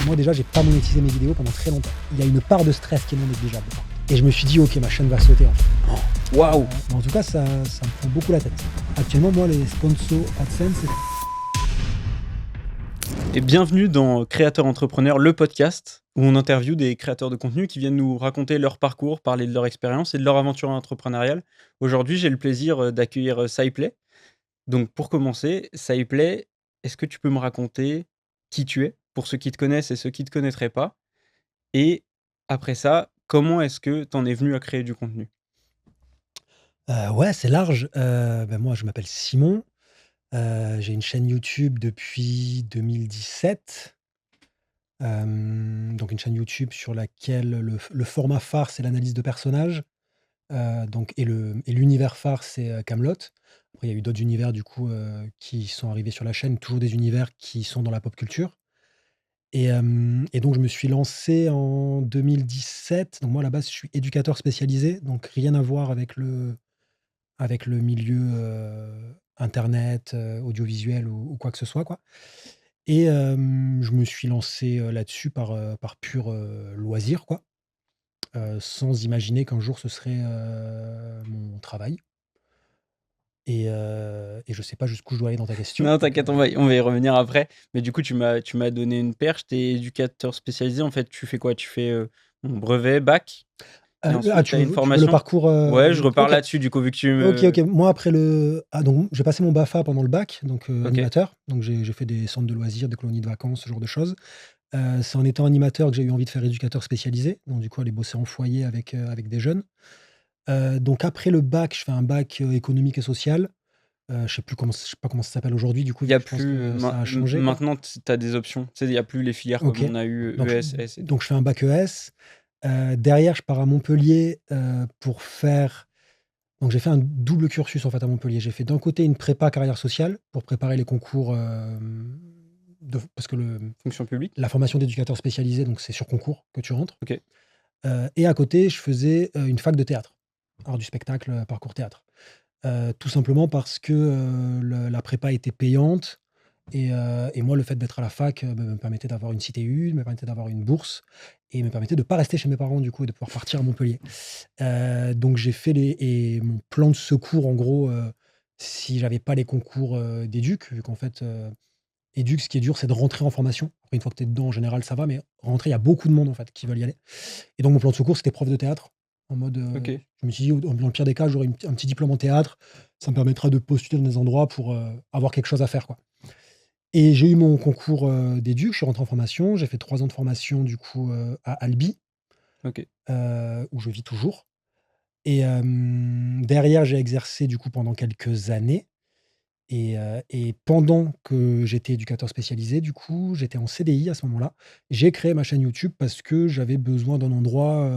Moi déjà, j'ai pas monétisé mes vidéos pendant très longtemps. Il y a une part de stress qui est non négligeable. Et je me suis dit, ok, ma chaîne va sauter en fait. Waouh! Mais en tout cas, ça me prend beaucoup la tête. Actuellement, moi, les sponsors AdSense, Et bienvenue dans Créateur Entrepreneur, le podcast où on interviewe des créateurs de contenu qui viennent nous raconter leur parcours, parler de leur expérience et de leur aventure entrepreneuriale. Aujourd'hui, j'ai le plaisir d'accueillir Cyplay. Donc pour commencer, Cyplay, est-ce que tu peux me raconter qui tu es pour ceux qui te connaissent et ceux qui ne te connaîtraient pas? Et après ça, comment est-ce que tu en es venu à créer du contenu? ouais, c'est large. Moi, je m'appelle Simon. J'ai une chaîne YouTube depuis 2017. Donc une chaîne YouTube sur laquelle le format phare, c'est l'analyse de personnages. Donc et l'univers phare, c'est, Kaamelott. Après, il y a eu d'autres univers du coup, qui sont arrivés sur la chaîne, toujours des univers qui sont dans la pop culture et donc je me suis lancé en 2017. Donc moi, à la base, je suis éducateur spécialisé, donc rien à voir avec le milieu, internet, audiovisuel ou quoi que ce soit, quoi et je me suis lancé, là-dessus par pur, loisir, quoi, sans imaginer qu'un jour ce serait, mon travail. Et je sais pas jusqu'où je dois aller dans ta question, Non, donc t'inquiète, on va y revenir après. Mais du coup, tu m'as donné une perche, tu es éducateur spécialisé. En fait, tu fais quoi? Tu fais brevet, bac, et ensuite tu as une tu veux le formation? parcours, Ouais, je repars OK. là-dessus, du coup, vu que tu OK, me. OK. Moi, après donc j'ai passé mon BAFA pendant le bac, donc Ok. animateur. Donc j'ai fait des centres de loisirs, des colonies de vacances, ce genre de choses. C'est en étant animateur que j'ai eu envie de faire éducateur spécialisé, donc du coup aller bosser en foyer avec des jeunes. Donc après le bac, je fais un bac, économique et social. Je sais pas comment ça s'appelle aujourd'hui du coup, Il y vu a que je pense plus. que ça a changé, quoi. Maintenant, tu as des options. Tu sais, il n'y a plus les filières comme OK. on a eu Donc je ES, S et tout. donc je fais un bac ES. Derrière, je pars à Montpellier, pour faire donc j'ai fait un double cursus, en fait, à Montpellier. J'ai fait d'un côté une prépa carrière sociale pour préparer les concours, parce que Fonction publique? la formation d'éducateur spécialisé, donc c'est sur concours que tu rentres. Ok. Et à côté, je faisais, une fac de théâtre, art du spectacle, parcours théâtre. Tout simplement parce que, la prépa était payante et moi, le fait d'être à la fac, me permettait d'avoir une cité 1, me permettait d'avoir une bourse et me permettait de pas rester chez mes parents, du coup, et de pouvoir partir à Montpellier. Donc j'ai fait les et mon plan de secours, en gros, si j'avais pas les concours, d'éduc, vu qu'en fait, éduc, ce qui est dur, c'est de rentrer en formation. Après, une fois que tu es dedans, en général, ça va, mais rentrer, il y a beaucoup de monde, en fait, qui veulent y aller. Et donc mon plan de secours, c'était prof de théâtre. En mode, Ok. je me suis dit: Dans le pire des cas, j'aurai un petit diplôme en théâtre. Ça me permettra de postuler dans des endroits pour, avoir quelque chose à faire, quoi». Et j'ai eu mon concours, d'éduc, je suis rentré en formation. J'ai fait 3 ans de formation, du coup, à Albi, Ok. où je vis toujours. Et derrière, j'ai exercé, du coup, pendant quelques années et pendant que j'étais éducateur spécialisé, du coup, j'étais en CDI à ce moment-là. J'ai créé ma chaîne YouTube parce que j'avais besoin d'un endroit,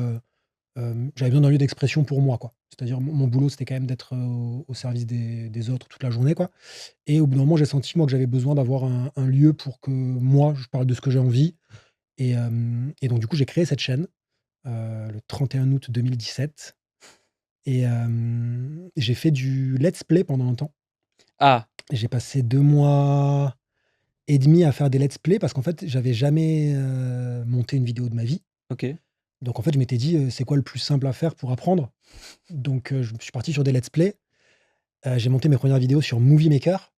j'avais besoin d'un lieu d'expression pour moi, quoi. C'est-à-dire mon boulot, c'était quand même d'être, au service des autres toute la journée, quoi. Et au bout d'un moment, j'ai senti, moi, que j'avais besoin d'avoir un lieu pour que moi, je parle de ce que j'ai envie et donc du coup, j'ai créé cette chaîne, le 31 août 2017 et j'ai fait du let's play pendant un temps. Ah, J'ai passé 2 mois et demi à faire des let's play parce qu'en fait, j'avais jamais, monté une vidéo de ma vie. ok. Donc en fait, je m'étais dit, «C'est quoi le plus simple à faire pour apprendre?» Donc je suis parti sur des let's play. J'ai monté mes premières vidéos sur Movie Maker.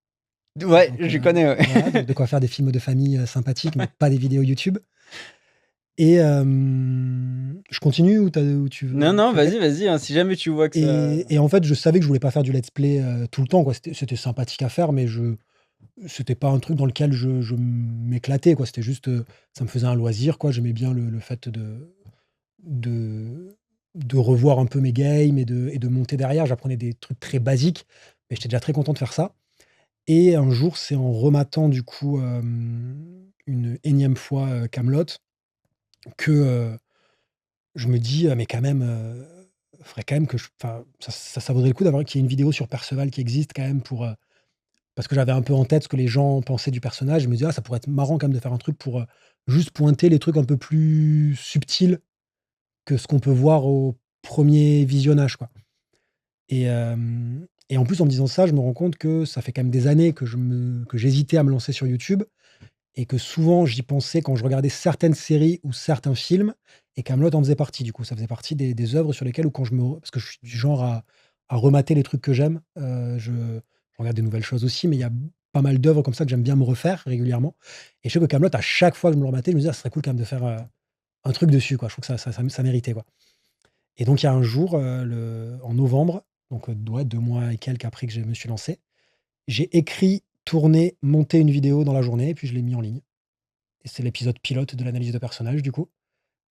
Ouais, Donc je connais, ouais. voilà, donc de quoi faire des films de famille, sympathiques, mais pas des vidéos YouTube et je continue ou tu Non, veux non, OK. vas-y, hein, si jamais tu vois que ça. Et en fait, je savais que je voulais pas faire du let's play, tout le temps, quoi. C'était sympathique à faire, mais c'était pas un truc dans lequel je m'éclatais, quoi. C'était juste, ça me faisait un loisir, quoi. J'aimais bien le fait de de revoir un peu mes games et de monter derrière. J'apprenais des trucs très basiques, mais j'étais déjà très content de faire ça. Et un jour, c'est en rematant du coup, une énième fois, Kaamelott que, je me dis: «Mais quand même, faudrait quand même que je enfin, ça vaudrait le coup d'avoir qu'il y ait une vidéo sur Perceval qui existe quand même pour, parce que j'avais un peu en tête ce que les gens pensaient du personnage. Je me disais: «Ah, ça pourrait être marrant quand même de faire un truc pour, juste pointer les trucs un peu plus subtils que ce qu'on peut voir au premier visionnage, quoi». Et en plus, en me disant ça, je me rends compte que ça fait quand même des années que j'hésitais à me lancer sur YouTube et que souvent j'y pensais quand je regardais certaines séries ou certains films, et Kaamelott en faisait partie du coup. Ça faisait partie des œuvres sur lesquelles ou quand je me parce que je suis du genre à remater les trucs que j'aime, je regarde des nouvelles choses aussi, mais il y a pas mal d'œuvres comme ça que j'aime bien me refaire régulièrement, et je sais que Kaamelott, à chaque fois que je me le rematais, je me disais: «Ah, ça serait cool quand même de faire, un truc dessus, quoi». Je trouve que ça méritait, quoi. Et donc il y a un jour, en novembre, donc ouais, 2 mois et quelques après que je me suis lancé, j'ai écrit, tourné, monté une vidéo dans la journée et puis je l'ai mis en ligne. Et c'est l'épisode pilote de l'analyse de personnage du coup,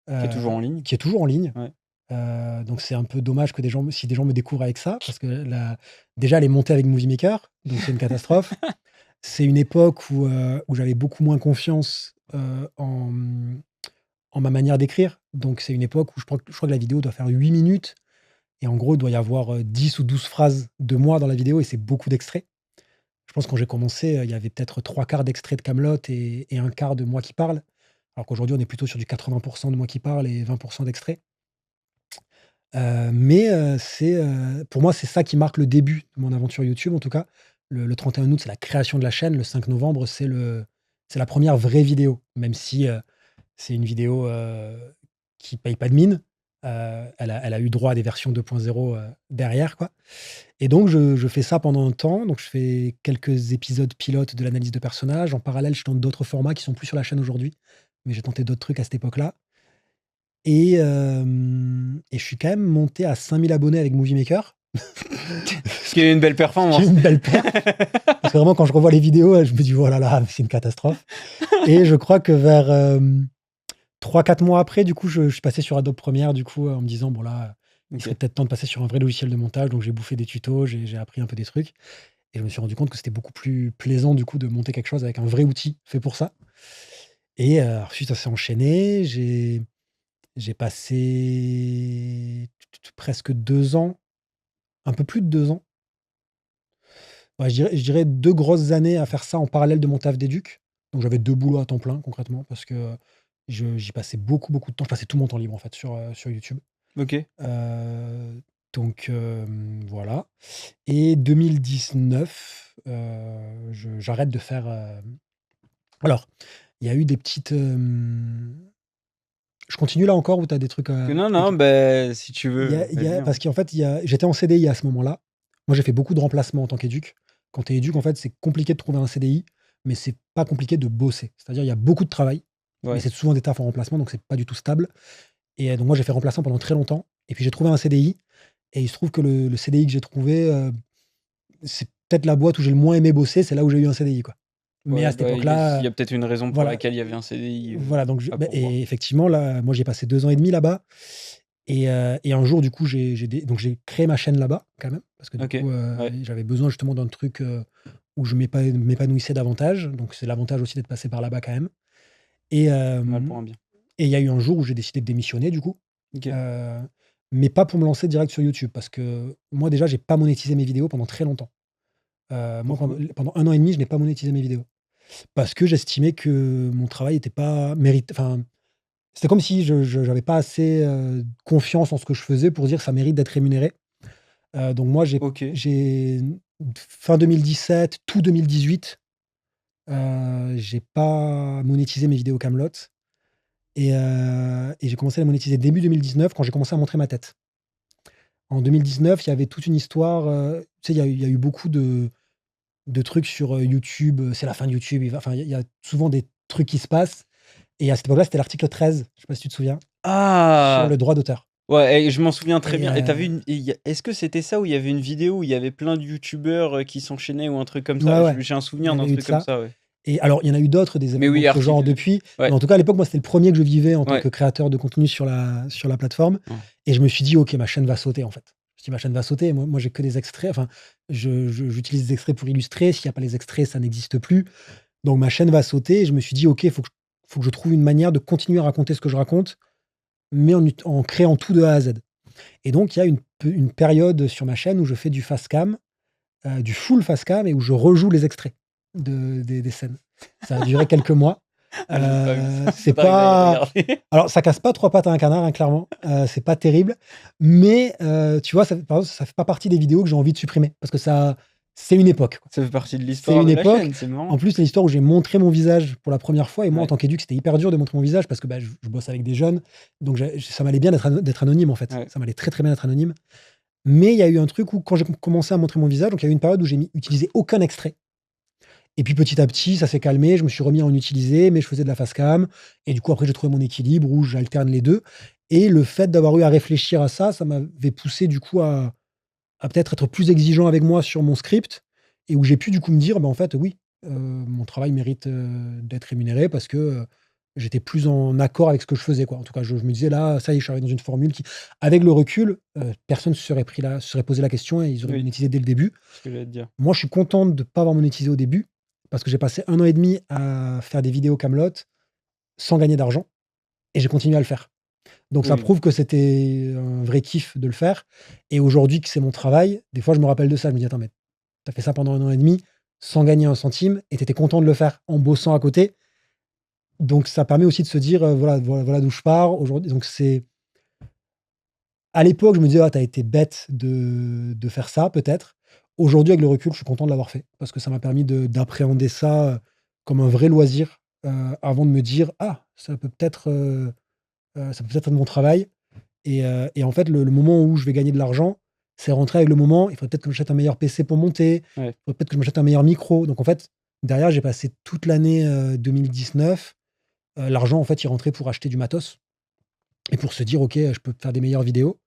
Qui est heu, toujours en ligne? qui est toujours en ligne. Ouais. Donc c'est un peu dommage que des gens me découvrent avec ça, parce que déjà elle est montée avec Movie Maker, donc c'est une catastrophe. C'est une époque où j'avais beaucoup moins confiance, en ma manière d'écrire. Donc c'est une époque où je crois que la vidéo doit faire 8 minutes, et en gros, il doit y avoir, 10 ou 12 phrases de moi dans la vidéo, et c'est beaucoup d'extraits. Je pense que quand j'ai commencé, il y avait peut-être 3/4 d'extraits de Kaamelott et 1/4 de moi qui parle. Alors qu'aujourd'hui, on est plutôt sur du 80 de moi qui parle et 20 d'extraits. Mais pour moi, c'est ça qui marque le début de mon aventure YouTube, en tout cas. Le 31 août, c'est la création de la chaîne. Le 5 novembre, c'est la première vraie vidéo, même si, c'est une vidéo, qui paye pas de mine. Elle a eu droit à des versions 2.0, derrière, quoi. Et donc je fais ça pendant un temps. Donc je fais quelques épisodes pilotes de l'analyse de personnages. En parallèle, je tente d'autres formats qui sont plus sur la chaîne aujourd'hui, mais j'ai tenté d'autres trucs à cette époque-là. Et je suis quand même monté à 5 000 abonnés avec Movie Maker. Ce qui est une belle Ce qui performance. est une belle perf. Parce que vraiment, quand je revois les vidéos, je me dis: «Oh là là, c'est une catastrophe». Et je crois que vers, 3-4 mois après, du coup, je suis passé sur Adobe Premiere, du coup, en me disant: «Bon là, il serait OK. peut-être temps de passer sur un vrai logiciel de montage». Donc j'ai bouffé des tutos, j'ai appris un peu des trucs, et je me suis rendu compte que c'était beaucoup plus plaisant, du coup, de monter quelque chose avec un vrai outil fait pour ça. Et ensuite ça s'est enchaîné. J'ai passé presque 2 ans, un peu plus de 2 ans. Ouais, je dirais 2 grosses années à faire ça en parallèle de mon taf d'éduc. Donc j'avais 2 boulots à temps plein concrètement, parce que j'y passais beaucoup, beaucoup de temps. Je passais tout mon temps libre en fait sur YouTube. OK. Heu, donc voilà. Et 2019, j'arrête de faire, alors il y a eu des petites, je continue là encore ou tu as des trucs à Non, OK. non, beh, si tu Il y veux, a il y vas-y, a hein. parce qu'en fait, j'étais en CDI à ce moment-là. Moi, j'ai fait beaucoup de remplacements en tant qu'éduc. Quand tu es éduc, en fait, c'est compliqué de trouver un CDI, mais c'est pas compliqué de bosser. C'est-à-dire, il y a beaucoup de travail, mais Ouais. c'est souvent des tafs en remplacement, donc c'est pas du tout stable. Et donc moi, j'ai fait remplaçant pendant très longtemps, et puis j'ai trouvé un CDI, et il se trouve que le CDI que j'ai trouvé, c'est peut-être la boîte où j'ai le moins aimé bosser, c'est là où j'ai eu un CDI, quoi. Mais à Ouais, cette bah, il y époque-là, a peut-être une raison pour voilà, laquelle il y avait un CDI, voilà, donc à pourvoir. et effectivement, là, moi, j'ai passé 2 ans et demi là-bas. Et un jour, du coup, j'ai créé ma chaîne là-bas, quand même, parce que du OK. coup, Ouais, j'avais besoin justement d'un truc, où je m'épanouissais davantage. Donc c'est l'avantage aussi d'être passé par là-bas quand même. Et mal hem pour un bien. et il y a eu un jour où j'ai décidé de démissionner du coup, OK. heu, mais pas pour me lancer direct sur YouTube, parce que moi déjà, j'ai pas monétisé mes vidéos pendant très longtemps. Moi, Pourquoi? pendant 1 an et demi, je n'ai pas monétisé mes vidéos, parce que j'estimais que mon travail était pas enfin, c'était comme si j'avais pas assez, confiance en ce que je faisais pour dire: «Ça mérite d'être rémunéré». Donc moi, OK. j'ai fin 2017, tout 2018, j'ai pas monétisé mes vidéos Kaamelott, et j'ai commencé à les monétiser début 2019 quand j'ai commencé à montrer ma tête. En 2019, il y avait toute une histoire, tu sais, il y a eu beaucoup de trucs sur, YouTube, c'est la fin de YouTube, il y a souvent des trucs qui se passent, et à cette époque-là, c'était l'article 13, je sais pas si tu te souviens? Sur Ah! le droit d'auteur. Ouais, et je m'en souviens très Et bien. Et tu vu une et il y a est-ce que c'était ça où il y avait une vidéo où il y avait plein de youtubeurs, qui s'enchaînaient ou un truc comme ouais, ça? ouais, J'ai un il y souvenir d'un avait eu de truc comme ça. ça, ouais. Et alors, il y en a eu d'autres, des Mais événements oui, de ce genre article. depuis, mais Ouais, en tout cas, à l'époque, moi, c'était le premier que je vivais en tant ouais. que créateur de contenu sur la plateforme, Ouais. et je me suis dit: «OK, ma chaîne va sauter», en fait. Je me suis dit: «Ma chaîne va sauter». Moi, j'ai que des extraits, enfin, j'utilise des extraits pour illustrer. S'il y a pas les extraits, ça n'existe plus. Donc ma chaîne va sauter, et je me suis dit: «OK, faut que je trouve une manière de continuer à raconter ce que je raconte, mais en créant tout de A à Z». Et donc il y a une période sur ma chaîne où je fais du fast cam, du full face cam, et où je rejoue les extraits des scènes. Ça a duré quelques mois. Ah, j'ai pas vu ça, C'est faudrait que j'aille pas regarder. Alors ça casse pas 3 pattes à un canard, hein, clairement, c'est pas terrible, mais tu vois, par exemple, ça fait pas partie des vidéos que j'ai envie de supprimer, parce que c'est une époque, quoi. Ça fait partie de C'est l'histoire une de la époque. chaîne, c'est En marrant. plus, c'est l'histoire où j'ai montré mon visage pour la première fois et moi, en Ouais, tant qu'éduc, c'était hyper dur de montrer mon visage parce que, bah, je bosse avec des jeunes, donc ça m'allait bien d'être anonyme, en fait. ouais. Ça m'allait très, très bien d'être anonyme. Mais il y a eu un truc où quand j'ai commencé à montrer mon visage, donc il y a eu une période où j'ai utilisé aucun extrait et puis petit à petit, ça s'est calmé, je me suis remis à en utiliser, mais je faisais de la face cam et du coup, après, j'ai trouvé mon équilibre où j'alterne les 2 et le fait d'avoir eu à réfléchir à ça, ça m'avait poussé du coup à peut-être être plus exigeant avec moi sur mon script et où j'ai pu du coup me dire: «Bah, en fait, oui, mon travail mérite, d'être rémunéré parce que, j'étais plus en accord avec ce que je faisais, quoi». En tout cas, je me disais: «Là, ça y est, je suis arrivé dans une formule qui» avec le recul, personne se serait posé la question et ils auraient Oui, monétisé dès le début. c'est ce que j'allais te dire. Moi, je suis content de ne pas avoir monétisé au début parce que j'ai passé 1 an et demi à faire des vidéos Kaamelott sans gagner d'argent et j'ai continué à le faire. Donc ça Oui, prouve que c'était un vrai kiff de le faire et aujourd'hui que c'est mon travail, des fois je me rappelle de ça, je me dis: «Attends, mais tu as fait ça pendant 1 an et demi sans gagner un centime et tu étais content de le faire en bossant à côté». Donc ça permet aussi de se dire, voilà d'où je pars aujourd'hui. Donc c'est à l'époque, je me disais: «Ah, tu as été bête de faire ça peut-être». Aujourd'hui, avec le recul, je suis content de l'avoir fait parce que ça m'a permis d'appréhender ça, comme un vrai loisir, avant de me dire: «Ah, ça peut peut-être être mon travail». Et en fait, le moment où je vais gagner de l'argent, c'est rentré avec le moment, il faudrait peut-être que je m'achète un meilleur PC pour monter, il ouais. faudrait peut-être que je m'achète un meilleur micro. Donc en fait, derrière, j'ai passé toute l'année, 2019, l'argent, en fait, il rentrait pour acheter du matos et pour se dire: «OK, je peux faire des meilleures vidéos».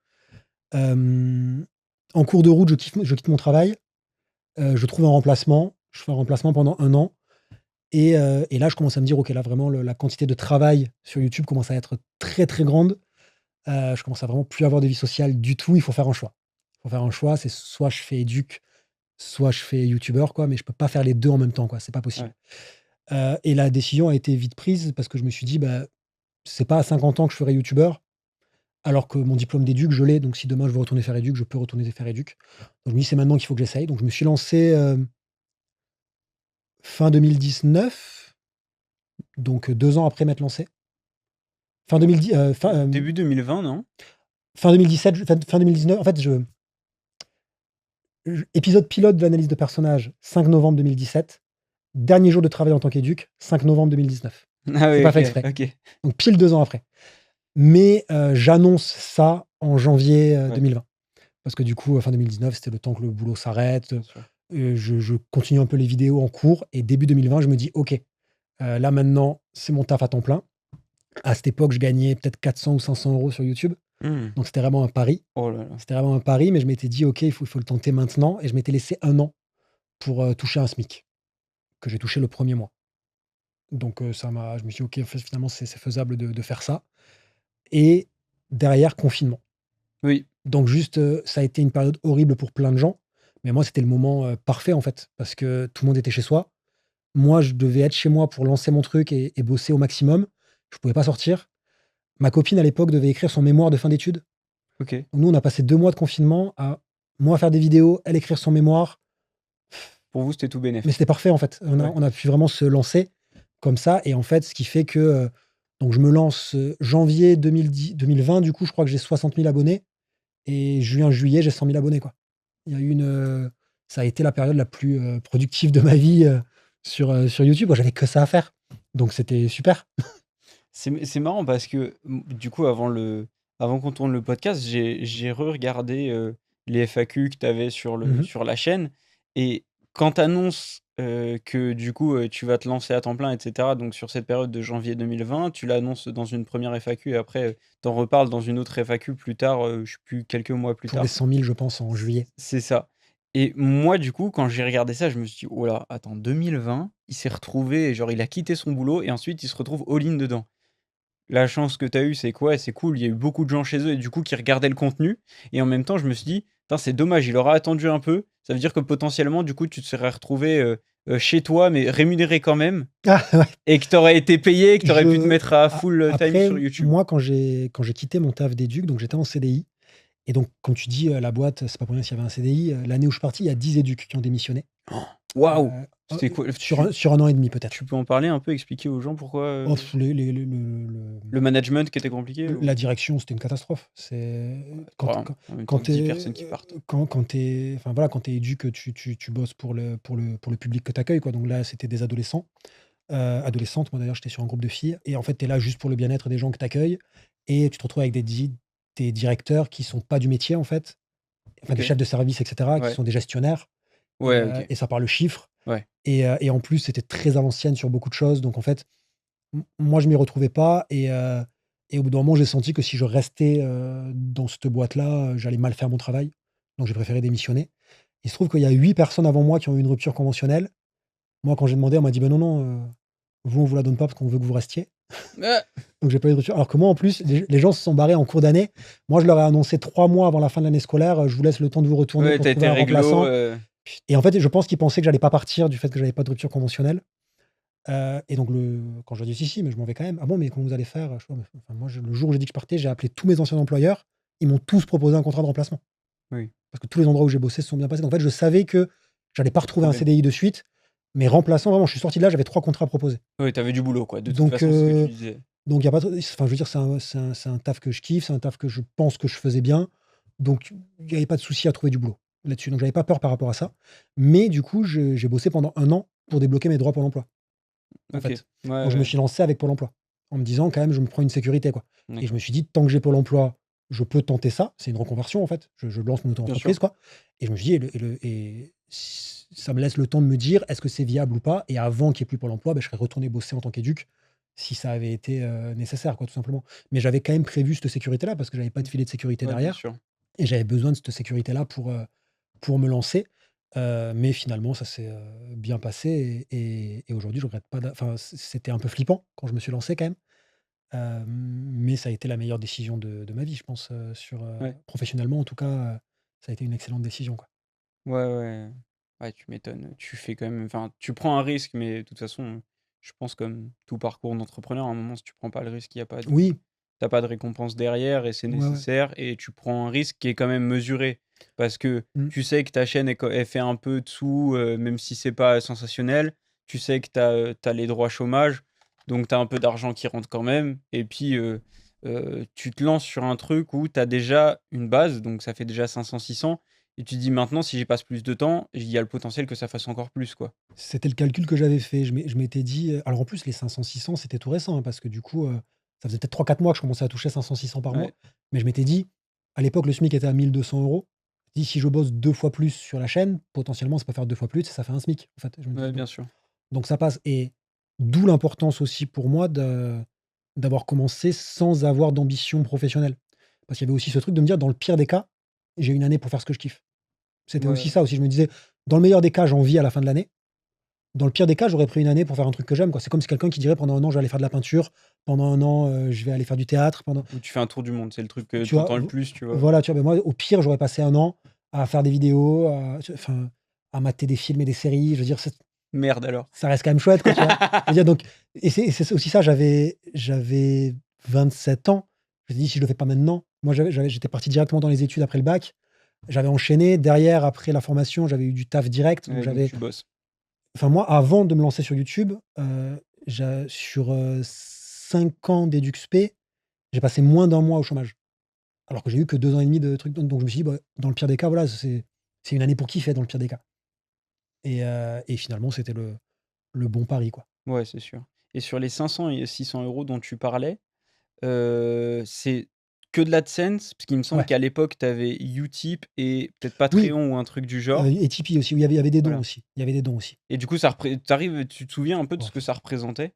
Hem, En cours de route, je quitte mon travail, je trouve un remplacement, je fais un remplacement pendant 1 an et là, je commence à me dire: «OK, là, vraiment, la quantité de travail sur YouTube commence à être très, très grande». Je commence à vraiment plus avoir de vie sociale du tout, il faut faire un choix. Il faut faire un choix, c'est soit je fais éduc, soit je fais youtubeur, quoi, mais je peux pas faire les 2 en même temps, quoi, c'est pas possible. Ouais. Et la décision a été vite prise parce que je me suis dit: «Bah, c'est pas à 50 ans que je ferai youtubeur, alors que mon diplôme d'éduc, je l'ai, donc si demain je veux retourner faire éduc, je peux retourner faire éduc». Donc je me dis: «C'est maintenant qu'il faut que j'essaye». Donc je me suis lancé, fin 2019, donc 2 ans après m'être lancé. Fin 2010, Début 2020, non? fin 2017, fin 2019, en fait, épisode pilote de l'analyse de personnage, 5 novembre 2017. Dernier jour de travail en tant qu'éduc, 5 novembre 2019. Ah C'est oui, pas fait OK, exprès. OK. Donc pile 2 ans après. Mais j'annonce ça en janvier, Ouais, 2020. Parce que du coup, fin 2019, c'était le temps que le boulot s'arrête, bien sûr. je continue un peu les vidéos en cours et début 2020, je me dis: «OK, là maintenant, c'est mon taf à temps plein». À cette époque, je gagnais peut-être 400 ou 500 € sur YouTube, Mmh. donc c'était vraiment un pari. Oh là là. C'était vraiment un pari, mais je m'étais dit: «OK, il faut le tenter maintenant» et je m'étais laissé 1 an pour, toucher un SMIC, que j'ai touché le premier mois. Donc je me suis dit: «OK, en fait, finalement, c'est faisable de faire ça» et derrière, confinement. Oui, Donc juste, ça a été une période horrible pour plein de gens, mais moi, c'était le moment, parfait, en fait, parce que tout le monde était chez soi. Moi, je devais être chez moi pour lancer mon truc et bosser au maximum. Je pouvais pas sortir. Ma copine, à l'époque, devait écrire son mémoire de fin d'études. OK. Donc nous, on a passé 2 mois de confinement à moi faire des vidéos, elle écrire son mémoire, Pour vous, c'était tout mais bénef? c'était parfait, en fait. On a Ouais. on a pu vraiment se lancer comme ça et en fait, ce qui fait que, donc je me lance, janvier 2020, du coup, je crois que j'ai 60 000 abonnés et juin, juillet, j'ai 100 000 abonnés, quoi. Il y a eu ça a été la période la plus, productive de ma vie, sur YouTube, quoi. J'avais que ça à faire, donc c'était super. C'est marrant parce que, du coup, avant qu'on tourne le podcast, j'ai re-regardé, les FAQ que tu avais Mmh mh. sur la chaîne et quand tu annonces, que du coup, tu vas te lancer à temps plein et cetera, donc sur cette période de janvier 2020, tu l'annonces dans une première FAQ et après, tu en reparles dans une autre FAQ plus tard, je sais plus, quelques mois plus Pour les tard. 100 000, je pense, en juillet. C'est ça et moi, du coup, quand j'ai regardé ça, je me suis dit: «Oh là, attends, 2020, il s'est retrouvé genre, il a quitté son boulot et ensuite il se retrouve all-in dedans». La chance que tu as eue, c'est quoi? C'est cool, il y a eu beaucoup de gens chez eux et du coup qui regardaient le contenu et en même temps, je me suis dit: «Putain, c'est dommage, il aura attendu un peu». Ça veut dire que potentiellement, du coup, tu te serais retrouvé, chez toi, mais rémunéré quand même Ah ouais! et que tu aurais été payé, que tu aurais pu te Je mettre à a full, time Après, sur YouTube. moi, quand j'ai quitté mon taf d'éduc, donc j'étais en CDI et donc comme tu dis, la boîte, c'est pas pour rien s'il y avait un CDI, l'année où je suis parti, il y a 10 éducs qui ont démissionné, Waouh! heu, C'était quoi? sur un an et demi peut-être. Tu peux en parler un peu, expliquer aux gens pourquoi, Oh, les Le management qui était compliqué la ou? direction, c'était une catastrophe. C'est quand tu Ouais, quand en même temps quand 10 tu personnes qui partent. quand tu enfin, voilà, quand tu es éduque, tu bosses pour le public que tu accueilles, quoi. Donc là, c'était des adolescents, adolescentes. Moi, d'ailleurs, j'étais sur un groupe de filles et en fait, tu es là juste pour le bien-être des gens que tu accueilles et tu te retrouves avec des directeurs qui sont pas du métier, en fait, enfin, des OK. chefs de service et cetera, qui Ouais. sont des gestionnaires Ouais, OK. et ça parle chiffres Ouais. et en plus, c'était très à l'ancienne sur beaucoup de choses. Donc en fait, moi, je m'y retrouvais pas et au bout d'un moment, j'ai senti que si je restais, dans cette boîte-là, j'allais mal faire mon travail. Donc j'ai préféré démissionner. Il se trouve qu'il y a 8 personnes avant moi qui ont eu une rupture conventionnelle. Moi, quand j'ai demandé, on m'a dit: «Ben non, non, vous, on vous la donne pas parce qu'on veut que vous restiez». Ah! Donc j'ai pas eu de rupture. Alors que moi, en plus, les gens se sont barrés en cours d'année. Moi, je leur ai annoncé 3 mois avant la fin de l'année scolaire, «Je vous laisse le temps de vous retourner Ouais, pour tu as trouver été un réglo, remplaçant» et en fait, je pense qu'ils pensaient que j'allais pas partir du fait que j'avais pas de rupture conventionnelle. Et donc quand je leur dis: «Si, si, mais je m'en vais quand même». «Ah bon, mais comment vous allez faire?» Je fais: «Ouais, mais enfin moi le jour où j'ai dit que je partais, j'ai appelé tous mes anciens employeurs, ils m'ont tous proposé un contrat de remplacement». Oui, Parce que tous les endroits où j'ai bossé se sont bien passés. Donc en fait, je savais que j'allais pas retrouver un trouver. CDI de suite, mais remplaçant vraiment, je suis sorti de là, j'avais 3 contrats proposés. Oui, tu avais du boulot, quoi, de toute Donc façon, c'est ce que tu disais. donc il y a pas de enfin je veux dire, c'est un taf que je kiffe, c'est un taf que je pense que je faisais bien, donc il y avait pas de souci à trouver du boulot là-dessus. Donc j'avais pas peur par rapport à ça. Mais du coup, j'ai bossé pendant 1 an pour débloquer mes droits Pôle emploi. En OK. fait. Ouais, Donc je me ouais. suis lancé avec Pôle emploi, en me disant quand même: «Je me prends une sécurité, quoi» et je me D'accord. suis dit: «Tant que j'ai Pôle emploi, je peux tenter ça». C'est une reconversion, en fait. Je lance mon Bien sûr. auto-entreprise, quoi et je me suis dit: «Et ça me laisse le temps de me dire: "Est-ce que c'est viable ou pas?" et avant qu'il y ait plus Pôle emploi, je serais retourné bosser en tant qu'éduc, si ça avait été, nécessaire, quoi, tout simplement. Mais j'avais quand même prévu cette sécurité-là parce que j'avais pas Mmh. de filet de sécurité Ouais, bien derrière sûr. et j'avais besoin de cette sécurité-là pour me lancer, mais finalement ça s'est, bien passé et aujourd'hui je regrette pas enfin c'était un peu flippant quand je me suis lancé quand même, mais ça a été la meilleure décision de ma vie je pense, Ouais. professionnellement en tout cas, ça a été une excellente décision, quoi. Ouais, ouais. Ouais, tu m'étonnes. Tu fais quand même enfin, tu prends un risque, mais de toute façon, je pense comme tout parcours d'entrepreneur, à un moment, si tu prends pas le risque, il y a pas de Oui, tu pas de récompense derrière et c'est ouais, ouais. nécessaire et tu prends un risque qui est quand même mesuré. Parce que Mmh. tu sais que ta chaîne elle fait un peu de sous, même si c'est pas sensationnel. Tu sais que tu as les droits chômage, donc tu as un peu d'argent qui rentre quand même et puis, tu te lances sur un truc où tu as déjà une base, donc ça fait déjà 500-600 et tu te dis: «Maintenant, si j'y passe plus de temps, il y a le potentiel que ça fasse encore plus, quoi». C'était le calcul que j'avais fait. Je m'étais dit, alors en plus les 500-600 c'était tout récent, hein, parce que du coup, ça faisait peut-être 3-4 mois que je commençais à toucher 500-600 par mois. Ouais, Mais je m'étais dit, à l'époque le SMIC était à 1 200 €. Je dis: «Si je bosse 2 fois plus sur la chaîne, potentiellement ça peut faire 2 fois plus et ça fait un SMIC», en fait. Je me dis ouais, bien sûr. donc ça passe et d'où l'importance aussi pour moi d'avoir commencé sans avoir d'ambition professionnelle. Parce qu'il y avait aussi ce truc de me dire: «Dans le pire des cas, j'ai une année pour faire ce que je kiffe». C'était aussi Ouais. ça aussi. Je me disais: «Dans le meilleur des cas, j'en vis à la fin de l'année». Dans le pire des cas, j'aurais pris une année pour faire un truc que j'aime, quoi. C'est comme si quelqu'un qui dirait: «Pendant 1 an, je vais aller faire de la peinture. Pendant 1 an, je vais aller faire du théâtre. Pendant» Où tu fais un tour du monde, c'est le truc que tu tu vois? entends le plus, tu vois? Voilà, tu vois? Moi, au pire, j'aurais passé 1 an à faire des vidéos, enfin, à mater des films et des séries. Je veux dire, Merde alors. ça reste quand même chouette, quoi, tu vois? Je veux dire donc et c'est aussi ça, j'avais 27 ans. Je me suis dit: «Si je le fais pas maintenant», moi, j'étais parti directement dans les études après le bac. J'avais enchaîné. Derrière, après la formation, j'avais eu du taf direct, donc Ouais, donc j'avais tu bosses. enfin moi, avant de me lancer sur YouTube, sur, 5 ans d'EduxP, j'ai passé moins d'un mois au chômage. Alors que j'ai eu que 2 ans et demi de trucs, donc je me suis dit: «Bah, dans le pire des cas, voilà, c'est une année pour kiffer dans le pire des cas» et finalement, c'était le bon pari, quoi. Ouais, c'est sûr et sur les 500 et 600 € dont tu parlais, c'est que de l'AdSense? Parce qu'il me semble Ouais, qu'à l'époque, tu avais Utip et peut-être oui, Patreon ou un truc du genre. et Tipeee aussi, où il y avait des dons Voilà aussi. Il y avait des dons aussi. et du coup, ça tu te souviens un peu de Oh, ce que ça représentait?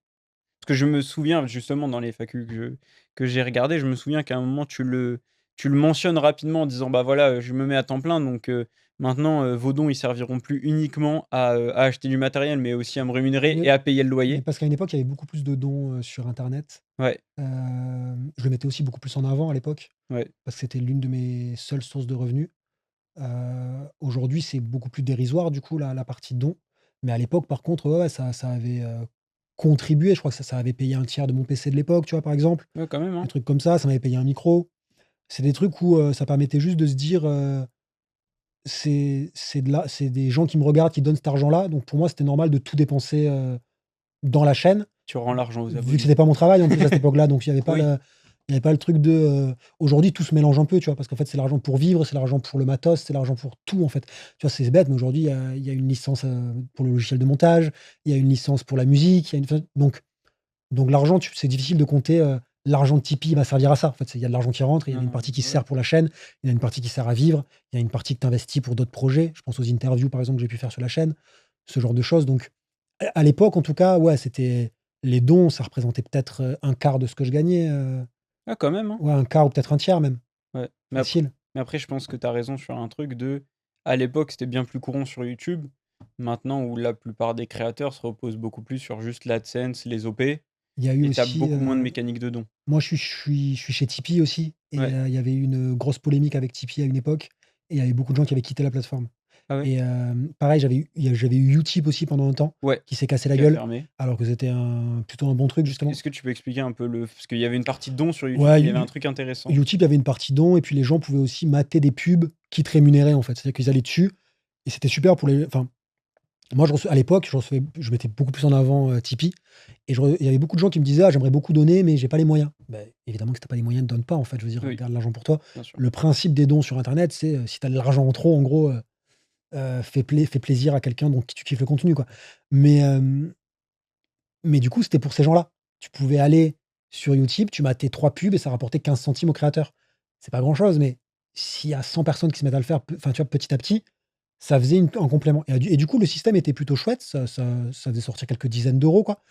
Parce que je me souviens justement dans les FAQ que j'ai regardé, je me souviens qu'à un moment tu le mentionnes rapidement en disant: «Bah, voilà, je me mets à temps plein donc maintenant, vos dons ils serviront plus uniquement à acheter du matériel, mais aussi à me rémunérer mais et à payer le mais loyer». parce qu'à une époque, il y avait beaucoup plus de dons, sur internet. Ouais, Je le mettais aussi beaucoup plus en avant à l'époque, ouais, parce que c'était l'une de mes seules sources de revenus. Aujourd'hui, c'est beaucoup plus dérisoire du coup la partie don. Mais à l'époque, par contre, ouais, ouais, ça avait, contribué. Je crois que ça avait payé un tiers de mon PC de l'époque, tu vois, par exemple. ouais, quand même, Des hein. trucs comme ça m'avait payé un micro. C'est des trucs où, ça permettait juste de se dire, c'est des gens qui me regardent, qui donnent cet argent-là, donc pour moi, c'était normal de tout dépenser, dans la chaîne. Tu rends l'argent aux Vu que abonnés. c'était pas mon travail en plus à cette époque-là, donc Oui, il y avait pas le truc de, aujourd'hui tout se mélange un peu, tu vois? Parce qu'en fait, c'est l'argent pour vivre, c'est l'argent pour le matos, c'est l'argent pour tout en fait. Tu vois, c'est bête, mais aujourd'hui, il y a une licence, pour le logiciel de montage, il y a une licence pour la musique, il y a une enfin, donc l'argent, c'est difficile de compter, l'argent de Tipeee va servir à ça. En fait, il y a de l'argent qui rentre, il y a non, une non, partie qui ouais. sert pour la chaîne, il y a une partie qui sert à vivre, il y a une partie que tu investis pour d'autres projets. Je pense aux interviews, par exemple, que j'ai pu faire sur la chaîne, ce genre de choses. Donc, à l'époque, en tout cas, ouais, c'était les dons, ça représentait peut-être, 1/4 de ce que je gagnais, Ah quand même, hein? ouais, 1/4 ou peut-être un tiers même, Ouais. facile. Mais après je pense que tu as raison sur un truc de à l'époque, c'était bien plus courant sur YouTube. Maintenant où la plupart des créateurs se reposent beaucoup plus sur juste l'AdSense, les OP Il y a eu et tu as aussi, beaucoup moins de mécanique de dons. moi, je suis chez Tipeee aussi et Ouais. il y avait eu une grosse polémique avec Tipeee à une époque et il y avait beaucoup de gens qui avaient quitté la plateforme. Ah ouais? Et pareil, j'avais eu Utip aussi pendant un temps, Ouais, qui s'est cassé la qui a gueule, fermé. alors que c'était plutôt un bon truc justement. Est-ce que tu peux expliquer un peu le parce qu'il y avait une partie dons sur YouTube, Ouais, mais il y avait un truc intéressant. Utip, il y avait une partie don et puis les gens pouvaient aussi mater des pubs qui te rémunéraient en fait. C'est-à-dire qu'ils allaient dessus et c'était super pour les enfin, moi à l'époque, je mettais beaucoup plus en avant, Tipeee et il y avait beaucoup de gens qui me disaient: «Ah, j'aimerais beaucoup donner, mais j'ai pas les moyens». Beh, évidemment que si tu pas les moyens, donne pas en fait, je veux dire, Oui, garde l'argent pour toi. bien sûr. Le principe des dons sur internet, c'est, si tu as de l'argent en trop, en gros, fais plaisir à quelqu'un dont tu kiffes le contenu, quoi. Mais, mais du coup, c'était pour ces gens-là. Tu pouvais aller sur Utip, tu matais 3 pubs et ça rapportait 15 centimes au créateur. C'est pas grand-chose, mais s'il y a 100 personnes qui se mettent à le faire, enfin, tu vois, petit à petit, ça faisait un complément et du coup, le système était plutôt chouette. Ça faisait sortir quelques dizaines d'euros, quoi.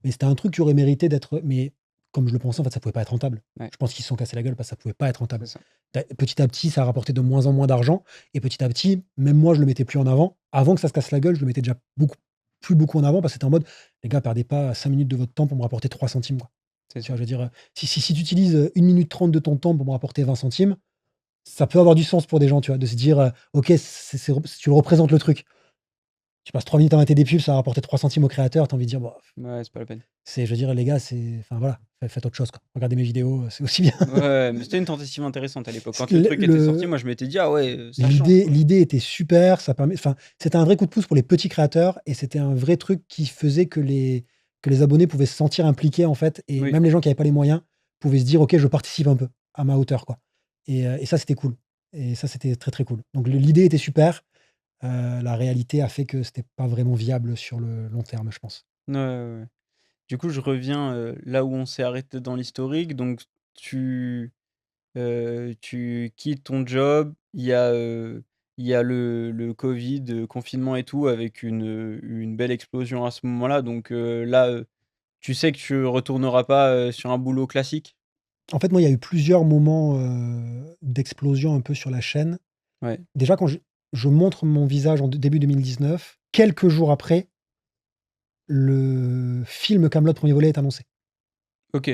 Mais c'était un truc qui aurait mérité d'être mais comme je le pensais, en fait, ça pouvait pas être rentable. Ouais, Je pense qu'ils se sont cassés la gueule parce que ça pouvait pas être rentable. c'est ça. Petit à petit, ça a rapporté de moins en moins d'argent et petit à petit, même moi, je le mettais plus en avant. Avant que ça se casse la gueule, je le mettais déjà beaucoup en avant parce que c'était en mode: «Les gars, perdez pas 5 minutes de votre temps pour me rapporter 3 centimes, quoi». C'est Tu vois? sûr. Je veux dire, si tu utilises, 1 minute 30 de ton temps pour me rapporter 20 centimes, ça peut avoir du sens pour des gens, tu vois? De se dire, «OK, tu représentes le truc». Tu passes 3 minutes à mater des pubs, ça va rapporter 3 centimes au créateur, tu as envie de dire: «Bah, Ouais, c'est pas la peine. je veux dire, les gars, enfin voilà, faites autre chose, quoi. Regardez mes vidéos, c'est aussi bien». Ouais, mais c'était une tentative intéressante à l'époque. C Quand le truc était sorti, le moi je m'étais dit: «Ah ouais, ça change quoi». L'idée était super, ça permet enfin, c'était un vrai coup de pouce pour les petits créateurs et c'était un vrai truc qui faisait que les abonnés pouvaient se sentir impliqués, en fait et Oui. même les gens qui avaient pas les moyens pouvaient se dire: «OK, je participe un peu, à ma hauteur, quoi» et ça, c'était cool et ça, c'était très, très cool. Donc l'idée était super, la réalité a fait que c'était pas vraiment viable sur le long terme, je pense. Ouais, ouais, ouais. Du coup, je reviens, là où on s'est arrêté dans l'historique. Donc tu, tu quittes ton job, il y a le covid, confinement et tout avec une belle explosion à ce moment-là. Donc là, tu sais que tu retourneras pas, sur un boulot classique? En fait, moi, il y a eu plusieurs moments, d'explosion un peu sur la chaîne. Ouais, Déjà, quand je montre mon visage en début 2019, quelques jours après, le film Kaamelott premier volet est annoncé. OK.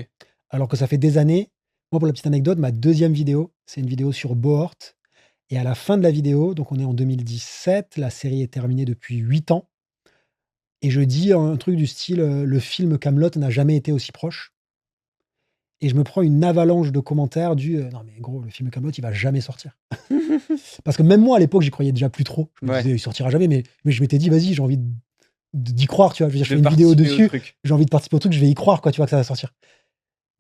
Alors que ça fait des années moi, pour la petite anecdote, ma deuxième vidéo, c'est une vidéo sur Bohort et à la fin de la vidéo, donc on est en 2017, la série est terminée depuis 8 ans et je dis un truc du style, «Le film Kaamelott n'a jamais été aussi proche» et je me prends une avalanche de commentaires «Non mais gros, le film Kaamelott, il va jamais sortir». Parce que même moi, à l'époque, j'y croyais déjà plus trop. Je me Ouais, disais: «Il sortira jamais», mais je m'étais dit: «Vas-y, j'ai envie d'y croire», tu vois? Je veux dire, je de fais une vidéo participer au dessus, truc. j'ai envie de participer au truc, je vais y croire, quoi, tu vois, que ça va sortir.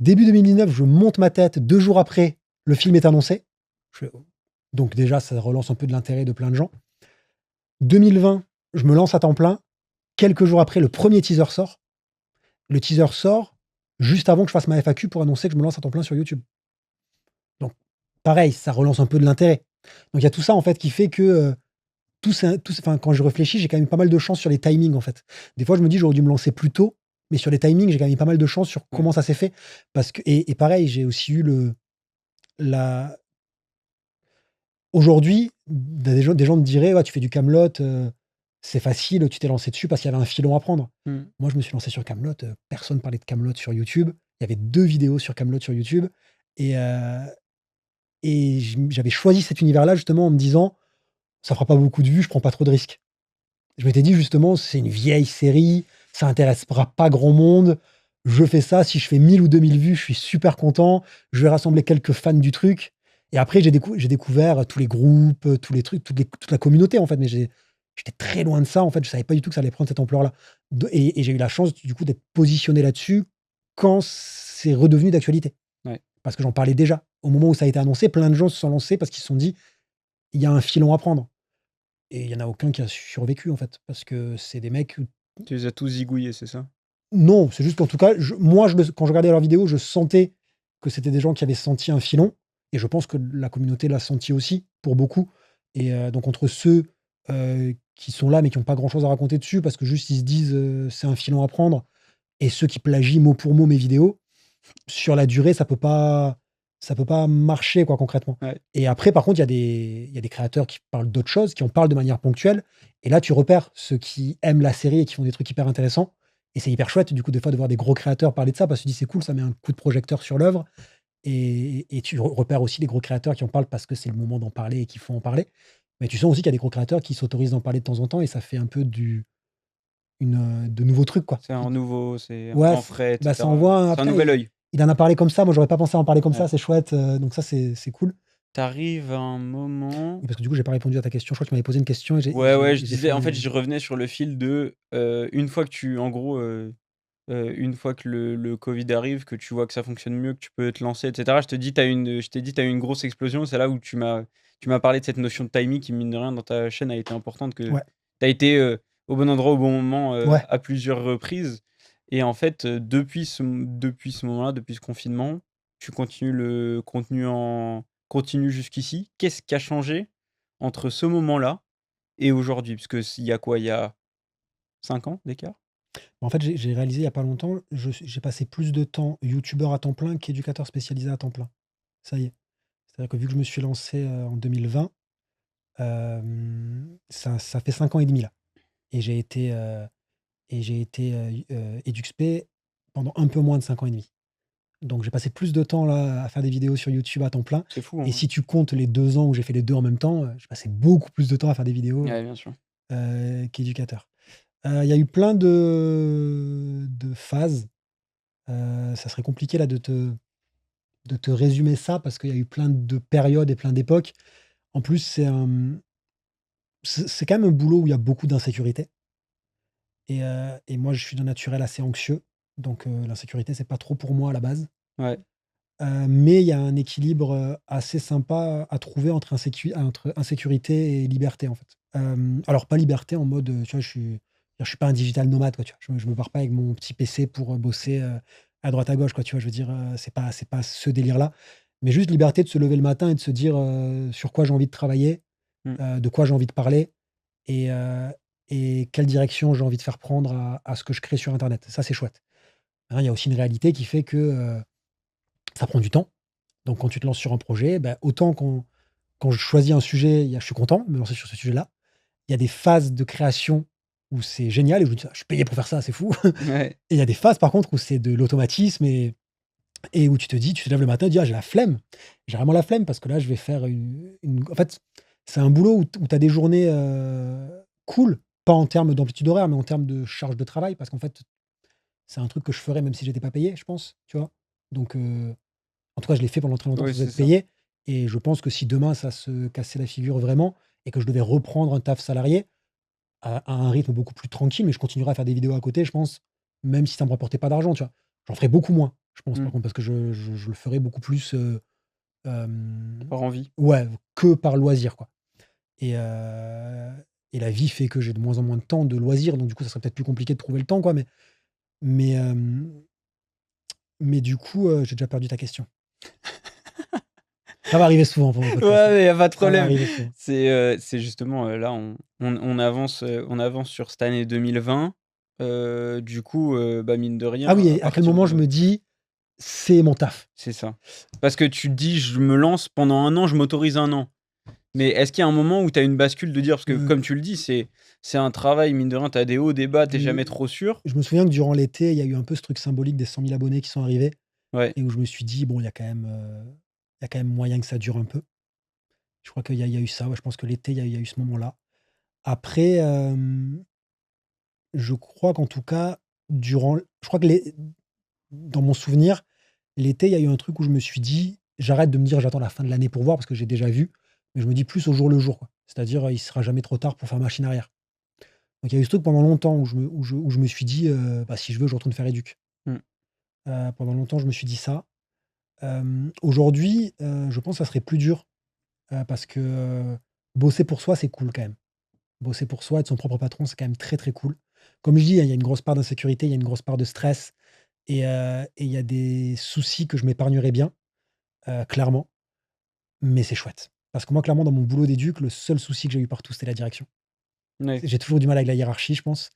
Début 2019, je monte ma tête, 2 jours après, le film est annoncé. Je fais: «Oh». Donc déjà, ça relance un peu de l'intérêt de plein de gens. 2020, je me lance à temps plein. Quelques jours après, le premier teaser sort. Le teaser sort juste avant que je fasse ma FAQ pour annoncer que je me lance à temps plein sur YouTube. Donc pareil, ça relance un peu de l'intérêt. Donc il y a tout ça, en fait, qui fait que, enfin, quand je réfléchis, j'ai quand même pas mal de chance sur les timings, en fait. Des fois, je me dis: «J'aurais dû me lancer plus tôt», mais sur les timings, j'ai quand même pas mal de chance sur Ouais, comment ça s'est fait. Parce que et pareil, j'ai aussi eu la aujourd'hui, des gens me diraient: «Ouais, tu fais du Kaamelott, c'est facile, tu t'es lancé dessus parce qu'il y avait un filon à prendre». mmh, Moi, je me suis lancé sur Kaamelott, personne parlait de Kaamelott sur YouTube. Il y avait 2 vidéos sur Kaamelott sur YouTube et j'avais choisi cet univers-là justement en me disant: «Ça fera pas beaucoup de vues, je prends pas trop de risques». Je m'étais dit justement: «C'est une vieille série, ça intéressera pas grand monde. Je fais ça, si je fais 1 000 ou 2 000 vues, je suis super content. Je vais rassembler quelques fans du truc» et après j'ai découvert tous les groupes, tous les trucs, toute la communauté en fait, mais j'étais très loin de ça, en fait, je savais pas du tout que ça allait prendre cette ampleur-là. Et j'ai eu la chance, du coup, d'être positionné là-dessus quand c'est redevenu d'actualité. Ouais. Parce que j'en parlais déjà. Au moment où ça a été annoncé, plein de gens se sont lancés parce qu'ils se sont dit: «Il y a un filon à prendre». Et il y en a aucun qui a survécu, en fait, parce que c'est des mecs. Tu les as tous zigouillés, c'est ça? Non, c'est juste qu'en tout cas, moi, quand je regardais leurs vidéos, je sentais que c'était des gens qui avaient senti un filon et je pense que la communauté l'a senti aussi, pour beaucoup. Et donc entre ceux, qui sont là, mais qui ont pas grand chose à raconter dessus parce que juste ils se disent, «C'est un filon à prendre», et ceux qui plagient mot pour mot mes vidéos, sur la durée, ça peut pas marcher, quoi, concrètement. Ouais. Et après, par contre, il y a des créateurs qui parlent d'autres choses, qui en parlent de manière ponctuelle, et là, tu repères ceux qui aiment la série et qui font des trucs hyper intéressants, et c'est hyper chouette, du coup, des fois, de voir des gros créateurs parler de ça, parce que tu dis: «C'est cool, ça met un coup de projecteur sur l'œuvre», et tu repères aussi les gros créateurs qui en parlent parce que c'est le moment d'en parler et qu'il faut en parler. Mais tu sens aussi qu'il y a des gros créateurs qui s'autorisent d'en parler de temps en temps, et ça fait un peu de nouveaux trucs, quoi. C'est un nouveau, c'est un Ouais, temps frais, et bah, ça cetera. envoie un: C'est un «Putain, nouvel il œil. il en a parlé comme ça, moi j'aurais pas pensé à en parler comme Ouais. ça, c'est chouette», donc ça c'est cool. Tu arrives à un moment. Oui, parce que du coup, j'ai pas répondu à ta question. Je crois que tu m'avais posé une question et j'ai Ouais, ouais, j'ai je j'ai fait disais, en fait, un. j'y revenais sur le fil de, une fois que tu en gros, une fois que le covid arrive, que tu vois que ça fonctionne mieux, que tu peux te lancer, et cetera. Je t'ai dit: «Tu as eu une grosse explosion». C'est là où tu m'as parlé de cette notion de timing qui, mine de rien, dans ta chaîne a été importante, que Ouais, tu as été, au bon endroit au bon moment, ouais. à plusieurs reprises. Et en fait, depuis ce moment-là, depuis ce confinement, tu continues le contenu en continu jusqu'ici. Qu'est-ce qui a changé entre ce moment-là et aujourd'hui? Parce que il y a quoi? Il y a 5 ans d'écart? En fait, j'ai réalisé il y a pas longtemps, j'ai passé plus de temps youtubeur à temps plein qu'éducateur spécialisé à temps plein. Ça y est. C'est-à-dire que vu que je me suis lancé, en 2020, ça fait 5 ans et demi là, et j'ai été EduxP pendant un peu moins de 5 ans et demi. Donc j'ai passé plus de temps là à faire des vidéos sur YouTube à temps plein, C'est fou, et hein? si tu comptes les 2 ans où j'ai fait les 2 en même temps, j'ai passé beaucoup plus de temps à faire des vidéos, Ouais, bien sûr. qu'éducateur. Il y a eu plein de phases, ça serait compliqué là de te résumer ça parce qu'il y a eu plein de périodes et plein d'époques. En plus, c'est quand même un boulot où il y a beaucoup d'insécurité, et moi je suis d'un naturel assez anxieux, donc l'insécurité, c'est pas trop pour moi à la base. Ouais. Mais il y a un équilibre, assez sympa à trouver entre insécurité et liberté, en fait. Alors pas liberté en mode, tu vois, je suis pas un digital nomade, quoi, tu vois? Je me barre pas avec mon petit PC pour, bosser, à droite à gauche, quoi, tu vois? Je veux dire, c'est pas ce délire-là. Mais juste liberté de se lever le matin et de se dire, sur quoi j'ai envie de travailler, Mmh. de quoi j'ai envie de parler, et quelle direction j'ai envie de faire prendre à ce que je crée sur internet. Ça, c'est chouette. Hein, il y a aussi une réalité qui fait que, ça prend du temps. Donc quand tu te lances sur un projet, bah, autant quand je choisis un sujet, je suis content de me lancer sur ce sujet-là. Il y a des phases de création où c'est génial et je me dis: «Ah, je suis payé pour faire ça, c'est fou». Ouais. Et il y a des phases par contre où c'est de l'automatisme, et où tu te lèves le matin et tu dis: «Ah, j'ai la flemme». J'ai vraiment la flemme parce que là, je vais faire en fait, c'est un boulot où tu as des journées, cool, pas en termes d'amplitude horaire, mais en termes de charge de travail, parce qu'en fait, c'est un truc que je ferais même si j'étais pas payé, je pense, tu vois? Donc en tout cas, je l'ai fait pendant très longtemps Oui, sans c'est être ça. payé, et je pense que si demain ça se cassait la figure vraiment et que je devais reprendre un taf salarié à un rythme beaucoup plus tranquille, mais je continuerais à faire des vidéos à côté, je pense, même si ça me rapportait pas d'argent, tu vois? J'en ferais beaucoup moins, je pense, Mmh. par contre, parce que je le ferais beaucoup plus, hem, Par envie. ouais, que par loisir, quoi. Et la vie fait que j'ai de moins en moins de temps de loisirs, donc du coup, ça serait peut-être plus compliqué de trouver le temps, quoi, mais, hem, mais du coup, j'ai déjà perdu ta question. Ça va arriver souvent pour mon podcast, Ouais, hein. mais y a pas de Ça va problème. arriver souvent. C'est justement, là, on avance sur cette année 2020. Du coup, bah, mine de rien, Ah oui, à et à quel partir moment je de me dis: «C'est mon taf»? c'est ça. Parce que tu te dis: «Je me lance pendant un an, je m'autorise un an». Mais est-ce qu'il y a un moment où tu as une bascule de dire, parce que Heu, comme tu le dis, c'est un travail, mine de rien, tu as des hauts, des bas, tu es jamais du trop sûr. je me souviens que durant l'été, il y a eu un peu ce truc symbolique des 100 000 abonnés qui sont arrivés, Ouais. et où je me suis dit: «Bon, il y a quand même moyen que ça dure un peu». Je crois qu'il y a eu ça, ouais, je pense que l'été, il y a eu ce moment-là. Après, je crois qu'en tout cas, je crois que dans mon souvenir, l'été, il y a eu un truc où je me suis dit: «J'arrête de me dire: "J'attends la fin de l'année pour voir", parce que j'ai déjà vu», mais je me dis plus au jour le jour, quoi. C'est-à-dire, il sera jamais trop tard pour faire machine arrière. Donc il y a eu ce truc pendant longtemps où je me suis dit, «Bah, si je veux, je retourne faire éduc». Mmh. Pendant longtemps, je me suis dit ça. Aujourd'hui, je pense que ça serait plus dur, parce que, bosser pour soi, c'est cool quand même. Bosser pour soi, être son propre patron, c'est quand même très, très cool. Comme je dis, hein, il y a une grosse part d'insécurité, il y a une grosse part de stress et il y a des soucis que je m'épargnerais bien, clairement, mais c'est chouette. Parce que moi, clairement, dans mon boulot d'éduc, le seul souci que j'ai eu partout, c'était la direction. Ouais. J'ai toujours eu du mal avec la hiérarchie, je pense,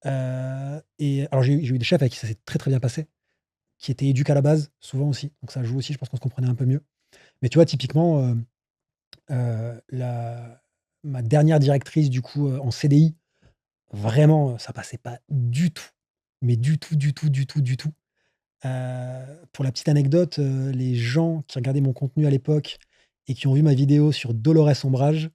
et alors j'ai eu des chefs avec qui ça s'est très, très bien passé, qui étaient éduques à la base, souvent aussi, donc ça joue aussi, je pense qu'on se comprenait un peu mieux. Mais tu vois, typiquement, la ma dernière directrice, du coup, en CDI, vraiment, ça passait pas du tout, mais du tout, du tout, du tout, du tout. Pour la petite anecdote, les gens qui regardaient mon contenu à l'époque et qui ont vu ma vidéo sur Dolores Ombrage,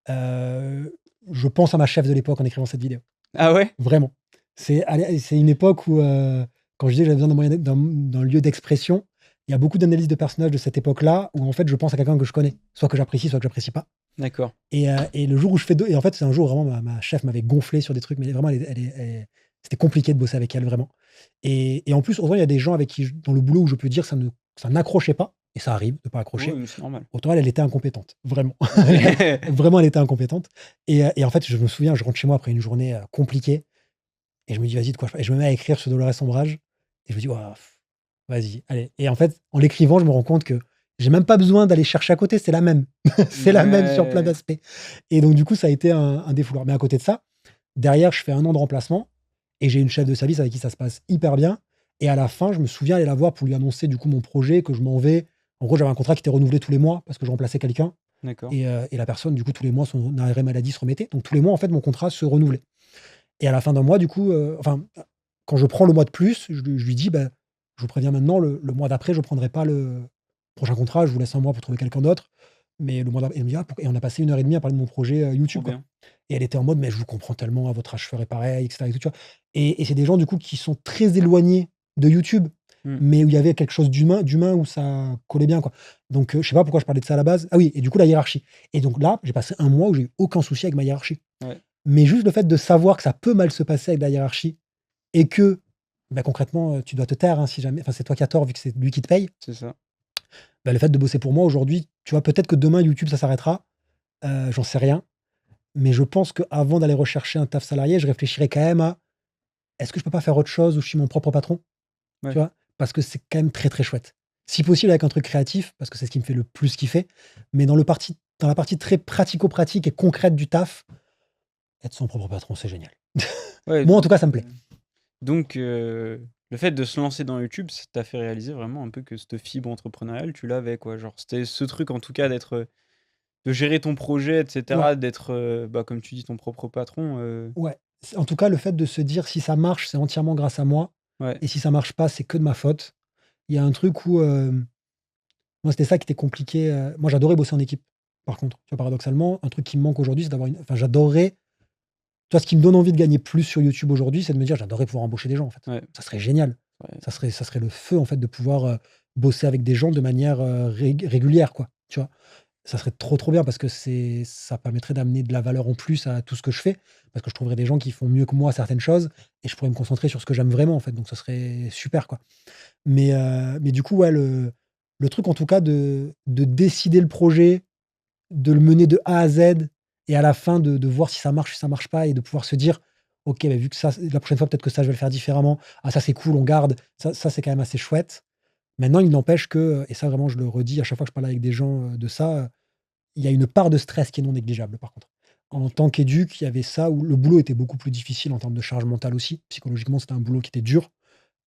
heu, je pense à ma chef de l'époque en écrivant cette vidéo. Ah ouais? Vraiment. C'est une époque où, quand je disais que j'avais besoin d'un moyen d'un lieu d'expression, il y a beaucoup d'analyses de personnages de cette époque-là où en fait je pense à quelqu'un que je connais, soit que j'apprécie, soit que j'apprécie pas. D'accord. Et le jour où je fais et en fait, c'est un jour vraiment ma chef m'avait gonflé sur des trucs, mais vraiment c'était compliqué de bosser avec elle vraiment. Et en plus, autant il y a des gens avec qui dans le boulot où je peux dire que ça n'accrochait pas et ça arrive de pas accrocher, Oui, mais c'est normal. autant elle, elle était incompétente, vraiment. OK. Vraiment, elle était incompétente et en fait, je me souviens, je rentre chez moi après une journée, compliquée et je me dis: «Vas-y, de quoi je parle?» Et je me mets à écrire sur Dolores Ombrage et je me dis: «Waouh, vas-y, allez». Et en fait, en l'écrivant, je me rends compte que j'ai même pas besoin d'aller chercher à côté, c'est la même. C'est la même sur plein Ouais. d'aspects et donc du coup, ça a été un défouloir. Mais à côté de ça, derrière, je fais 1 an de remplacement et j'ai une chef de service avec qui ça se passe hyper bien et à la fin, je me souviens aller la voir pour lui annoncer du coup mon projet, que je m'en vais. En gros, j'avais un contrat qui était renouvelé tous les mois parce que je remplaçais quelqu'un D'accord. et la personne, du coup, tous les mois, son arrêt maladie se remettait. Donc tous les mois, en fait, mon contrat se renouvelait et à la fin d'un mois, du coup, enfin, quand je prends le mois de plus, je lui dis: «Bah, je vous préviens maintenant, le mois d'après, je prendrai pas le prochain contrat, je vous laisse 1 mois pour trouver quelqu'un d'autre, mais le mois d'après». Elle me dit: «Ah pourquoi?» Et on a passé 1 heure et demie à parler de mon projet, Trop YouTube, quoi. bien. Et elle était en mode: «Mais je vous comprends tellement, à votre âge, je ferais pareil» et cetera et tout, tu vois? Et c'est des gens, du coup, qui sont très éloignés de YouTube, Mmh. mais où il y avait quelque chose d'humain, où ça collait bien, quoi. Donc je sais pas pourquoi je parlais de ça à la base. Ah oui, et du coup, la hiérarchie. Et donc là, j'ai passé 1 mois où j'ai eu aucun souci avec ma hiérarchie. Ouais, Mais juste le fait de savoir que ça peut mal se passer avec la hiérarchie et que, bah, concrètement, tu dois te taire, hein, si jamais enfin, c'est toi qui as tort vu que c'est lui qui te paye. c'est ça. Bah, le fait de bosser pour moi aujourd'hui, tu vois, peut-être que demain YouTube ça s'arrêtera, j'en sais rien. Mais je pense qu'avant d'aller rechercher un taf salarié, je réfléchirais quand même à: «Est-ce que je peux pas faire autre chose où je suis mon propre patron?» Tu Ouais. vois? Parce que c'est quand même très, très chouette. Si possible avec un truc créatif, parce que c'est ce qui me fait le plus kiffer, mais dans la partie très pratico-pratique et concrète du taf, être son propre patron, c'est génial. Ouais, Moi, en tout cas, ça me plaît. donc le fait de se lancer dans YouTube, ça t'a fait réaliser vraiment un peu que cette fibre entrepreneuriale, tu l'avais, quoi. Genre, c'était ce truc, en tout cas, de gérer ton projet et Ouais, cetera, d'être, bah, comme tu dis, ton propre patron, ouais. En tout cas, le fait de se dire: «Si ça marche, c'est entièrement grâce à moi ouais, et si ça marche pas, c'est que de ma faute». Il y a un truc où, moi, c'était ça qui était compliqué, moi, j'adorais bosser en équipe, par contre. Tu vois, paradoxalement, un truc qui me manque aujourd'hui, c'est d'avoir une enfin, j'adorerais tu vois, ce qui me donne envie de gagner plus sur YouTube aujourd'hui, c'est de me dire: «J'adorerais pouvoir embaucher des gens, en fait». ouais, Ça serait génial. ouais, Ça serait le feu, en fait, de pouvoir, bosser avec des gens de manière, régulière, quoi, tu vois? Ça serait trop, trop bien parce que ça permettrait d'amener de la valeur en plus à tout ce que je fais. Parce que je trouverais des gens qui font mieux que moi certaines choses et je pourrais me concentrer sur ce que j'aime vraiment, en fait, donc ça serait super, quoi. Mais du coup, ouais, le truc en tout cas de décider le projet, de le mener de A à Z et à la fin de voir si ça marche, si ça marche pas et de pouvoir se dire: «OK, bah, vu que ça la prochaine fois peut-être que ça je vais le faire différemment. Ah ça c'est cool, on garde». Ça c'est quand même assez chouette. Maintenant il n'empêche que, et ça vraiment je le redis à chaque fois que je parle avec des gens, de ça, il y a une part de stress qui est non négligeable par contre. En tant qu'éduc, il y avait ça où le boulot était beaucoup plus difficile en termes de charge mentale aussi. Psychologiquement, c'était un boulot qui était dur.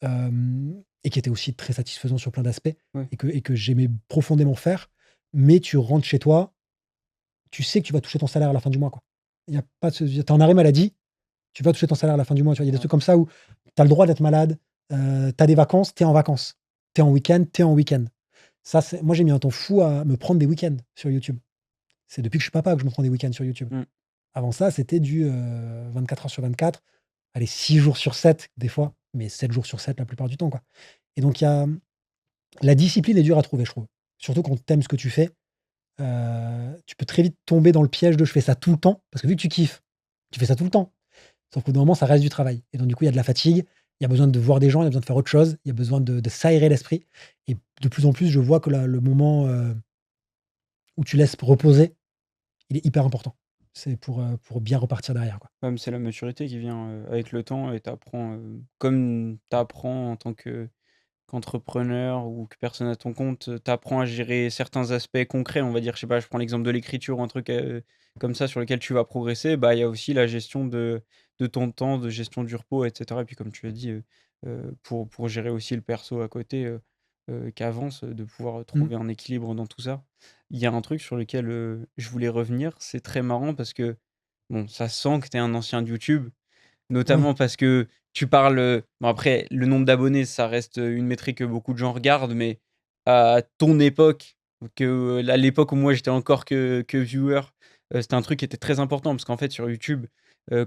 Et qui était aussi très satisfaisant sur plein d'aspects ouais, et que j'aimais profondément faire. Mais tu rentres chez toi, tu sais que tu vas toucher ton salaire à la fin du mois, quoi. Il y a pas de tu es en arrêt maladie, tu vas toucher ton salaire à la fin du mois, tu vois? Il y a des ouais, trucs comme ça où tu as le droit d'être malade, tu as des vacances, tu es en vacances. Tu es en week-end, tu es en week-end. Ça, c'est moi, j'ai mis un temps fou à me prendre des week-ends sur YouTube. C'est depuis que je suis papa que je me prends des week-ends sur YouTube. mmh, Avant ça, c'était du, 24 heures sur 24, allez 6 jours sur 7 des fois, mais 7 jours sur 7 la plupart du temps, quoi. Et donc il y a la discipline est dure à trouver, je trouve. Surtout quand tu aimes ce que tu fais, tu peux très vite tomber dans le piège de: «Je fais ça tout le temps», parce que vu que tu kiffes, tu fais ça tout le temps. Sauf qu'au bout d'un moment, ça reste du travail et donc du coup, il y a de la fatigue, il y a besoin de voir des gens, il y a besoin de faire autre chose, il y a besoin de s'aérer l'esprit et de plus en plus, je vois que le moment, où tu laisses reposer, il est hyper important. C'est pour bien repartir derrière, quoi. Ouais, mais c'est la maturité qui vient, avec le temps et t'apprends apprends, comme tu apprends en tant qu'entrepreneur ou que personne à ton compte, tu apprends à gérer certains aspects concrets, on va dire. Je sais pas, je prends l'exemple de l'écriture ou un truc, comme ça sur lequel tu vas progresser. Bah, il y a aussi la gestion de ton temps, de gestion du repos et cetera et puis comme tu as dit, pour gérer aussi le perso à côté, qui avance, de pouvoir Mmh. trouver un équilibre dans tout ça. Il y a un truc sur lequel, je voulais revenir, c'est très marrant parce que, bon, ça sent que tu es un ancien de YouTube. Oui. Notamment parce que tu parles, bon après le nombre d'abonnés, ça reste, une métrique que beaucoup de gens regardent, mais à ton époque, à l'époque où moi j'étais encore que viewer, c'était un truc qui était très important parce qu'en fait sur YouTube,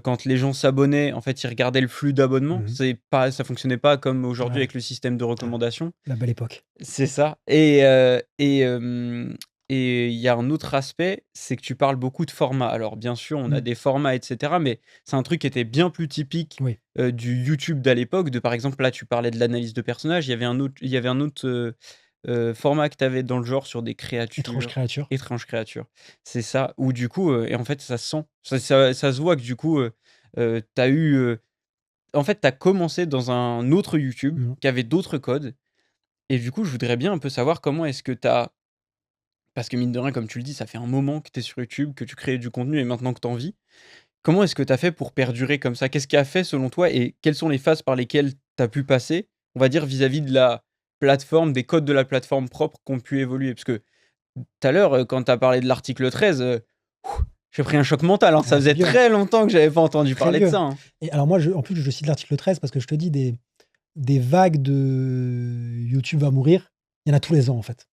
quand les gens s'abonnaient, en fait, ils regardaient le flux d'abonnements. Mmh. Ça fonctionnait pas comme aujourd'hui Ouais, avec le système de ah, recommandation. la belle époque. C'est ça et il y a un autre aspect, c'est que tu parles beaucoup de formats. Alors bien sûr, on a Mmh. des formats et cetera, mais c'est un truc qui était bien plus typique, Oui, du YouTube d'à l'époque, par exemple, là, tu parlais de l'analyse de personnages, il y avait un autre, format que tu avais dans le genre sur des étrange créatures, créature. étranges créatures. C'est ça, où du coup, et en fait, ça se sent, ça se voit que du coup, tu as eu, en fait, tu as commencé dans un autre YouTube Mmh. qui avait d'autres codes et du coup, je voudrais bien un peu savoir comment est-ce que tu as parce que mine de rien, comme tu le dis, ça fait un moment que tu es sur YouTube, que tu crées du contenu et maintenant que tu en vis. Comment est-ce que tu as fait pour perdurer comme ça? Qu'est-ce qui a fait selon toi et quelles sont les phases par lesquelles tu as pu passer, on va dire vis-à-vis de la plateforme, des codes de la plateforme propre qui ont pu évoluer? Parce que tout à l'heure, quand tu as parlé de l'article 13, j'ai pris un choc mental, hein. Ça Ah, c'est faisait vieux, hein, très longtemps que j'avais pas entendu très parler de vieux ça, hein. et alors moi, en plus, je cite l'article 13 parce que je te dis des vagues de YouTube va mourir, il y en a tous les ans, en fait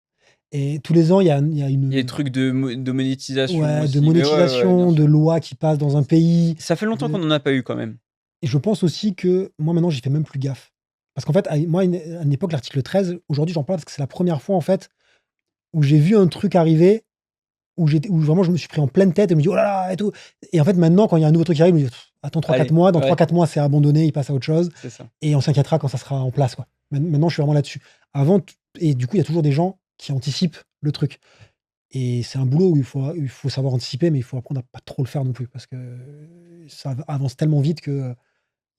et tous les ans, il y a Il y a des une trucs de monétisation ouais, de aussi, mais ouais, ouais, bien monétisation, de sûr. lois qui passent dans un pays, Ça fait longtemps qu'on de en a pas eu quand même. et je pense aussi que moi, maintenant, j'y fais même plus gaffe. Parce qu'en fait, à une époque, l'article 13, aujourd'hui, j'en parle parce que c'est la première fois, en fait, où j'ai vu un truc arriver, où vraiment je me suis pris en pleine tête et je me dis: «Oh là là!» et tout et en fait, maintenant, quand il y a un nouveau truc qui arrive, je me dis: «Attends 3-4 Allez, mois, dans trois ouais, quatre mois, c'est abandonné, il passe à autre chose c'est ça. et on s'inquiétera quand ça sera en place, quoi». Maintenant, je suis vraiment là-dessus. Avant t et du coup, il y a toujours des gens qui anticipent le truc et c'est un boulot où il faut savoir anticiper, mais il faut apprendre à pas trop le faire non plus parce que ça avance tellement vite que,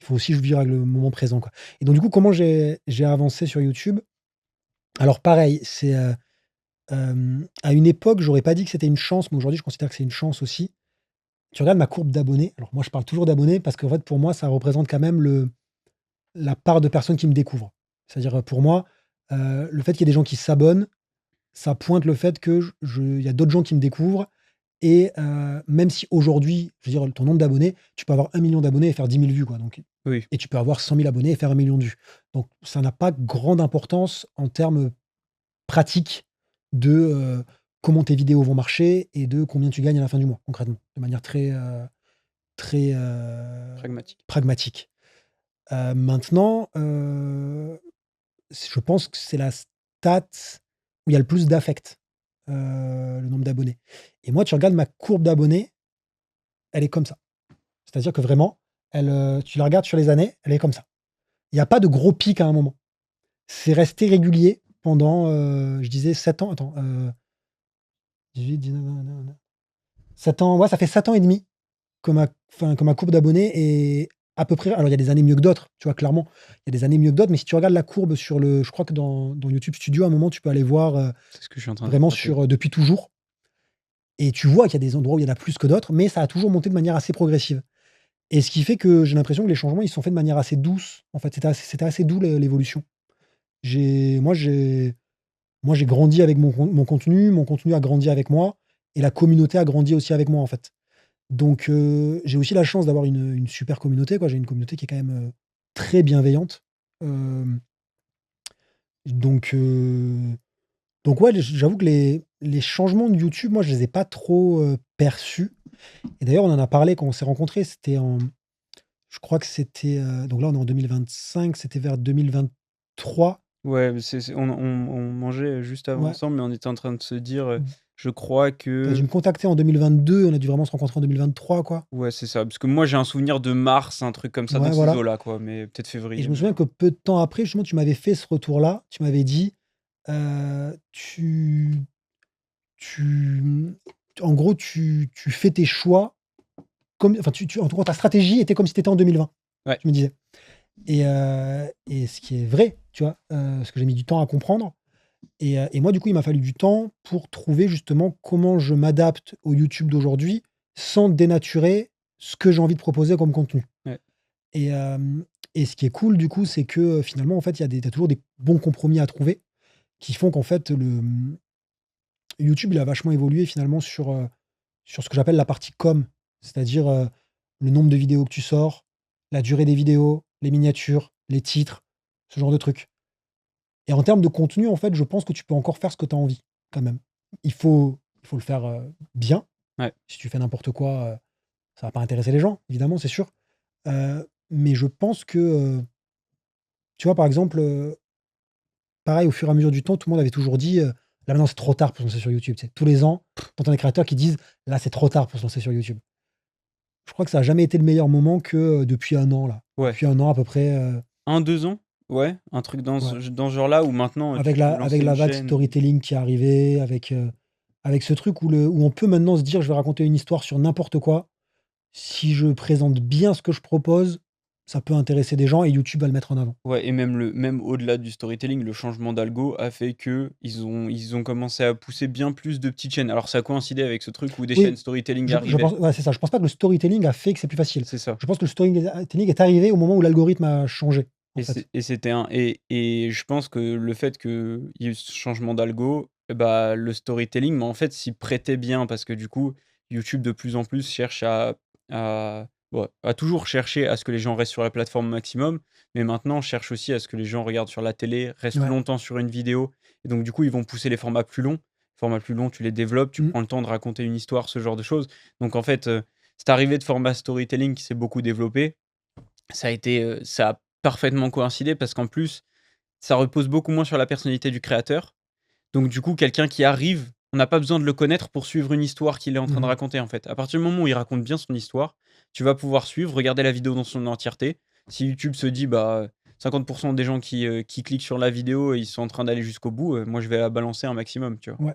il faut aussi vivre avec le moment présent, quoi et donc du coup, comment j'ai avancé sur YouTube? Alors pareil, c'est, à une époque, j'aurais pas dit que c'était une chance, mais aujourd'hui, je considère que c'est une chance aussi. Tu regardes ma courbe d'abonnés, alors moi, je parle toujours d'abonnés parce qu'en fait, pour moi, ça représente quand même la part de personnes qui me découvrent. C'est-à-dire, pour moi, le fait qu'il y ait des gens qui s'abonnent, ça pointe le fait que il y a d'autres gens qui me découvrent et même si aujourd'hui, je veux dire, ton nombre d'abonnés, tu peux avoir 1 million d'abonnés et faire 10 000 vues, quoi, donc Oui. et tu peux avoir 100 000 abonnés et faire 1 million de vues. Donc ça n'a pas grande importance en termes pratiques de, comment tes vidéos vont marcher et de combien tu gagnes à la fin du mois, concrètement, de manière très, Pragmatique. pragmatique. Maintenant, je pense que c'est la stat où il y a le plus d'affect, le nombre d'abonnés et moi, tu regardes ma courbe d'abonnés, elle est comme ça. C'est-à-dire que vraiment, tu la regardes sur les années, elle est comme ça. Il y a pas de gros pic à un moment. C'est resté régulier pendant, je disais 7 ans. Attends, 18-19-20-21. 7 ans, ouais, ça fait 7 ans et demi que ma courbe d'abonnés est à peu près alors il y a des années mieux que d'autres, tu vois? Clairement, il y a des années mieux que d'autres, mais si tu regardes la courbe je crois que dans YouTube Studio, à un moment, tu peux aller voir, C'est ce que je suis en train de vraiment taper. sur, depuis toujours et tu vois qu'il y a des endroits où il y en a plus que d'autres, mais ça a toujours monté de manière assez progressive et ce qui fait que j'ai l'impression que les changements, ils se sont faits de manière assez douce. En fait, c'était assez doux l'évolution. J'ai moi j'ai moi j'ai grandi avec mon contenu a grandi avec moi et la communauté a grandi aussi avec moi, en fait. Donc j'ai aussi la chance d'avoir une super communauté, quoi. J'ai une communauté qui est quand même, très bienveillante. Hem, donc heu, donc ouais, j'avoue que les changements de YouTube, moi, je les ai pas trop, perçus et d'ailleurs, on en a parlé quand on s'est rencontrés. Je crois que c'était, donc là, on est en 2025, c'était vers 2023. Ouais, mais c'est on mangeait juste avant Ouais. ensemble, mais on était en train de se dire, Je crois Tu as dû que me contacter en 2022, on a dû vraiment se rencontrer en 2023, quoi. ouais, c'est ça, parce que moi, j'ai un souvenir de mars, un truc comme ça dans Ouais, ces voilà. eaux-là, quoi, mais peut-être Et je février, me mais souviens voilà. que peu de temps après, justement, tu m'avais fait ce retour-là. Tu m'avais dit, tu, mmh, en gros, tu fais tes choix comme enfin, en tout cas, ta stratégie était comme si tu étais en 2020, Ouais, tu me disais. Et ce qui est vrai, tu vois? Parce que j'ai mis du temps à comprendre et moi, du coup, il m'a fallu du temps pour trouver justement comment je m'adapte au YouTube d'aujourd'hui, sans dénaturer ce que j'ai envie de proposer comme contenu. ouais. Et hem et ce qui est cool, du coup, c'est que, finalement, en fait, il y a toujours des bons compromis à trouver qui font qu'en fait, YouTube, il a vachement évolué finalement sur ce que j'appelle la partie com. C'est-à-dire, le nombre de vidéos que tu sors, la durée des vidéos, les miniatures, les titres, ce genre de trucs. Et en termes de contenu, en fait, je pense que tu peux encore faire ce que tu as envie, quand même. Il faut le faire, bien. Ouais. Si tu fais n'importe quoi, ça va pas intéresser les gens, évidemment, c'est sûr. Mais je pense que, tu vois, par exemple, pareil, au fur et à mesure du temps, tout le monde avait toujours dit, «Là, maintenant, c'est trop tard pour se lancer sur YouTube», tu sais? Tous les ans, tu entends des créateurs qui disent: «Là, c'est trop tard pour se lancer sur YouTube». Je crois que ça a jamais été le meilleur moment que, depuis 1 an, là. Ouais. Depuis 1 an à peu près, 1-2 ans? Ouais, un truc ouais. dans ce genre-là où maintenant, tu peux Avec lancer la une vague chaîne. storytelling qui est arrivée, avec ce truc où on peut maintenant se dire: «Je vais raconter une histoire sur n'importe quoi. Si je présente bien ce que je propose, ça peut intéresser des gens et YouTube va le mettre en avant». Ouais et même au-delà du storytelling, le changement d'algo a fait qu'ils ont commencé à pousser bien plus de petites chaînes. Alors ça a coïncidé avec ce truc où des chaînes Oui, storytelling je pense arrivaient. ouais, c'est ça. Je pense pas que le storytelling a fait que c'est plus facile. C'est ça Je pense que le storytelling est arrivé au moment où l'algorithme a changé, en fait. c'était un et je pense que le fait qu'il y ait eu ce changement d'algo, bah, le storytelling, mais en fait, s'y prêtait bien parce que du coup, YouTube de plus en plus cherche à ouais, à toujours chercher à ce que les gens restent sur la plateforme maximum, mais maintenant cherche aussi à ce que les gens regardent sur la télé, restent Ouais. longtemps sur une vidéo et donc du coup, ils vont pousser les formats plus longs. Les formats plus longs, tu les développes, tu Mmh. prends le temps de raconter une histoire, ce genre de choses. Donc en fait, cette arrivée de format storytelling qui s'est beaucoup développé, ça a parfaitement coïncidé parce qu'en plus, ça repose beaucoup moins sur la personnalité du créateur. Donc du coup, quelqu'un qui arrive, on n'a pas besoin de le connaître pour suivre une histoire qu'il est en train de Mmh. raconter, en fait. À partir du moment où il raconte bien son histoire, tu vas pouvoir suivre, regarder la vidéo dans son entièreté. Si YouTube se dit, bah, 50 des gens qui cliquent sur la vidéo et ils sont en train d'aller jusqu'au bout, moi je vais la balancer un maximum, tu vois? Ouais.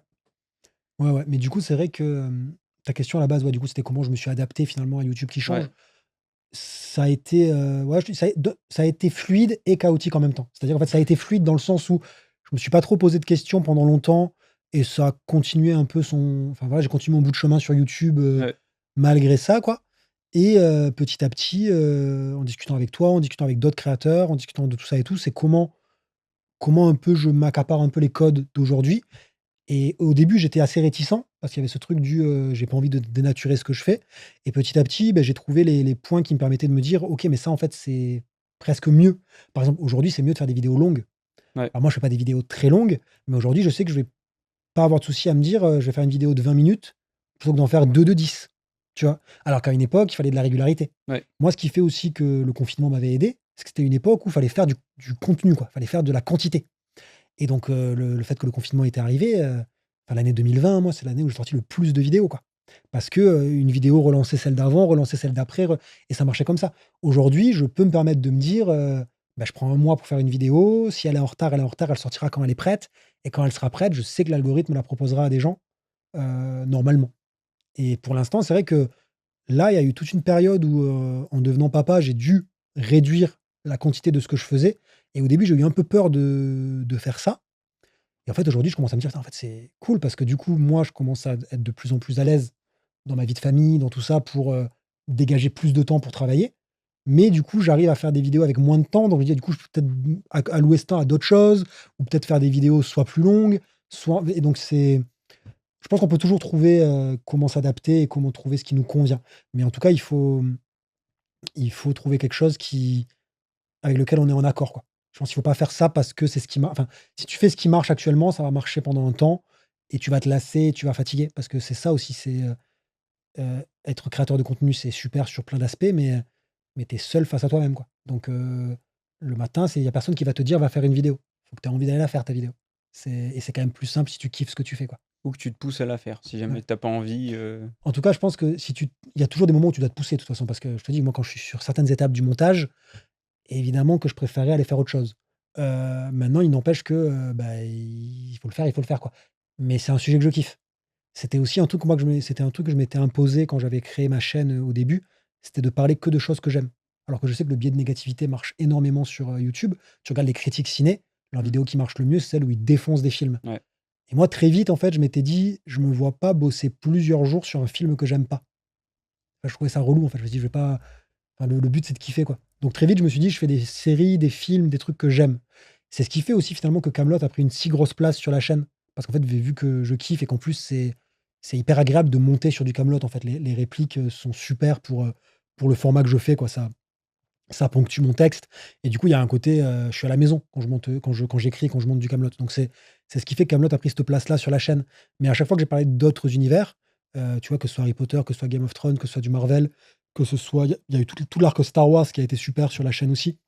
Ouais, ouais. Mais du coup, c'est vrai que, ta question à la base, ouais, du coup, c'était comment je me suis adapté finalement à YouTube qui Ouais, change. Ça a été, ouais, je dis ça a été fluide et chaotique en même temps. C'est-à-dire, en fait, ça a été fluide dans le sens où je me suis pas trop posé de questions pendant longtemps et ça a continué un peu enfin, voilà, j'ai continué mon bout de chemin sur YouTube, ouais, malgré ça, quoi. Et petit à petit, en discutant avec toi, en discutant avec d'autres créateurs, en discutant de tout ça et tout, c'est comment un peu je m'accapare un peu les codes d'aujourd'hui. Et au début, j'étais assez réticent parce qu'il y avait ce truc j'ai pas envie de dénaturer ce que je fais et petit à petit, j'ai trouvé les points qui me permettaient de me dire: «OK, mais ça, en fait, c'est presque mieux». Par exemple, aujourd'hui, c'est mieux de faire des vidéos longues. ouais, Alors moi, je fais pas des vidéos très longues, mais aujourd'hui, je sais que je vais pas avoir de souci à me dire, «Je vais faire une vidéo de 20 minutes plutôt que d'en faire 2 de 10». Tu vois? Alors qu'à une époque, il fallait de la régularité. ouais, Moi, ce qui fait aussi que le confinement m'avait aidé, c'est que c'était une époque où il fallait faire du contenu, quoi. Il fallait faire de la quantité. Et donc le fait que le confinement était arrivé, enfin l'année 2020, moi, c'est l'année où j'ai sorti le plus de vidéos, quoi. Parce que, une vidéo relançait celle d'avant, relançait celle d'après, et ça marchait comme ça. Aujourd'hui, je peux me permettre de me dire, je prends 1 mois pour faire une vidéo. Si elle est en retard, elle est en retard, elle sortira quand elle est prête et quand elle sera prête, je sais que l'algorithme la proposera à des gens, normalement. Et pour l'instant, c'est vrai que là, il y a eu toute une période où, en devenant papa, j'ai dû réduire la quantité de ce que je faisais et au début, j'ai eu un peu peur de faire ça. Et en fait, aujourd'hui, je commence à me dire: «Putain, en fait, c'est cool» parce que du coup, moi, je commence à être de plus en plus à l'aise dans ma vie de famille, dans tout ça pour, dégager plus de temps pour travailler. Mais du coup, j'arrive à faire des vidéos avec moins de temps, donc je me dis: «Du coup, je peux peut-être, allouer ce temps à d'autres choses ou peut-être faire des vidéos soit plus longues, soit» et donc je pense qu'on peut toujours trouver, comment s'adapter et comment trouver ce qui nous convient. Mais en tout cas, il faut trouver quelque chose avec lequel on est en accord, quoi. Je pense qu'il faut pas faire ça parce que c'est ce qui marche. Enfin, si tu fais ce qui marche actuellement, ça va marcher pendant un temps et tu vas te lasser, tu vas fatiguer parce que c'est ça aussi, être créateur de contenu, c'est super sur plein d'aspects, mais tu es seul face à toi-même, quoi. Donc le matin, il y a personne qui va te dire: «Va faire une vidéo». Faut que tu aies envie d'aller la faire ta vidéo. C'est quand même plus simple si tu kiffes ce que tu fais, quoi. Ou que tu te pousses à la faire, si jamais Ouais. tu as pas envie, En tout cas, je pense que si tu il y a toujours des moments où tu dois te pousser de toute façon parce que je te dis, moi, quand je suis sur certaines étapes du montage, évidemment que je préférerais aller faire autre chose. Maintenant, il n'empêche que, bah, il faut le faire, quoi. Mais c'est un sujet que je kiffe. C'était un truc que je m'étais imposé quand j'avais créé ma chaîne, au début, c'était de parler que de choses que j'aime. Alors que je sais que le biais de négativité marche énormément sur, YouTube. Tu regardes les critiques ciné, leur mmh, vidéo qui marche le mieux, c'est celle où ils défoncent des films. ouais. Et moi, très vite, en fait, je m'étais dit: «Je me vois pas bosser plusieurs jours sur un film que j'aime pas». Enfin, je trouvais ça relou, en fait. Je me suis dit: «Je vais pas». Enfin, le but, c'est de kiffer, quoi. Donc très vite, je me suis dit: «Je fais des séries, des films, des trucs que j'aime». C'est ce qui fait aussi finalement que Kaamelott a pris une si grosse place sur la chaîne. Parce qu'en fait, vu que je kiffe et qu'en plus c'est hyper agréable de monter sur du Kaamelott, en fait. Les répliques, sont super pour le format que je fais, quoi. Ça ponctue mon texte et du coup, il y a un côté, je suis à la maison quand je monte, quand j'écris, quand je monte du Kaamelott. Donc c'est ce qui fait que Kaamelott a pris cette place-là sur la chaîne. Mais à chaque fois que j'ai parlé d'autres univers, tu vois, que ce soit Harry Potter, que ce soit Game of Thrones, que ce soit du Marvel, que ce soit il y a eu tout l'arc Star Wars qui a été super sur la chaîne aussi.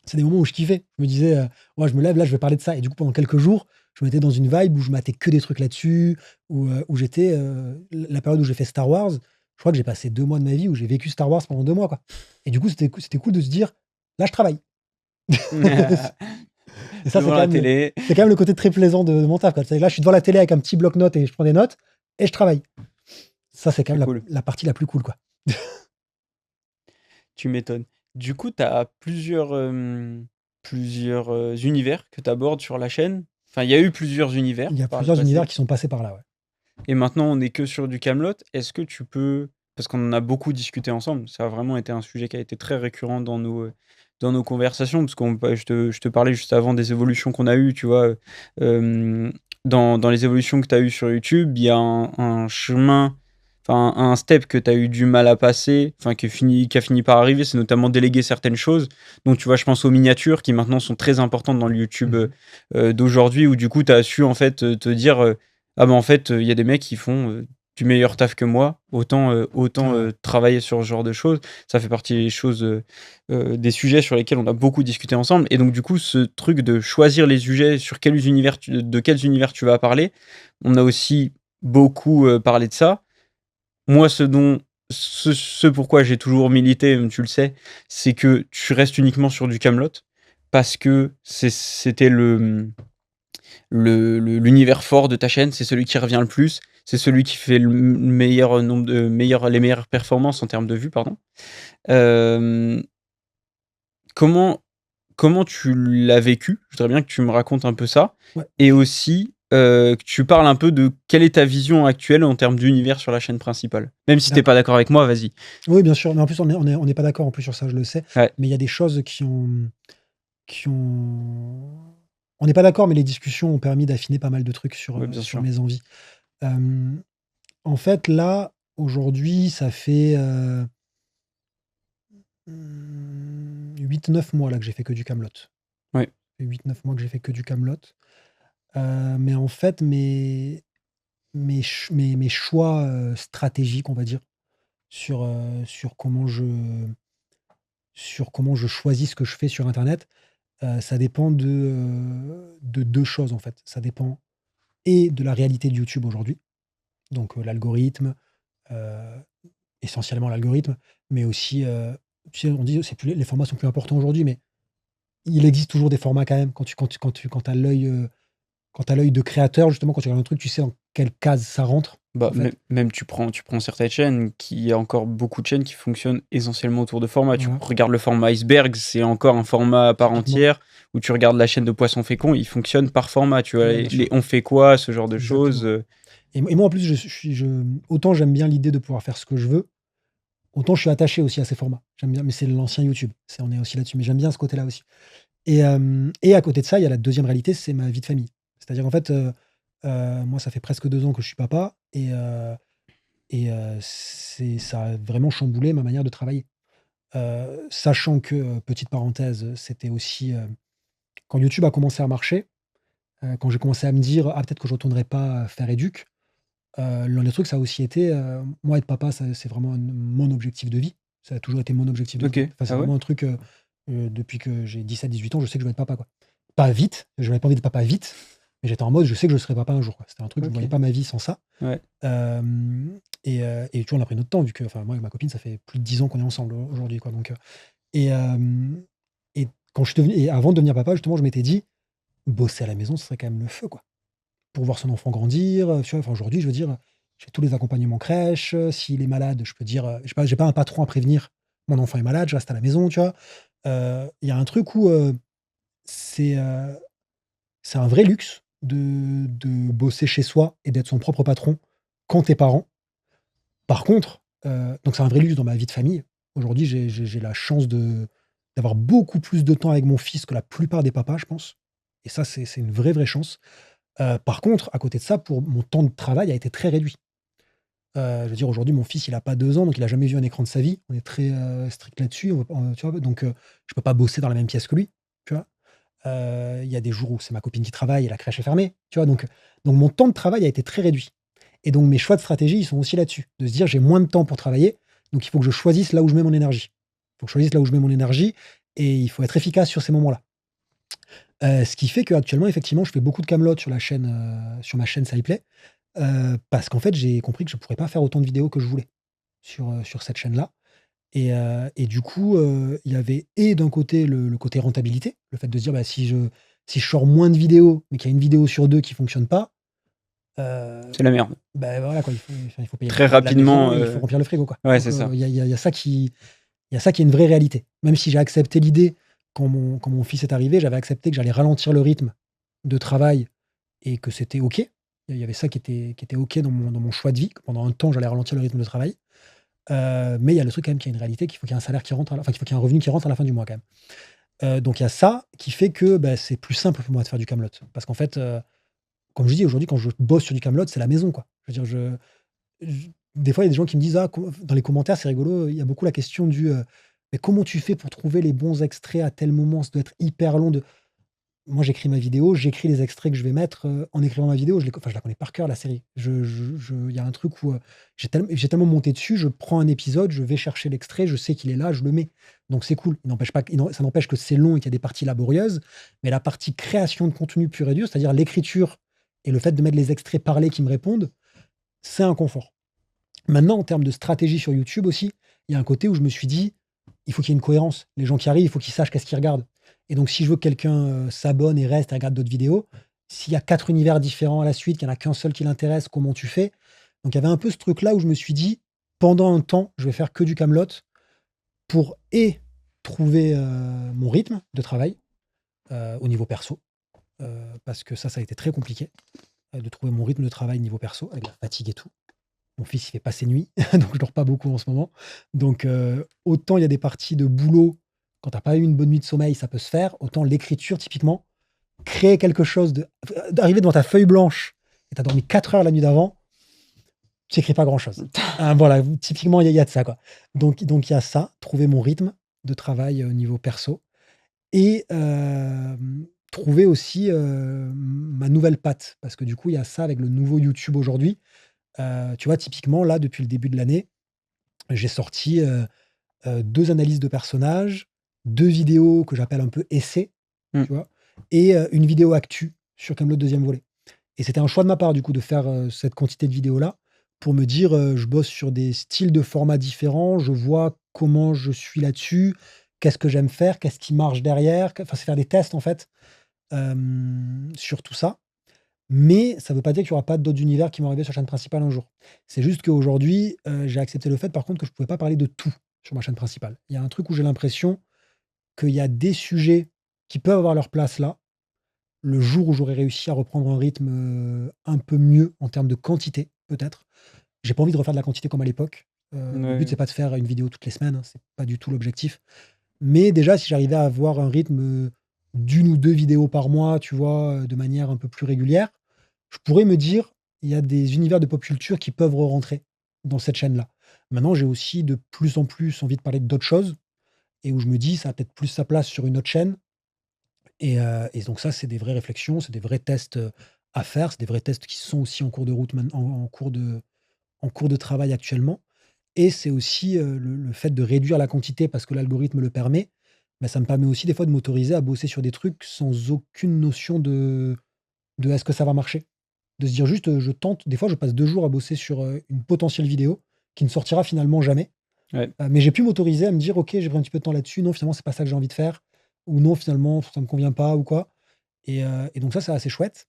C'est des moments où je kiffais. Je me disais, «Ouais, je me lève, là, je vais parler de ça» et du coup, pendant quelques jours, je m'étais dans une vibe où je matais que des trucs là-dessus, où j'étais, la période où j'ai fait Star Wars, je crois que j'ai passé 2 mois de ma vie où j'ai vécu Star Wars pendant 2 mois, quoi. Et du coup, c'était cool de se dire: «Là, je travaille». Et ça, Devant la télé. c'est quand même le côté très plaisant de mon taf, quoi. C'est là, je suis devant la télé avec un petit bloc-notes et je prends des notes et je travaille. Ça, c'est quand C'est même cool, la partie la plus cool, quoi. tu m'étonnes. Du coup, tu as plusieurs, univers que tu abordes sur la chaîne. Enfin, il y a eu plusieurs Il univers y a par le plusieurs univers passé qui sont passés par là, ouais. et maintenant on est que sur du Camelot. Est-ce que tu peux parce qu'on en a beaucoup discuté ensemble, ça a vraiment été un sujet qui a été très récurrent dans nos conversations parce qu'on bah, je te parlais juste avant des évolutions qu'on a eues, tu vois? Dans les évolutions que tu as eues sur YouTube, il y a un chemin, enfin un step que tu as eu du mal à passer, enfin qui a fini par arriver, c'est notamment déléguer certaines choses. Donc tu vois, je pense aux miniatures qui maintenant sont très importantes dans le YouTube, Mmh. d'aujourd'hui où du coup tu as su en fait, te dire, «Ah bah, en fait, il y a des mecs qui font, du meilleur taf que moi, autant, Ouais. travailler sur ce genre de choses». Ça fait partie des choses, des sujets sur lesquels on a beaucoup discuté ensemble et donc du coup, ce truc de choisir les sujets sur quels univers tu vas parler, on a aussi beaucoup, parlé de ça. Moi, ce pourquoi j'ai toujours milité, tu le sais, c'est que tu restes uniquement sur du Camelot parce que c'était l'univers fort de ta chaîne, c'est celui qui revient le plus, c'est celui qui fait le meilleur nombre de les meilleures performances en termes de vues, pardon. Hem, comment comment tu l'as vécu? Je voudrais bien que tu me racontes un peu ça Ouais. et aussi, que tu parles un peu de quelle est ta vision actuelle en termes d'univers sur la chaîne principale? Même si tu es pas D'accord. d'accord avec moi, vas-y. Oui, bien sûr, mais en plus on est pas d'accord en plus sur ça, je le sais. Ouais, Mais il y a des choses qui ont on n'est pas d'accord, mais les discussions ont permis d'affiner pas mal de trucs ouais, bien sur sûr. mes envies. Hem, En fait, là, aujourd'hui, ça fait, 8-9 mois là que j'ai fait que du Kaamelott. Ouais, 8-9 mois que j'ai fait que du Kaamelott. Mais en fait, mes choix, stratégiques, on va dire, sur, sur comment je choisis ce que je fais sur internet, ça dépend de 2 choses, en fait. Ça dépend et de la réalité de YouTube aujourd'hui, donc l'algorithme, heu, essentiellement l'algorithme, mais aussi, tu sais, on dit c'est plus les formats sont plus importants aujourd'hui, mais il existe toujours des formats quand même quand tu as l'œil, quand tu as l'œil de créateur justement, quand tu regardes un truc, tu sais dans quelle case ça rentre, bah, en fait. même tu prends certaines chaînes il y a encore beaucoup de chaînes qui fonctionnent essentiellement autour de formats. Tu Voilà, regardes le format iceberg, c'est encore un format à part typiquement. entière, ou tu regardes la chaîne de Poisson Fécond, ils fonctionnent par format, tu vois? Ouais, Les bien sûr, On fait quoi? Ce genre de choses, exactement. Et moi en plus autant j'aime bien l'idée de pouvoir faire ce que je veux, autant je suis attaché aussi à ces formats. J'aime bien, mais c'est l'ancien YouTube, on est aussi là-dessus, mais j'aime bien ce côté-là aussi. Et à côté de ça, il y a la deuxième réalité, c'est ma vie de famille. C'est-à-dire, en fait, moi, ça fait presque 2 ans que je suis papa ça a vraiment chamboulé ma manière de travailler. Sachant que, petite parenthèse, c'était aussi, quand YouTube a commencé à marcher, quand j'ai commencé à me dire: «Ah, peut-être que je retournerai pas faire éduc», l'un des trucs, ça a aussi été, moi, être papa, ça c'est vraiment mon objectif de vie. Ça a toujours été mon objectif de OK. vie. Enfin, c'est Ah ouais? vraiment un truc, depuis que j'ai 17-18 ans, je sais que je vais être papa, quoi. Pas vite, je n'avais pas envie d'être papa vite, Mais j'étais en mode: «Je sais que je serai papa un jour», quoi. C'était un truc, je ne voyais OK. pas ma vie sans ça. Ouais. Et tu vois, on a pris notre temps vu que enfin moi et ma copine, ça fait plus de 10 ans qu'on est ensemble aujourd'hui, quoi, donc et hem et quand je suis devenu et avant de devenir papa, justement, je m'étais dit: «Bosser à la maison, ce serait quand même le feu, quoi». Pour voir son enfant grandir, tu vois? Enfin, aujourd'hui, je veux dire, j'ai tous les accompagnements crèche, s'il est malade, je peux dire, j'ai pas un patron à prévenir: «Mon enfant est malade», je reste à la maison, tu vois? Il y a un truc où, c'est, heu, c'est un vrai luxe de bosser chez soi et d'être son propre patron quand tu es parent. Par contre, donc c'est un vrai luxe dans ma vie de famille. Aujourd'hui, j'ai la chance d'avoir beaucoup plus de temps avec mon fils que la plupart des papas, je pense, et ça, c'est une vraie, vraie chance. Par contre, à côté de ça, pour mon temps de travail a été très réduit. Je veux dire, aujourd'hui, mon fils, il a pas 2 ans, donc il a jamais vu un écran de sa vie. On est très, strict là-dessus, on veut pas tu vois? Donc je peux pas bosser dans la même pièce que lui, tu vois? Il y a des jours où c'est ma copine qui travaille et la crèche est fermée, tu vois? Donc mon temps de travail a été très réduit et donc mes choix de stratégie, ils sont aussi là-dessus. De se dire: «J'ai moins de temps pour travailler, donc il faut que je choisisse là où je mets mon énergie». Il faut que je choisisse là où je mets mon énergie et il faut être efficace sur ces moments-là. Ce qui fait qu'actuellement, effectivement, je fais beaucoup de camelotes sur la chaîne, sur ma chaîne Ça y plaît, parce qu'en fait, j'ai compris que je pourrais pas faire autant de vidéos que je voulais sur cette chaîne-là et du coup, il y avait et d'un côté le côté rentabilité, le fait de se dire: «Bah, si je sors moins de vidéos, mais qu'il y a une vidéo sur 2 qui fonctionne pas, heu, C'est la merde. bah, voilà quoi, il faut payer le Très loyer de la maison, rapidement, il faut remplir le frigo quoi». ouais, Donc c'est ça. il y a ça qui est une vraie réalité. Même si j'ai accepté l'idée quand mon fils est arrivé, j'avais accepté que j'allais ralentir le rythme de travail et que c'était OK. Il y avait ça qui était OK dans mon choix de vie, que pendant un temps, j'allais ralentir le rythme de travail. Mais il y a le truc quand même qu'il y a une réalité, qu'il faut qu'il y ait un salaire qui rentre qu'il faut qu'il y ait un revenu qui rentre à la fin du mois quand même. Donc il y a ça qui fait que, bah, c'est plus simple pour moi de faire du camelot. Parce qu'en fait, comme je dis aujourd'hui, quand je bosse sur du camelot, c'est la maison, quoi. Je veux dire, des fois, il y a des gens qui me disent: «Ah, dans les commentaires, c'est rigolo, il y a beaucoup la question «Mais comment tu fais pour trouver les bons extraits à tel moment? Ça doit être hyper long de». Moi, j'écris ma vidéo, j'écris les extraits que je vais mettre, en écrivant ma vidéo, je la connais par cœur la série. Il y a un truc où, j'ai tellement monté dessus, je prends un épisode, je vais chercher l'extrait, je sais qu'il est là, je le mets. Donc c'est cool. Ça n'empêche que c'est long et qu'il y a des parties laborieuses, mais la partie création de contenu pur et dur, c'est-à-dire l'écriture et le fait de mettre les extraits parlés qui me répondent, c'est un confort. Maintenant, en termes de stratégie sur YouTube aussi, il y a un côté où je me suis dit: «Il faut qu'il y ait une cohérence. Les gens qui arrivent, il faut qu'ils sachent qu'est-ce qu'ils regardent» et donc si je veux que quelqu'un, s'abonne et reste et regarde d'autres vidéos, s'il y a 4 univers différents à la suite, qu'il y en a qu'un seul qui l'intéresse, comment tu fais? Donc il y avait un peu ce truc-là où je me suis dit: «Pendant un temps, je vais faire que du camelot pour trouver, mon rythme de travail, au niveau perso», parce que ça a été très compliqué, de trouver mon rythme de travail niveau perso avec la fatigue et tout. Mon fils, il fait pas ses nuits, donc je dors pas beaucoup en ce moment. Donc autant il y a des parties de boulot, quand tu as pas eu une bonne nuit de sommeil, ça peut se faire, autant l'écriture typiquement, créer quelque chose d'arriver devant ta feuille blanche et tu as dormi 4 heures la nuit d'avant, tu écris pas grand chose. Voilà, typiquement il y a de ça quoi. Donc il y a ça, trouver mon rythme de travail au niveau perso et trouver aussi, ma nouvelle patte. Parce que du coup, il y a ça avec le nouveau YouTube aujourd'hui. Tu vois, typiquement là, depuis le début de l'année, j'ai sorti, 2 analyses de personnages, 2 vidéos que j'appelle un peu essais, Mmh. tu vois? Et une vidéo actu sur Kaamelott deuxième volet. Et c'était un choix de ma part du coup de faire, cette quantité de vidéos-là pour me dire, je bosse sur des styles de formats différents, je vois comment je suis là-dessus, qu'est-ce que j'aime faire, qu'est-ce qui marche derrière, c'est faire des tests en fait, sur tout ça. Mais ça ne veut pas dire qu'il y aura pas d'autres univers qui vont arriver sur la chaîne principale un jour. C'est juste qu'aujourd'hui, j'ai accepté le fait par contre que je ne pouvais pas parler de tout sur ma chaîne principale. Il y a un truc où j'ai l'impression qu'il y a des sujets qui peuvent avoir leur place là, le jour où j'aurai réussi à reprendre un rythme, un peu mieux en termes de quantité, peut-être. J'ai pas envie de refaire de la quantité comme à l'époque. Le but, Ouais. c'est pas de faire une vidéo toutes les semaines, hein, c'est pas du tout l'objectif. Mais déjà, si j'arrivais à avoir un rythme, d'1 ou 2 vidéos par mois, tu vois, de manière un peu plus régulière, je pourrais me dire: «Il y a des univers de pop culture qui peuvent re-rentrer dans cette chaîne-là». Maintenant, j'ai aussi de plus en plus envie de parler d'autres choses et où je me dis: «Ça a peut-être plus sa place sur une autre chaîne». Et donc ça, c'est des vraies réflexions, c'est des vrais tests, à faire. C'est des vrais tests qui sont aussi en cours de route maint en cours de travail actuellement. Et c'est aussi, le fait de réduire la quantité parce que l'algorithme le permet, bah, ça me permet aussi des fois de m'autoriser à bosser sur des trucs sans aucune notion de est-ce que ça va marcher? De se dire juste, je tente. Des fois, je passe 2 jours à bosser sur, une potentielle vidéo qui ne sortira finalement jamais. Ouais. Mais j'ai pu m'autoriser à me dire: «OK, j'ai pris un petit peu de temps là-dessus. Non, finalement, c'est pas ça que j'ai envie de faire» ou «Non, finalement, ça me convient pas» ou quoi et donc ça, c'est assez chouette.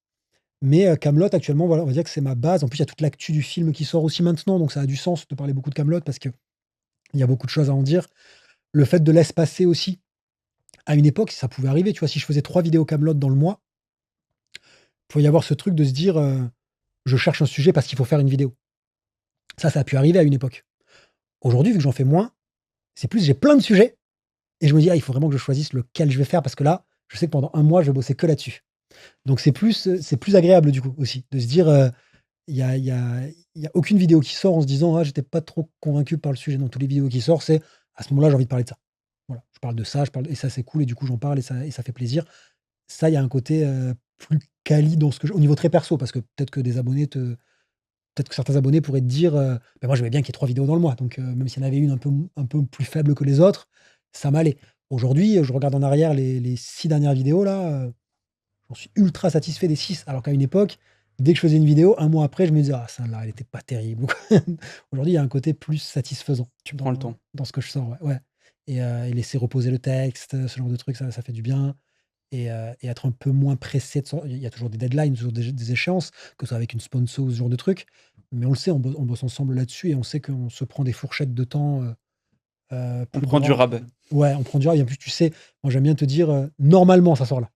Mais Kaamelott, actuellement, voilà, on va dire que c'est ma base. En plus, il y a toute l'actu du film qui sort aussi maintenant, donc ça a du sens de parler beaucoup de Kaamelott parce qu'il y a beaucoup de choses à en dire. Le fait de laisser passer aussi, à une époque, ça pouvait arriver, tu vois? Si je faisais 3 vidéos Kaamelott dans le mois, il pouvait y avoir ce truc de se dire, «Je cherche un sujet parce qu'il faut faire une vidéo». Ça a pu arriver à une époque. Aujourd'hui, vu que j'en fais moins, c'est plus j'ai plein de sujets et je me dis: «Ah, il faut vraiment que je choisisse lequel je vais faire parce que là, je sais que pendant un mois, je vais bosser que là-dessus». Donc c'est plus agréable du coup aussi de se dire, il y a il y a il y a aucune vidéo qui sort en se disant: «Ah, j'étais pas trop convaincu par le sujet». Non, toutes les vidéos qui sortent, c'est à ce moment-là, j'ai envie de parler de ça. Voilà, je parle de ça, je parle et ça c'est cool et du coup j'en parle et ça fait plaisir. Ça, il y a un côté, plus quali dans ce que je au niveau très perso parce que peut-être que certains abonnés pourraient te dire, «Bah, moi, j'aimais bien qu'il y ait 3 vidéos dans le mois», donc même s'il y en avait une un peu plus faible que les autres, ça m'allait. Aujourd'hui, je regarde en arrière les 6 dernières vidéos là, j'en suis ultra satisfait des 6 alors qu'à une époque, dès que je faisais une vidéo, un mois après, je me disais: «Ah celle-là, elle était pas terrible» Aujourd'hui, il y a un côté plus satisfaisant Tu prends le temps. dans ce que je sors, ouais, ouais et laisser reposer le texte, ce genre de trucs, ça fait du bien et être un peu moins pressé de sor il y a toujours des deadlines, toujours des échéances, que ce soit avec une sponsor ou ce genre de trucs. Mais on le sait, on bosse ensemble là-dessus et on sait qu'on se prend des fourchettes de temps, On plus prend du grandes, rab. ouais, on prend du et en plus, tu sais, moi j'aime bien te dire, «Normalement, ça sort là».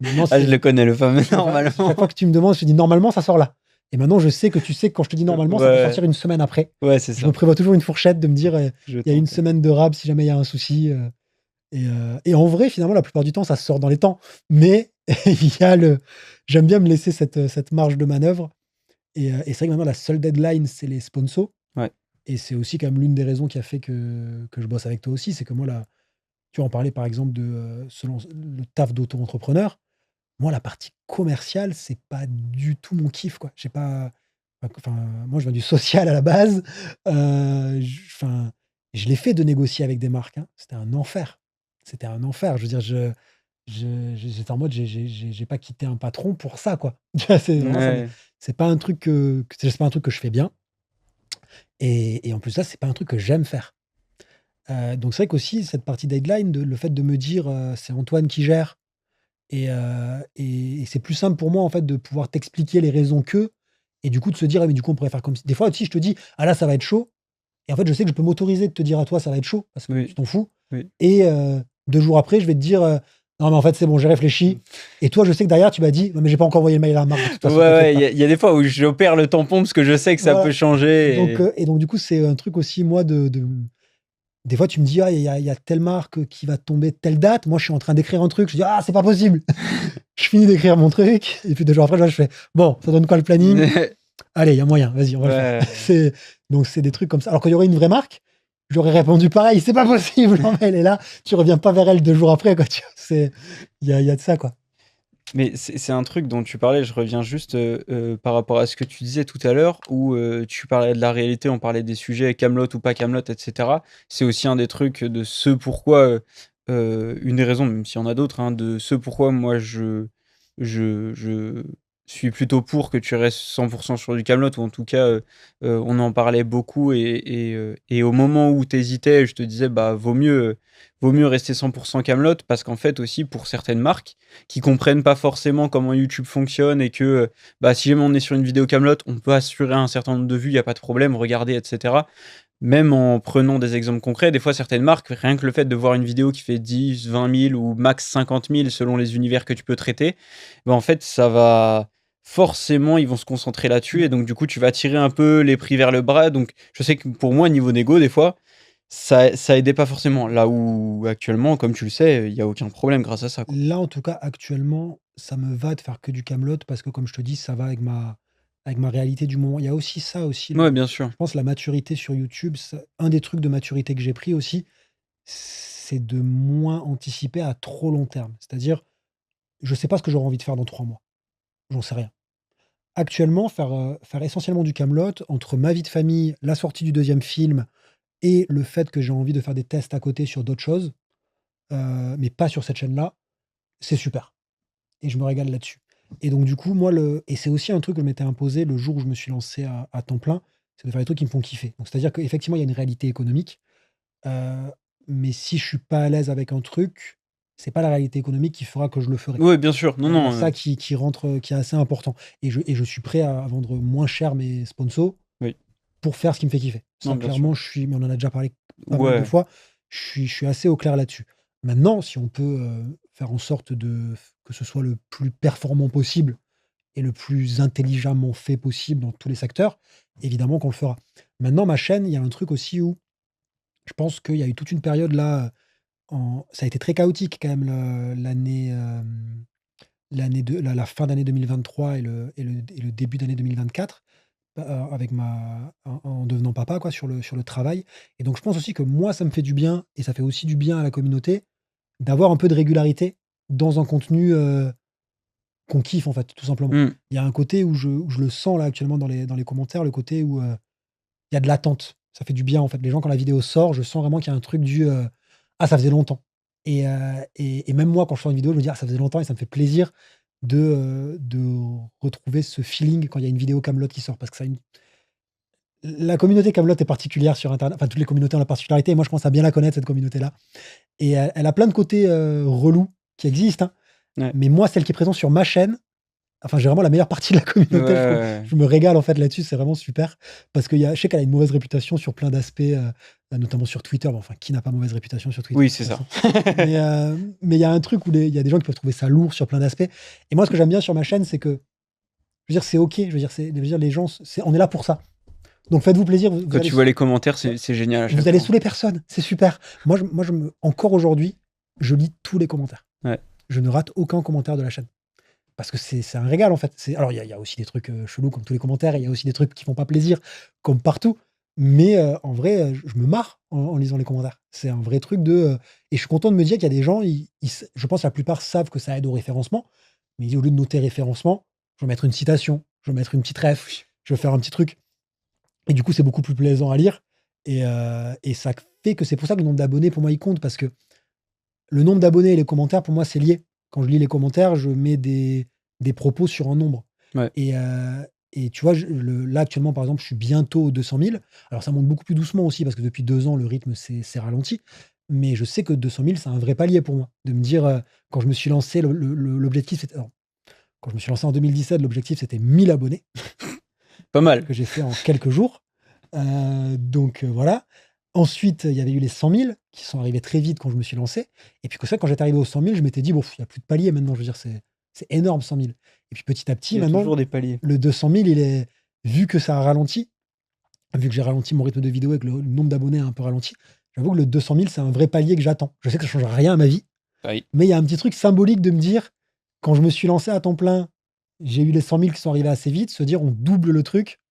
Maintenant, Ah, je le c'est connais, le fameux enfin, chaque fois normalement. que tu me demandes, je te dis: «Normalement, ça sort là» et maintenant je sais que tu sais que quand je te dis: «Normalement», ça peut Ouais, sortir une semaine après. ouais, c'est Je me ça. prévois toujours une fourchette de me dire, Je il y a une tente. semaine de rab si jamais il y a un souci, et en vrai, finalement, la plupart du temps, ça sort dans les temps. Mais il y a le j'aime bien me laisser cette marge de manœuvre et c'est vrai que maintenant la seule deadline, c'est les sponsors Ouais. et c'est aussi quand même l'une des raisons qui a fait que je bosse avec toi aussi. C'est que moi, là, tu vois, on parlait par exemple de, selon le taf d'auto-entrepreneur. Moi, la partie commerciale, c'est pas du tout mon kiff, quoi. J'ai pas enfin, moi, je viens du social à la base, je l'ai fait de négocier avec des marques, hein. C'était un enfer. C'était un enfer. Je veux dire, j'étais en mode, j'ai pas quitté un patron pour ça, quoi. Tu vois? C'est vraiment ça me Ouais. c'est pas un truc que c'est pas un truc que je fais bien et en plus ça, c'est pas un truc que j'aime faire. Donc c'est vrai qu'aussi cette partie deadline, le fait de me dire, c'est Antoine qui gère et c'est plus simple pour moi, en fait, de pouvoir t'expliquer les raisons que et du coup de se dire: «Ah mais du coup on pourrait faire comme ci». Des fois aussi je te dis: «Ah là ça va être chaud» et en fait je sais que je peux m'autoriser de te dire à toi: «Ça va être chaud» parce que tu Oui, t'en fous oui. et 2 jours après je vais te dire, «Non mais en fait c'est bon j'ai réfléchi» et toi je sais que derrière tu m'as dit: «Non mais j'ai pas encore envoyé le mail à la marque de toute Ouais, façon t'inquiète ouais, il y pas». a il y a des fois où j'opère le tampon parce que je sais que ça peut Voilà changer et donc du coup c'est un truc aussi moi de des fois tu me dis: «Ah il y a telle marque qui va tomber telle date». Moi je suis en train d'écrire un truc, je dis: «Ah c'est pas possible». Je finis d'écrire mon truc et puis 2 jours après, je fais: «Bon, ça donne quoi le planning? Allez, il y a moyen, vas-y, on va le faire». Ouais. C'est des trucs comme ça. Alors qu'il y aurait une vraie marque, j'aurais répondu pareil: «C'est pas possible, non mais elle est là». Tu reviens pas vers elle 2 jours après, quoi, tu vois? Il y a de ça, quoi. Mais c'est un truc dont tu parlais, je reviens juste, par rapport à ce que tu disais tout à l'heure où, tu parlais de la réalité, on parlait des sujets Kaamelott ou pas Kaamelott et cetera. C'est aussi un des trucs de ce pourquoi, une des raisons, même s'il y en a d'autres, hein, de ce pourquoi moi je suis plutôt pour que tu restes 100 sur du Kaamelott ou en tout cas, on en parlait beaucoup et au moment où tu hésitais, je te disais: «Bah, vaut mieux rester 100 Kaamelott» parce qu'en fait aussi pour certaines marques qui comprennent pas forcément comment YouTube fonctionne et que, bah, si jamais on est sur une vidéo Kaamelott, on peut assurer un certain nombre de vues, il y a pas de problème, regardez et cetera. Même en prenant des exemples concrets, des fois certaines marques, rien que le fait de voir une vidéo qui fait 10-20 000 ou max 50 000 selon les univers que tu peux traiter, bah, en fait, ça va forcément, ils vont se concentrer là-dessus et Ouais. donc du coup, tu vas tirer un peu les prix vers le bas. Donc je sais que pour moi, niveau négo, des fois, ça aidait pas forcément. Là où actuellement, comme tu le sais, il y a aucun problème grâce à ça, quoi. Là, en tout cas, actuellement, ça me va de faire que du Camelot parce que comme je te dis, ça va avec ma réalité du moment. Il y a aussi ça aussi Ouais, le bien sûr. je pense la maturité sur YouTube, ça un des trucs de maturité que j'ai pris aussi, c'est de moins anticiper à trop long terme. C'est-à-dire, je sais pas ce que j'aurai envie de faire dans 3 mois. J'en sais rien. Actuellement, faire essentiellement du Camelot entre ma vie de famille, la sortie du deuxième film et le fait que j'ai envie de faire des tests à côté sur d'autres choses, mais pas sur cette chaîne-là, c'est super et je me régale là-dessus. Et donc du coup, moi et c'est aussi un truc que je m'étais imposé le jour où je me suis lancé à temps plein, c'est de faire des trucs qui me font kiffer. Donc c'est-à-dire qu'effectivement, il y a une réalité économique, heu, mais si je suis pas à l'aise avec un truc, c'est pas la réalité économique qui fera que je le ferai. Ouais, bien sûr. Non, Il y a non, ça qui rentre, qui est assez important et je suis prêt à vendre moins cher mes sponsors oui. pour faire ce qui me fait kiffer. Non, Ça bien sûr. clairement, mais on en a déjà parlé pas mal de Ouais. fois, je suis assez au clair là-dessus. Maintenant, si on peut, faire en sorte que ce soit le plus performant possible et le plus intelligemment fait possible dans tous les secteurs, évidemment qu'on le fera. Maintenant, ma chaîne, il y a un truc aussi où je pense qu'il y a eu toute une période là, ça a été très chaotique quand même la fin d'année 2023 et le début d'année 2024, avec en devenant papa quoi, sur le travail. Et donc je pense aussi que moi, ça me fait du bien et ça fait aussi du bien à la communauté d'avoir un peu de régularité dans un contenu, qu'on kiffe en fait, tout simplement. Mmh. Il y a un côté où je le sens là actuellement dans les commentaires, le côté où, il y a de l'attente. Ça fait du bien en fait. Les gens quand la vidéo sort, je sens vraiment qu'il y a un truc «Ah ça faisait longtemps» et même moi quand je sors une vidéo, je me dis: «Ah ça faisait longtemps» et ça me fait plaisir de retrouver ce feeling quand il y a une vidéo Kaamelott qui sort parce que ça a une la communauté Kaamelott est particulière sur internet, enfin toutes les communautés ont la particularité et moi je commence à bien la connaître cette communauté-là et elle a plein de côtés, relous qui existent, hein, Ouais. mais moi celle qui est présente sur ma chaîne, enfin, j'ai vraiment la meilleure partie de la Ouais, communauté, je trouve. ouais, ouais. Je me régale, en fait, là-dessus, c'est vraiment super parce je sais qu'elle a une mauvaise réputation sur plein d'aspects, notamment sur Twitter. Bon, enfin, qui n'a pas mauvaise réputation sur Twitter, Oui, de c'est toute ça. façon? Mais il y a un truc où il y a des gens qui peuvent trouver ça lourd sur plein d'aspects et moi, ce que j'aime bien sur ma chaîne, c'est que, je veux dire, c'est OK. Je veux dire, les gens, on est là pour ça. Donc faites-vous plaisir, vous Quand allez tu vois les commentaires, ouais, c'est génial à vous chaque allez fois, hein. saouler personne, c'est super. Encore aujourd'hui, je lis tous les commentaires. Ouais. Je ne rate aucun commentaire de la chaîne. Parce que c'est un régal, en fait. Alors il y a aussi des trucs, chelous comme tous les commentaires et il y a aussi des trucs qui font pas plaisir, comme partout. Mais, en vrai, je me marre en lisant les commentaires. C'est un vrai truc et je suis content de me dire qu'il y a des gens, je pense que la plupart savent que ça aide au référencement, mais au lieu de noter référencement, je vais mettre une citation, je vais mettre une petite ref, je vais faire un petit truc et du coup, c'est beaucoup plus plaisant à lire et ça fait que c'est pour ça que le nombre d'abonnés, pour moi, il compte parce que le nombre d'abonnés et les commentaires, pour moi, c'est lié. Quand je lis les commentaires, je mets des propos sur un nombre Ouais. et tu vois, là, actuellement, par exemple, je suis bientôt aux 200 000. Alors ça monte beaucoup plus doucement aussi parce que depuis 2 ans, le rythme s'est ralenti. Mais je sais que 200 000, c'est un vrai palier pour moi. De me dire, quand je me suis lancé, l'objectif, c'était alors, quand je me suis lancé en 2017, l'objectif, c'était 1 000 abonnés Pas mal. que j'ai fait en quelques jours. Donc voilà. Ensuite, il y avait eu les 100 000 qui sont arrivés très vite quand je me suis lancé et puis que ça, quand j'étais arrivé aux 100 000, je m'étais dit: «Bon, il y a plus de palier maintenant». Je veux dire, c'est énorme 100 000 et puis petit à Il petit y a maintenant, toujours des paliers. le 200 000, vu que ça a ralenti, vu que j'ai ralenti mon rythme de vidéo et que le nombre d'abonnés a un peu ralenti, j'avoue que le 200 000, c'est un vrai palier que j'attends. Je sais que ça changera rien à ma vie, Oui. mais il y a un petit truc symbolique de me dire, quand je me suis lancé à temps plein, j'ai eu les 100 000 qui sont arrivés assez vite, se dire: «On double le truc».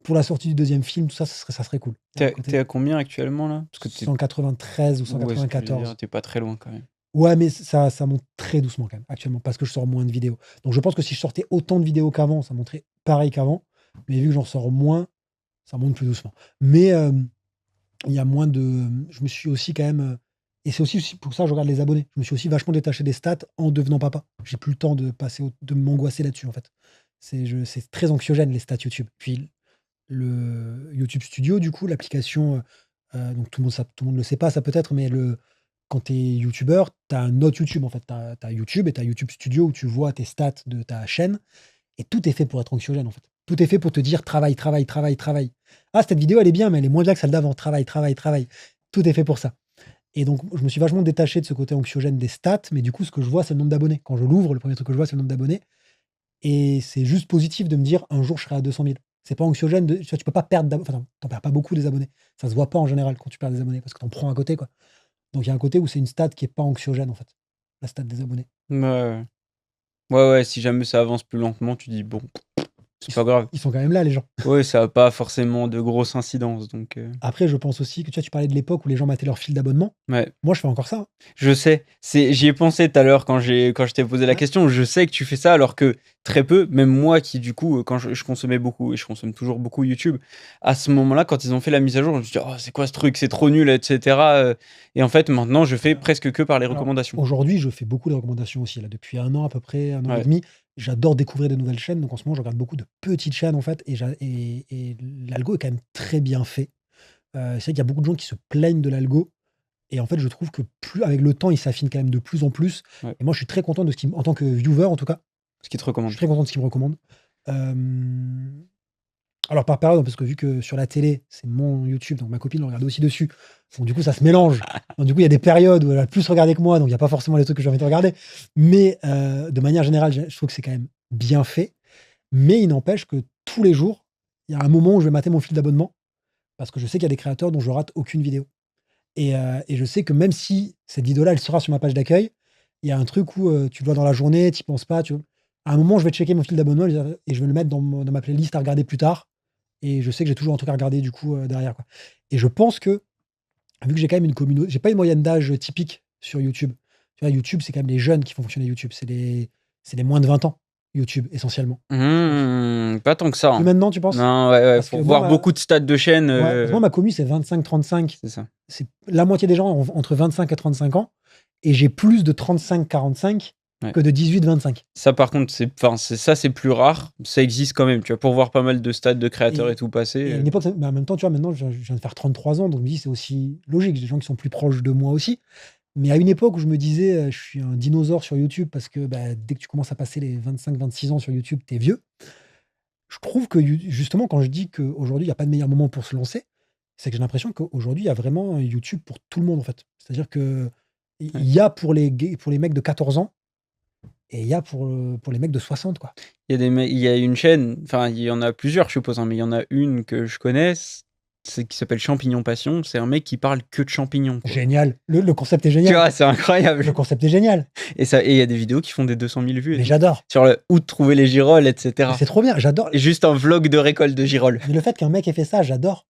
Pour la sortie du deuxième film, tout ça, ça serait cool. Il y a un Tu es côté à combien actuellement là? Parce que tu 193 ou ouais, ce que je veux dire, 194. tu pas très loin quand même. Ouais, mais ça monte très doucement quand même, actuellement, parce que je sors moins de vidéos. Donc je pense que si je sortais autant de vidéos qu'avant, ça monterait pareil qu'avant, mais vu que j'en sors moins, ça monte plus doucement. Mais, il y a moins de je me suis aussi quand même, et c'est aussi pour ça que je regarde les abonnés. Je me suis aussi vachement détaché des stats en devenant papa. J'ai plus le temps de m'angoisser là-dessus, en fait. C'est très anxiogène les stats YouTube. Puis le YouTube Studio, du coup, l'application, donc tout le monde le sait pas ça peut-être, mais quand tu es youtubeur, tu as un autre YouTube en fait. Tu as YouTube et tu as YouTube Studio où tu vois tes stats de ta chaîne et tout est fait pour être anxiogène en fait. Tout est fait pour te dire: «Travaille, travaille, travaille, travaille. Ah cette vidéo elle est bien, mais elle est moins bien que celle d'avant. Travaille, travaille, travaille». Tout est fait pour ça et donc je me suis vachement détaché de ce côté anxiogène des stats, mais du coup, ce que je vois, c'est le nombre d'abonnés. Quand je l'ouvre, le premier truc que je vois, c'est le nombre d'abonnés et c'est juste positif de me dire: «Un jour, je serai à 200 000». C'est pas anxiogène tu vois, tu peux pas perdre enfin, tu perds pas beaucoup des abonnés. Ça se voit pas en général quand tu perds des abonnés parce que tu en prends à côté, quoi. Donc il y a un côté où c'est une stat qui est pas anxiogène, en fait, la stat des abonnés. Ouais, ouais. Ouais, ouais, si jamais ça avance plus lentement, tu dis: «Bon, c'est Ils pas sont grave». ils sont quand même là, les gens. Ouais, ça a pas forcément de grosses incidences donc Après, je pense aussi que tu vois, tu parlais de l'époque où les gens mettaient leur fil d'abonnement. ouais. Moi, je fais encore ça, hein. Je sais, j'y ai pensé tout à l'heure quand je t'ai posé la Ouais. question. Je sais que tu fais ça alors que très peu, même moi qui du coup, quand je consommais beaucoup et je consomme toujours beaucoup YouTube, à ce moment-là, quand ils ont fait la mise à jour, je me suis dit: «Oh, c'est quoi ce truc? C'est trop nul» et cetera, et en fait, maintenant, je fais Alors presque que par les alors, recommandations. aujourd'hui, je fais beaucoup de recommandations aussi, là, depuis 1 an à peu près, 1 an et Ouais. demi. j'adore découvrir des nouvelles chaînes, donc en ce moment, je regarde beaucoup de petites chaînes, en fait, et l'algo est quand même très bien fait. C'est vrai qu'il y a beaucoup de gens qui se plaignent de l'algo et en fait, je trouve que plus avec le temps, il s'affine quand même de plus en plus Ouais. et moi, je suis très content de ce qu'il en tant que viewer, en tout cas, Ce qui te je suis recommande. très content de ce qu'il me recommande. Hem alors par période, parce que vu que sur la télé, c'est mon YouTube, donc ma copine le regarde aussi dessus. Donc du coup, ça se mélange. Donc du coup, il y a des périodes où elle a plus regardé que moi, donc il y a pas forcément les trucs que j'ai envie de regarder. Mais de manière générale, je trouve que c'est quand même bien fait. Mais il n'empêche que tous les jours, il y a un moment où je vais mater mon fil d'abonnement, parce que je sais qu'il y a des créateurs dont je rate aucune vidéo. Et je sais que même si cette vidéo-là, elle sera sur ma page d'accueil, il y a un truc où, tu le vois dans la journée, tu y penses pas, tu à un moment, je vais checker mon fil d'abonnement et je vais le mettre dans ma playlist à regarder plus tard et je sais que j'ai toujours un truc à regarder du coup, derrière, quoi. Et je pense que, vu que j'ai quand même une communauté, j'ai pas une moyenne d'âge, typique sur YouTube. Tu vois, YouTube, c'est quand même les jeunes qui font fonctionner YouTube. C'est les moins de 20 ans, YouTube, essentiellement. Pas tant que ça, Plus hein. maintenant, tu penses? Non, ouais, ouais, Parce que pour moi, voir ma beaucoup de stats de chaînes, ouais, parce que moi, ma commu, c'est 25-35. c'est ça. C'est la moitié des gens ont entre 25 et 35 ans et j'ai plus de 35-45 Ouais. que de 18-25 Ça, par contre, c'est plus rare. Ça existe quand même, tu vois? Pour voir pas mal de stats de créateurs et et tout passer, et à une époque, mais en même temps, tu vois, maintenant, je viens de faire 33 ans, donc je me dis: «C'est aussi logique». J'ai des gens qui sont plus proches de moi aussi. Mais à une époque où je me disais, «Je suis un dinosaure sur YouTube» parce que, bah, dès que tu commences à passer les 25-26 ans sur YouTube, tu es vieux. Je trouve que justement, quand je dis qu'aujourd'hui, il y a pas de meilleur moment pour se lancer, c'est que j'ai l'impression qu'aujourd'hui, il y a vraiment YouTube pour tout le monde, en fait. C'est-à-dire qu'il ouais. il y a pour les mecs de 14 ans et il y a pour les mecs de 60, quoi. Il y a une chaîne, enfin, il y en a plusieurs, je suppose, hein, mais il y en a une que je connais, c'est qui s'appelle Champignons Passion. C'est un mec qui parle que de champignons, quoi. Génial. Le concept est Tu génial. vois? C'est incroyable Le concept est génial. et il y a des vidéos qui font des 200 000 vues et Mais tout. j'adore. Sur le où trouver les girolles et Mais cetera. c'est trop bien, j'adore. Et juste un vlog de récolte de girolles. Mais le fait qu'un mec ait fait ça, j'adore.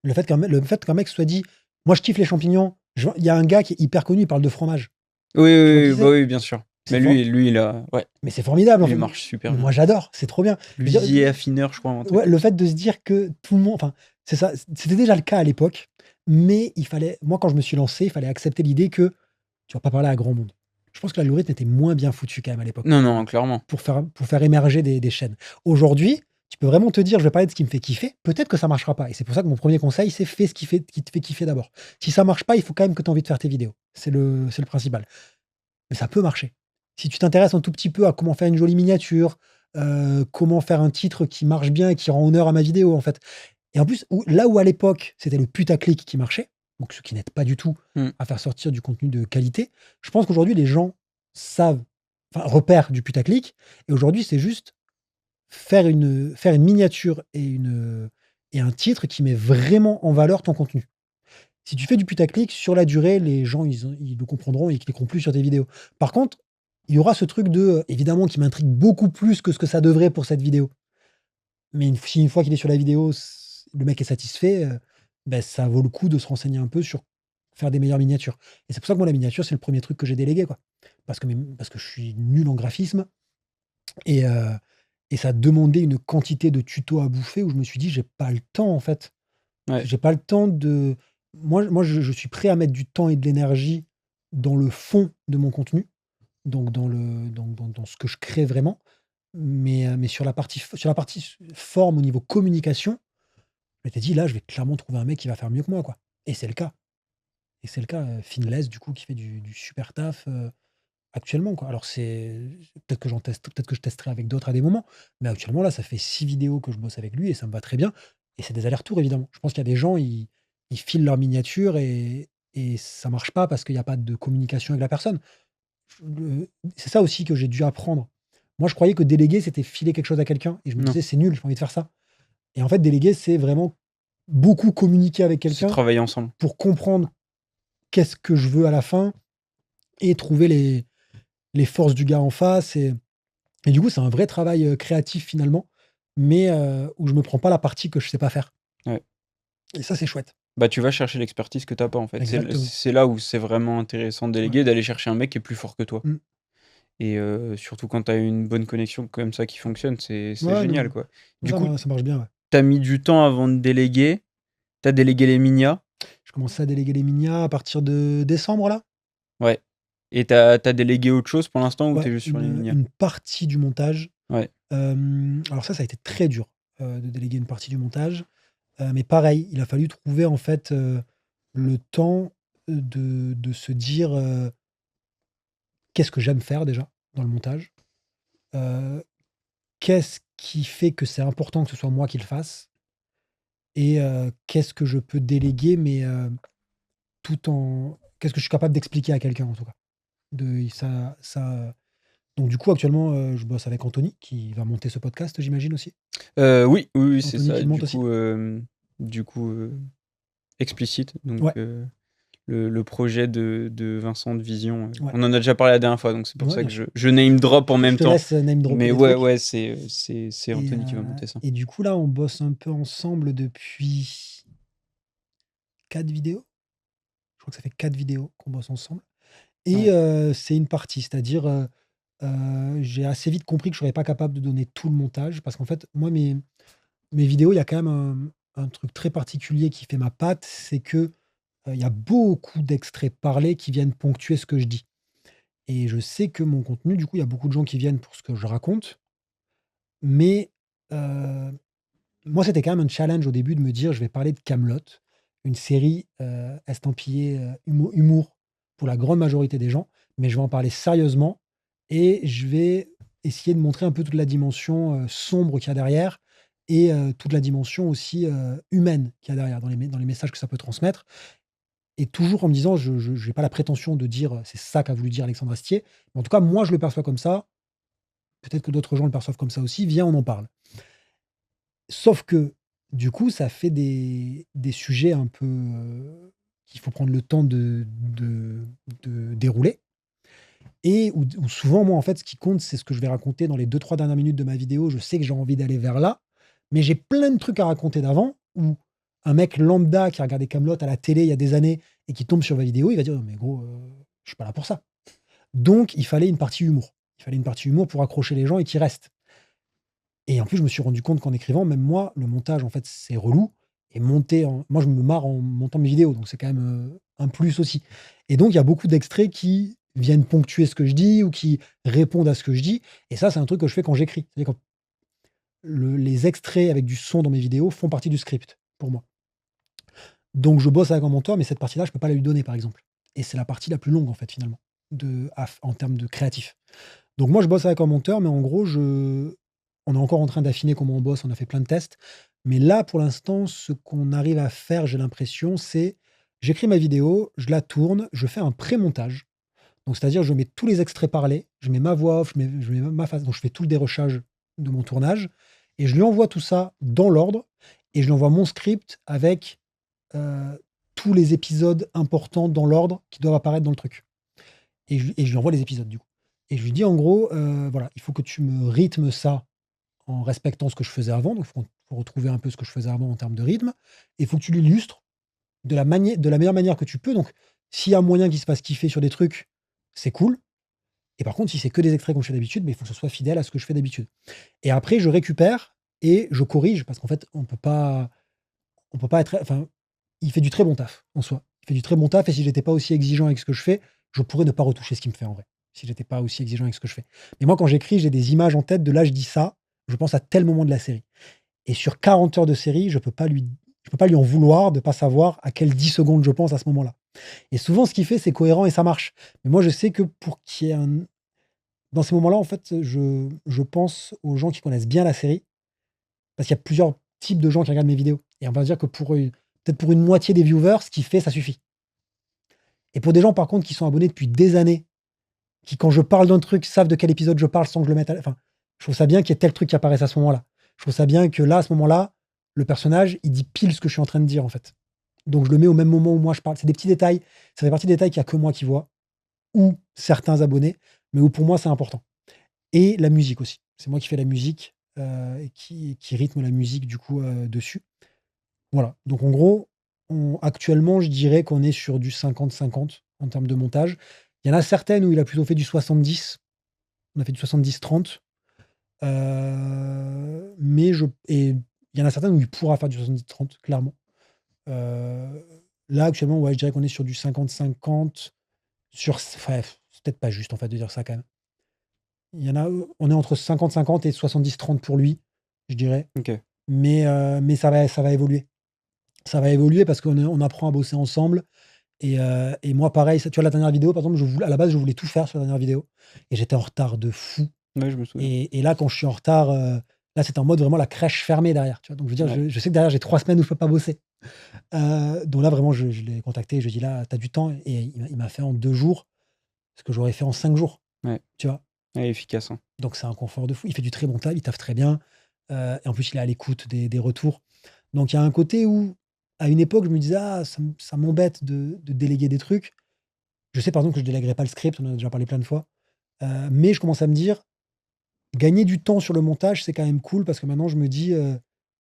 Le fait qu'un mec se soit dit: «Moi, je kiffe les champignons». Il y a un gars qui est hyper connu, il parle de fromage. Oui, oui, Tu vois oui, qui bah, c'est? oui, bien sûr. C'est Mais for lui, il a ouais, mais c'est formidable, en lui, il fait. marche super Mais bien. moi, j'adore, c'est trop bien. Je veux dire, L'huisier affineur, je crois, un truc ouais, comme le ça. fait de se dire que tout le monde, enfin, c'est ça, c'était déjà le cas à l'époque, mais il fallait, moi, quand je me suis lancé, il fallait accepter l'idée que tu vas pas parler à grand monde. Je pense que l'algorithme était moins bien foutu quand même à l'époque Non, non, clairement. pour faire émerger des chaînes. Aujourd'hui, tu peux vraiment te dire: «Je vais parler de ce qui me fait kiffer». Peut-être que ça marchera pas et c'est pour ça que mon premier conseil, c'est fais ce qui te fait kiffer d'abord. Si ça marche pas, il faut quand même que tu aies envie de faire tes vidéos. C'est le principal. Mais ça peut marcher. Si tu t'intéresses un tout petit peu à comment faire une jolie miniature, comment faire un titre qui marche bien et qui rend honneur à ma vidéo, en fait. Et en plus, là où à l'époque, c'était le putaclic qui marchait, donc ce qui n'aide pas du tout Mmh. à faire sortir du contenu de qualité, je pense qu'aujourd'hui les gens savent, enfin repèrent du putaclic et aujourd'hui c'est juste faire une miniature et un titre qui met vraiment en valeur ton contenu. Si tu fais du putaclic, sur la durée, les gens, ils le comprendront et ils cliqueront plus sur tes vidéos. Par contre, il y aura ce truc de, évidemment, qui m'intrigue beaucoup plus que ce que ça devrait pour cette vidéo. Mais si une fois qu'il est sur la vidéo, le mec est satisfait, bah, ça vaut le coup de se renseigner un peu sur faire des meilleures miniatures. Et c'est pour ça que moi, la miniature, c'est le premier truc que j'ai délégué, quoi. Parce que je suis nul en graphisme et, heu, et ça demandait une quantité de tutos à bouffer où je me suis dit: «J'ai pas le temps, en fait». Ouais. J'ai pas le temps de moi je suis prêt à mettre du temps et de l'énergie dans le fond de mon contenu, donc dans ce que je crée vraiment, mais sur la partie forme au niveau communication, je m'étais dit: «Là, je vais clairement trouver un mec qui va faire mieux que moi, quoi». Et c'est le cas. Et c'est le cas, Finless du coup qui fait du super taf, actuellement, quoi. Alors peut-être que je testerai avec d'autres à des moments, mais actuellement là, ça fait 6 vidéos que je bosse avec lui et ça me va très bien et c'est des allers-retours évidemment. Je pense qu'il y a des gens, ils filent leurs miniatures et ça marche pas parce qu'il y a pas de communication avec la personne. C'est ça aussi que j'ai dû apprendre. Moi, je croyais que déléguer, c'était filer quelque chose à quelqu'un et je me Non, disais: «C'est nul, j'ai pas envie de faire ça». Et en fait, déléguer, c'est vraiment beaucoup communiquer avec c'est quelqu'un travailler ensemble. pour comprendre qu'est-ce que je veux à la fin et trouver les forces du gars en face et du coup, c'est un vrai travail, créatif finalement, mais où je me prends pas la partie que je sais pas faire Ouais. et ça, c'est chouette. Bah, tu vas chercher l'expertise que tu as pas, en fait. Exactement. C'est là où c'est vraiment intéressant de Ouais. déléguer, d'aller chercher un mec qui est plus fort que toi Mmh. et surtout quand tu as une bonne connexion comme ça qui fonctionne, c'est Ouais, génial, non, quoi. Du ça coup, ça marche bien, ouais. tu as mis du temps avant de déléguer. Tu as délégué les minias? Je commençais à déléguer les minias à partir de décembre là? Ouais. Et t'as as délégué autre chose pour l'instant ou Ouais, t'es juste sur les lumières? une partie du montage. Ouais. Alors ça a été très dur, de déléguer une partie du montage, mais pareil, il a fallu trouver en fait, le temps, de se dire, «Qu'est-ce que j'aime faire déjà dans le montage?» Heu, «Qu'est-ce qui fait que c'est important que ce soit moi qui le fasse?» Et qu'est-ce que je peux déléguer mais tout en qu'est-ce que je suis capable d'expliquer à quelqu'un en tout cas? De ça, donc du coup actuellement, je bosse avec Anthony qui va monter ce podcast, j'imagine aussi? Oui, oui, oui, c'est Anthony qui ça. le monte aussi? Du coup, Explicit, donc Ouais, le projet de Vincent de Vision, ouais, on en a déjà parlé la dernière fois, donc c'est pour ouais, ça bien que sûr. je name drop en Je même te temps. laisse name dropper Mais des ouais, trucs ouais, c'est et Anthony qui va monter ça. du coup là, on bosse un peu ensemble depuis 4 vidéos? Je crois que ça fait 4 vidéos qu'on bosse ensemble et Ouais. c'est une partie, c'est-à-dire, j'ai assez vite compris que je serais pas capable de donner tout le montage parce qu'en fait, moi, mes vidéos, il y a quand même un truc très particulier qui fait ma patte, c'est que, il y a beaucoup d'extraits parlés qui viennent ponctuer ce que je dis et je sais que mon contenu, du coup, il y a beaucoup de gens qui viennent pour ce que je raconte, mais heu, moi, c'était quand même un challenge au début de me dire: «Je vais parler de Kaamelott», une série, estampillée, humour pour la grande majorité des gens, mais je vais en parler sérieusement et je vais essayer de montrer un peu toute la dimension, sombre qu'il y a derrière et toute la dimension aussi, humaine qu'il y a derrière dans les messages que ça peut transmettre et toujours en me disant: «Je n'ai pas la prétention de dire, c'est ça qu'a voulu dire Alexandre Astier, mais en tout cas, moi, je le perçois comme ça, peut-être que d'autres gens le perçoivent comme ça aussi, viens, on en parle». Sauf que, du coup, ça fait des sujets un peu, qu'il faut prendre le temps de dérouler et où souvent, moi, en fait, ce qui compte, c'est ce que je vais raconter dans les 2-3 dernières minutes de ma vidéo. Je sais que j'ai envie d'aller vers là, mais j'ai plein de trucs à raconter d'avant où un mec lambda qui a regardé Kaamelott à la télé il y a des années et qui tombe sur ma vidéo, il va dire: «Non mais gros, je suis pas là pour ça». Donc il fallait une partie humour. Il fallait une partie humour pour accrocher les gens et qu'ils restent. Et en plus, je me suis rendu compte qu'en écrivant, même moi, le montage, en fait, c'est relou et monter en moi, je me marre en montant mes vidéos, donc c'est quand même, un plus aussi. Et donc il y a beaucoup d'extraits qui viennent ponctuer ce que je dis ou qui répondent à ce que je dis et ça, c'est un truc que je fais quand j'écris. C'est-à-dire quand les extraits avec du son dans mes vidéos font partie du script, pour moi. Donc je bosse avec un monteur, mais cette partie-là, je peux pas la lui donner, par exemple. Et c'est la partie la plus longue, en fait, finalement, en termes de créatif. Donc moi, je bosse avec un monteur, mais en gros, on est encore en train d'affiner comment on bosse, on a fait plein de tests. Mais là, pour l'instant, ce qu'on arrive à faire, j'ai l'impression, c'est j'écris ma vidéo, je la tourne, je fais un pré-montage. Donc c'est-à-dire, je mets tous les extraits parlés, je mets ma voix off, je mets ma face, donc je fais tout le dérochage de mon tournage et je lui envoie tout ça dans l'ordre et je lui envoie mon script avec, tous les épisodes importants dans l'ordre qui doivent apparaître dans le truc. Et je lui envoie les épisodes du coup. Et je lui dis en gros, voilà, il faut que tu me rythmes ça en respectant ce que je faisais avant, donc faut retrouver un peu ce que je faisais avant en termes de rythme et il faut que tu l'illustres de la meilleure manière que tu peux. Donc s'il y a moyen qu'il se fasse kiffer sur des trucs, c'est cool et par contre, si c'est que des extraits comme je fais d'habitude, il faut que ce soit fidèle à ce que je fais d'habitude. Et après je récupère et je corrige parce qu'en fait, on peut pas être enfin, il fait du très bon taf, en soi. Il fait du très bon taf et si j'étais pas aussi exigeant avec ce que je fais, je pourrais ne pas retoucher ce qu'il me fait en vrai, si j'étais pas aussi exigeant avec ce que je fais. Mais moi, quand j'écris, j'ai des images en tête de là, je dis ça, je pense à tel moment de la série. Et sur 40 heures de série, je peux pas lui en vouloir de pas savoir à quelles 10 secondes je pense à ce moment-là. Et souvent, ce qu'il fait, c'est cohérent et ça marche. Mais moi, je sais que pour qu'il y ait un dans ces moments-là, en fait, je pense aux gens qui connaissent bien la série, parce qu'il y a plusieurs types de gens qui regardent mes vidéos. Et on va dire que peut-être pour une moitié des viewers, ce qu'il fait, ça suffit. Et pour des gens, par contre, qui sont abonnés depuis des années, qui, quand je parle d'un truc, savent de quel épisode je parle sans que je le mette enfin, je trouve ça bien qu'il y ait tel truc qui apparaisse à ce moment-là. Je trouve ça bien que là, à ce moment-là, le personnage, il dit pile ce que je suis en train de dire, en fait. Donc je le mets au même moment où moi je parle. C'est des petits détails, ça fait partie des détails qu'il y a que moi qui vois, ou certains abonnés, mais où pour moi c'est important. Et la musique aussi. C'est moi qui fais la musique, et qui rythme la musique du coup, dessus. Voilà, donc en gros, actuellement, je dirais qu'on est sur du 50-50 en termes de montage. Il y en a certaines où il a plutôt fait du 70. On a fait du 70-30, mais il y en a certaines où il pourra faire du 70-30 clairement. Heu, Là, actuellement, ouais, je dirais qu'on est sur du 50-50 sur ouais, peut-être pas juste, en fait, de dire ça, quand même. Il y en a, on est entre 50-50 et 70-30 pour lui, je dirais. OK. Mais ça va évoluer. Ça va évoluer parce on apprend à bosser ensemble et moi, pareil, ça tu vois, la dernière vidéo, par exemple, à la base, je voulais tout faire sur la dernière vidéo et j'étais en retard de fou Ouais, je me souviens. et là, quand je suis en retard, là, c'était en mode vraiment la crèche fermée derrière, tu vois? Donc je veux dire, Ouais. je sais que derrière, j'ai 3 semaines où je peux pas bosser. Donc là, vraiment, je l'ai contacté, je lui ai dit: «Là, tu as du temps?» et il m'a fait en 2 jours ce que j'aurais fait en 5 jours, Ouais. tu vois? Ouais, efficace, hein. Donc c'est un confort de fou. Il fait du très bon taf, il taffe très bien, et en plus, il est à l'écoute des retours. Donc il y a un côté où, à une époque, je me disais: «Ah, ça m'embête de déléguer des trucs». Je sais, par exemple, que je déléguerai pas le script, on en a déjà parlé plein de fois, mais je commence à me dire: «Gagner du temps sur le montage, c'est quand même cool» parce que maintenant je me dis,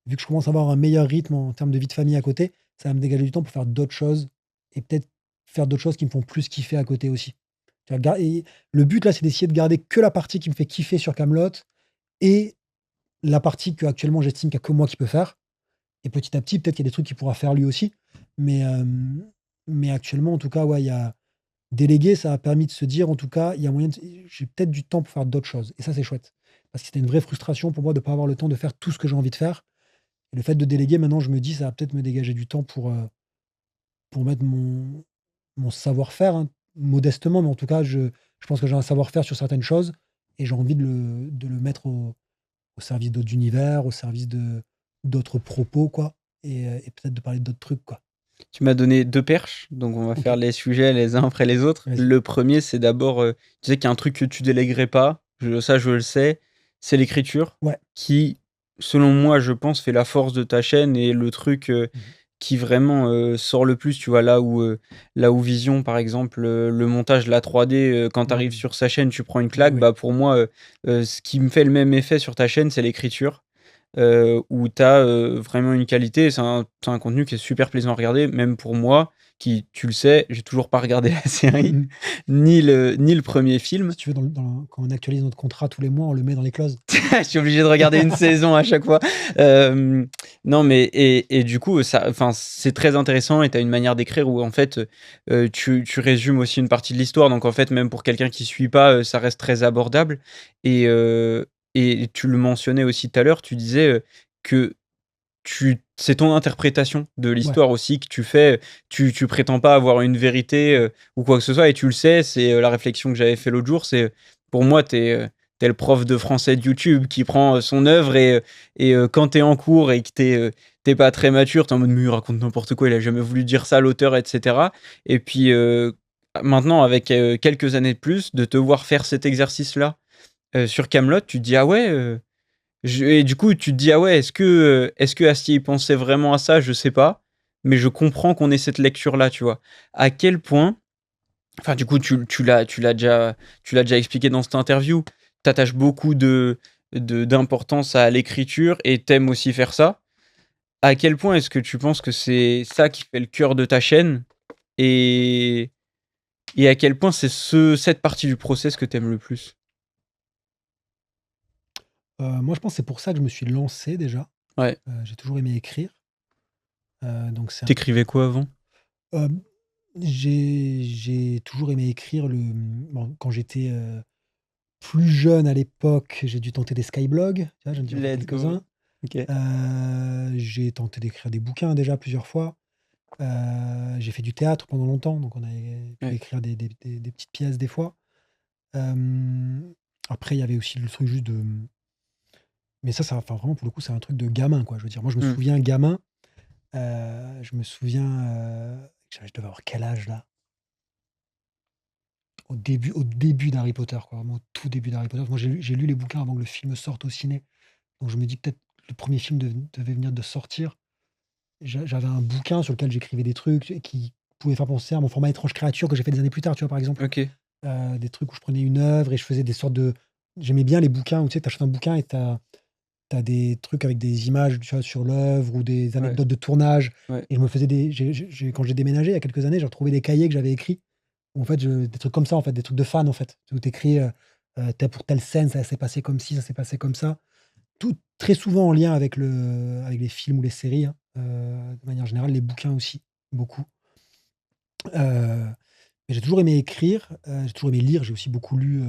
vu que je commence à avoir un meilleur rythme en termes de vie de famille à côté, ça va me dégager du temps pour faire d'autres choses et peut-être faire d'autres choses qui me font plus kiffer à côté aussi. Tu vois? Et le but là, c'est d'essayer de garder que la partie qui me fait kiffer sur Kaamelott et la partie qu'actuellement j'estime qu'il y a que moi qui peux faire et petit à petit, peut-être qu'il y a des trucs qu'il pourra faire lui aussi. Mais, mais actuellement, en tout cas, ouais, il y a déléguer, ça a permis de se dire, en tout cas, il y a moyen de j'ai peut-être du temps pour faire d'autres choses et ça, c'est chouette. Parce que c'était une vraie frustration pour moi de ne pas avoir le temps de faire tout ce que j'ai envie de faire et le fait de déléguer, maintenant, je me dis: «Ça va peut-être me dégager du temps pour mettre mon savoir-faire», hein, modestement, mais en tout cas, je pense que j'ai un savoir-faire sur certaines choses et j'ai envie de le mettre au service d'autres univers, au service de d'autres propos, quoi et peut-être de parler d'autres trucs, quoi. Tu m'as donné 2 perches, donc on va faire OK, les sujets les uns après les autres. vas-y. Le premier, c'est d'abord, tu sais qu'il y a un truc que tu déléguerais pas, je le sais, c'est l'écriture Ouais. qui, selon moi, je pense, fait la force de ta chaîne et le truc, Mmh. qui vraiment, sort le plus, tu vois? Là où Vision, par exemple, le montage, la 3D, quand tu arrives Mmh. sur sa chaîne, tu prends une Oui, claque. oui. Bah, pour moi, ce qui me fait le même effet sur ta chaîne, c'est l'écriture. Où tu as, vraiment une qualité. C'est un contenu qui est super plaisant à regarder, même pour moi qui, tu le sais, j'ai toujours pas regardé la série, Mmh. ni le 1er film. Si tu veux, quand on actualise notre contrat tous les mois, on le met dans les clauses. Je suis obligé de regarder une saison à chaque fois. Hem, non, mais et du coup, ça enfin, c'est très intéressant et tu as une manière d'écrire où en fait, tu résumes aussi une partie de l'histoire. Donc en fait, même pour quelqu'un qui suit pas, ça reste très abordable et tu le mentionnais aussi tout à l'heure, tu disais, que c'est ton interprétation de Ouais. l'histoire aussi que tu fais. Tu prétends pas avoir une vérité, ou quoi que ce soit et tu le sais. C'est, la réflexion que j'avais fait l'autre jour, c'est pour moi, tu es le prof de français de YouTube qui prend, son œuvre quand tu es en cours et que tu pas très mature, tu es en mode: «Mais il raconte n'importe quoi, il a jamais voulu dire ça l'auteur» et cetera et puis, maintenant avec, quelques années de plus, de te voir faire cet exercice-là, sur Kaamelott, tu te dis: «Ah ouais, et du coup, tu te dis: «Ah ouais, est-ce que Astier, il pensait vraiment à ça?» Je sais pas, mais je comprends qu'on ait cette lecture-là, tu vois? À quel point enfin, du coup, tu l'as déjà expliqué dans cette interview, tu attaches beaucoup d'importance à l'écriture et tu aimes aussi faire ça. À quel point est-ce que tu penses que c'est ça qui fait le cœur de ta chaîne et à quel point c'est cette partie du process que tu aimes le plus? Moi, je pense que c'est pour ça que je me suis lancé déjà. Ouais. J'ai toujours aimé écrire, donc c'est Tu écrivais quoi avant? hem, j'ai toujours aimé écrire bon, quand j'étais, plus jeune à l'époque, j'ai dû tenter des skyblogs, tu vois? J'en ai déjà fait Let's go. quelques-uns. OK. J'ai tenté d'écrire des bouquins déjà plusieurs fois. J'ai fait du théâtre pendant longtemps, donc on avait pu Ouais. écrire des petites pièces des fois. Hem, Après il y avait aussi le truc juste mais ça enfin vraiment pour le coup, c'est un truc de gamin, quoi. Je veux dire, moi je me Mmh. souviens gamin, je me souviens, je devais avoir quel âge là? Au début d'Harry Potter, quoi, vraiment au tout début d'Harry Potter. Moi j'ai lu les bouquins avant que le film sorte au ciné, donc je me dis peut-être le premier film devait venir de sortir. J'avais un bouquin sur lequel j'écrivais des trucs et qui pouvaient faire penser à mon format Étrange créature que j'ai fait des années plus tard, tu vois, par exemple? OK. Des trucs où je prenais une œuvre et je faisais des sortes de j'aimais bien les bouquins où tu sais, tu achètes un bouquin et tu as des trucs avec des images, tu vois, sur l'œuvre ou des Ouais. anecdotes de tournage Ouais. et je me faisais des quand j'ai déménagé il y a quelques années, j'ai retrouvé des cahiers que j'avais écrits où en fait des trucs comme ça, en fait, des trucs de fans, en fait, où tu écris, tel pour telle scène, ça s'est passé comme ci, ça s'est passé comme ça. Tout très souvent en lien avec les films ou les séries, hein, de manière générale, les bouquins aussi, beaucoup. Heu Mais j'ai toujours aimé écrire, j'ai toujours aimé lire, j'ai aussi beaucoup lu,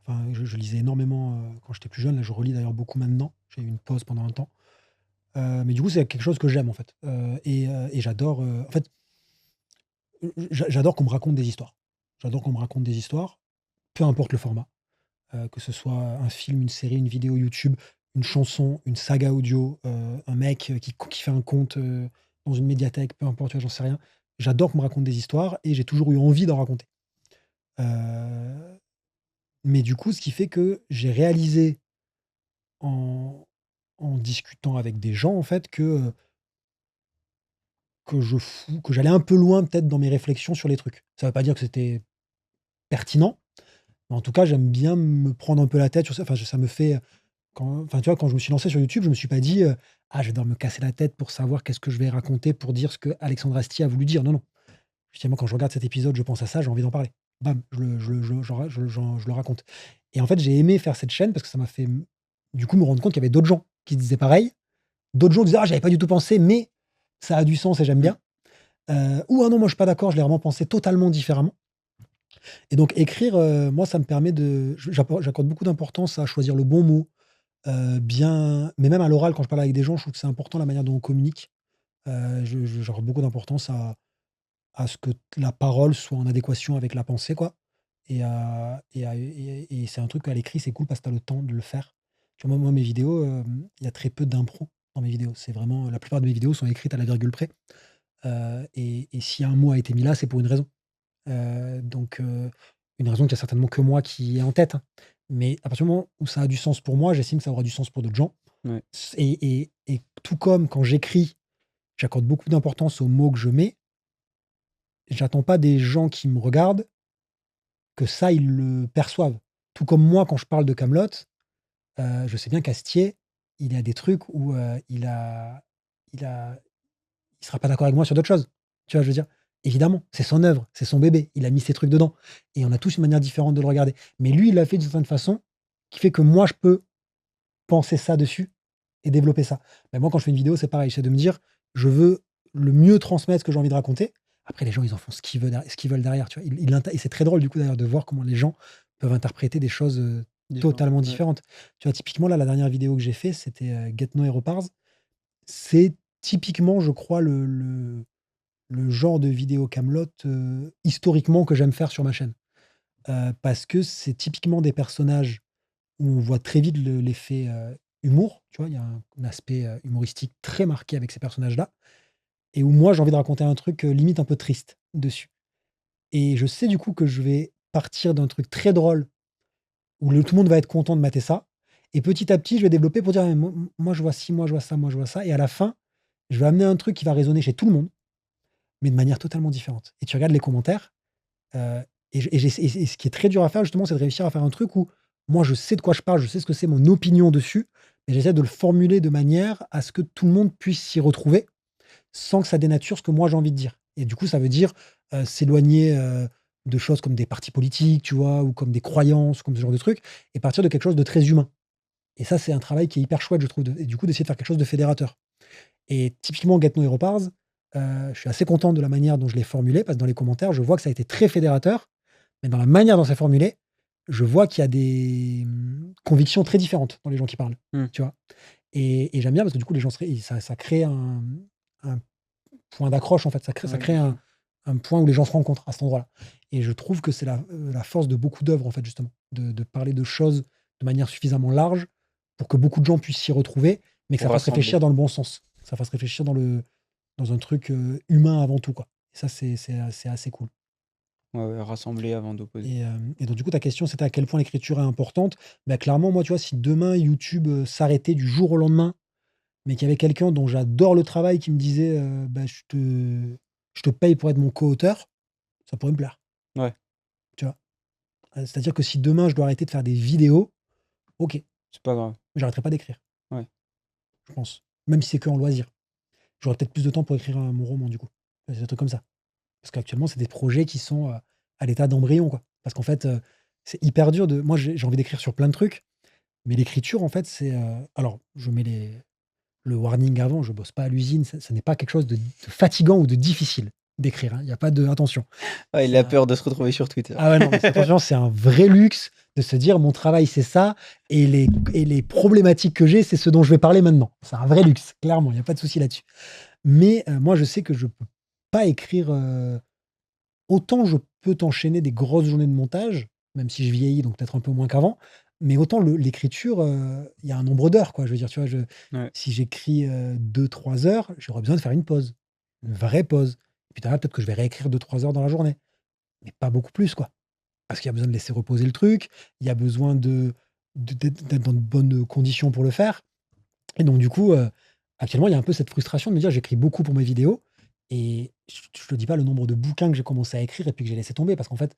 enfin, je lisais énormément, quand j'étais plus jeune. Là, je relis d'ailleurs beaucoup maintenant. J'ai eu une pause pendant un temps. Mais du coup, c'est quelque chose que j'aime, en fait, et j'adore, en fait, j'adore qu'on me raconte des histoires. J'adore qu'on me raconte des histoires, peu importe le format, que ce soit un film, une série, une vidéo YouTube, une chanson, une saga audio, un mec, qui fait un conte, dans une médiathèque, peu importe, tu vois, j'en sais rien. J'adore qu'on me raconte des histoires et j'ai toujours eu envie d'en raconter. Heu, mais du coup, ce qui fait que j'ai réalisé en discutant avec des gens, en fait, que j'allais un peu loin peut-être dans mes réflexions sur les trucs. Ça veut pas dire que c'était pertinent, mais en tout cas, j'aime bien me prendre un peu la tête sur ça. Enfin, ça me fait, tu vois, quand je me suis lancé sur YouTube, je me suis pas dit, «Ah, je vais devoir me casser la tête pour savoir qu'est-ce que je vais raconter pour dire ce que Alexandre Astier a voulu dire». Non, non. Justement, quand je regarde cet épisode, je pense à ça, j'ai envie d'en parler. Bam, je le raconte. Et en fait, j'ai aimé faire cette chaîne parce que ça m'a fait, du coup, me rendre compte qu'il y avait d'autres gens qui disaient pareil. D'autres gens disaient: «Ah, j'avais pas du tout pensé, mais ça a du sens et j'aime Mmh. bien». Ou: «Ah non, moi je suis pas d'accord, je l'ai vraiment pensé totalement différemment». Et donc écrire, moi ça me permet de j'accorde beaucoup d'importance à choisir le bon mot, bien, mais même à l'oral quand je parle avec des gens, je trouve que c'est important la manière dont on communique. J'accorde beaucoup d'importance à ce que la parole soit en adéquation avec la pensée, quoi. Et c'est un truc à l'écrit, c'est cool parce que tu as le temps de le faire. Tu vois, moi mes vidéos, il y a très peu d'impro dans mes vidéos. C'est vraiment la plupart de mes vidéos sont écrites à la virgule près, et si un mot a été mis là, c'est pour une raison. Une raison qu'il y a certainement que moi qui ai en tête, hein. Mais à partir du moment où ça a du sens pour moi, j'estime que ça aura du sens pour d'autres gens. Ouais. Et tout comme quand j'écris, j'accorde beaucoup d'importance aux mots que je mets. J'attends pas des gens qui me regardent que ça, ils le perçoivent. Tout comme moi, quand je parle de Kaamelott, je sais bien qu'Astier, il y a des trucs où, il sera pas d'accord avec moi sur d'autres choses. Tu vois, je veux dire? Évidemment, c'est son œuvre, c'est son bébé, il a mis ses trucs dedans et on a tous une manière différente de le regarder. Mais lui, il l'a fait d'une certaine façon qui fait que moi, je peux penser ça dessus et développer ça. Mais moi, quand je fais une vidéo, c'est pareil, c'est de me dire: «Je veux le mieux transmettre ce que j'ai envie de raconter». Après les gens, ils en font ce qu'ils veulent derrière, tu vois? Et c'est très drôle du coup d'ailleurs de voir comment les gens peuvent interpréter des choses, Différent. totalement Ouais. différentes. Tu vois, typiquement là, la dernière vidéo que j'ai fait, c'était, Get No Hero Pars. C'est typiquement, je crois, le genre de vidéo Kaamelott, historiquement que j'aime faire sur ma chaîne. Parce que c'est typiquement des personnages où on voit très vite l'effet, humour, tu vois? Il y a un aspect, humoristique très marqué avec ces personnages-là et où moi j'ai envie de raconter un truc, limite un peu triste dessus. Et je sais du coup que je vais partir d'un truc très drôle où le tout le monde va être content de mater ça et petit à petit je vais développer pour dire: «Eh moi je vois ci, moi je vois ça, moi je vois ça» et à la fin, je vais amener un truc qui va résonner chez tout le monde, mais de manière totalement différente. Et tu regardes les commentaires. Heu et ce qui est très dur à faire justement, c'est de réussir à faire un truc où moi je sais de quoi je parle, je sais ce que c'est mon opinion dessus, mais j'essaie de le formuler de manière à ce que tout le monde puisse s'y retrouver, sans que ça dénature ce que moi j'ai envie de dire. Et du coup, ça veut dire, s'éloigner, de choses comme des partis politiques, tu vois? Ou comme des croyances, comme ce genre de trucs et partir de quelque chose de très humain. Et ça, c'est un travail qui est hyper chouette, je trouve, et du coup d'essayer de faire quelque chose de fédérateur. Et typiquement Get No Hero Pars, je suis assez content de la manière dont je l'ai formulé parce que dans les commentaires, je vois que ça a été très fédérateur, mais dans la manière dont c'est formulé, je vois qu'il y a des, convictions très différentes dans les gens qui parlent, Mmh. tu vois? Et j'aime bien parce que du coup les gens ça crée un point d'accroche en fait, ça Ouais, crée bien sûr. un point où les gens se rencontrent à cet endroit-là. Et je trouve que c'est la force de beaucoup d'œuvres en fait justement, de parler de choses de manière suffisamment large pour que beaucoup de gens puissent s'y retrouver, mais que ça Pour fasse rassembler. réfléchir dans le bon sens. Que ça fasse réfléchir dans un truc, humain avant tout quoi. Et ça c'est assez cool. Ouais, ouais, rassembler avant d'opposer. Et donc du coup ta question c'était à quel point l'écriture est importante? Bah, clairement moi tu vois si demain YouTube, s'arrêtait du jour au lendemain, mais qu'il y avait quelqu'un dont j'adore le travail qui me disait, bah, je te paye pour être mon co-auteur, ça pourrait me plaire, Ouais, tu vois? C'est-à-dire que si demain je dois arrêter de faire des vidéos, OK, c'est pas grave. mais j'arrêterai pas d'écrire, Ouais. je pense. Même si c'est qu'en loisir. J'aurais peut-être plus de temps pour écrire, mon roman du coup. C'est des trucs comme ça. Parce qu'actuellement, c'est des projets qui sont, à l'état d'embryon, quoi. Parce qu'en fait, c'est hyper dur de moi j'ai envie d'écrire sur plein de trucs, mais l'écriture en fait c'est, alors je mets le warning avant, je bosse pas à l'usine, ça n'est pas quelque chose de fatigant ou de difficile. d'écrire, hein. Il y a pas de attention. Ah, il C'est a un peur de se retrouver sur Twitter. Ah ouais, non, mais attention, c'est un vrai luxe de se dire: «Mon travail, c'est ça et les problématiques que j'ai, c'est ce dont je vais parler maintenant». C'est un vrai luxe, clairement, il y a pas de souci là-dessus. Mais moi, je sais que je peux pas écrire, autant je peux t'enchaîner des grosses journées de montage, même si je vieillis, donc peut-être un peu moins qu'avant, mais autant l'écriture, il y a un nombre d'heures, quoi. Je veux dire, tu vois, Ouais. si j'écris, 2-3 heures, j'aurais besoin de faire une pause, une vraie pause. Puis derrière, peut-être que je vais réécrire 2-3 heures dans la journée, mais pas beaucoup plus, quoi. Parce qu'il y a besoin de laisser reposer le truc, il y a besoin d'être dans de bonnes conditions pour le faire et donc du coup, actuellement, il y a un peu cette frustration de me dire: «J'écris beaucoup pour mes vidéos» et je te dis pas le nombre de bouquins que j'ai commencé à écrire et puis que j'ai laissé tomber parce qu'en fait,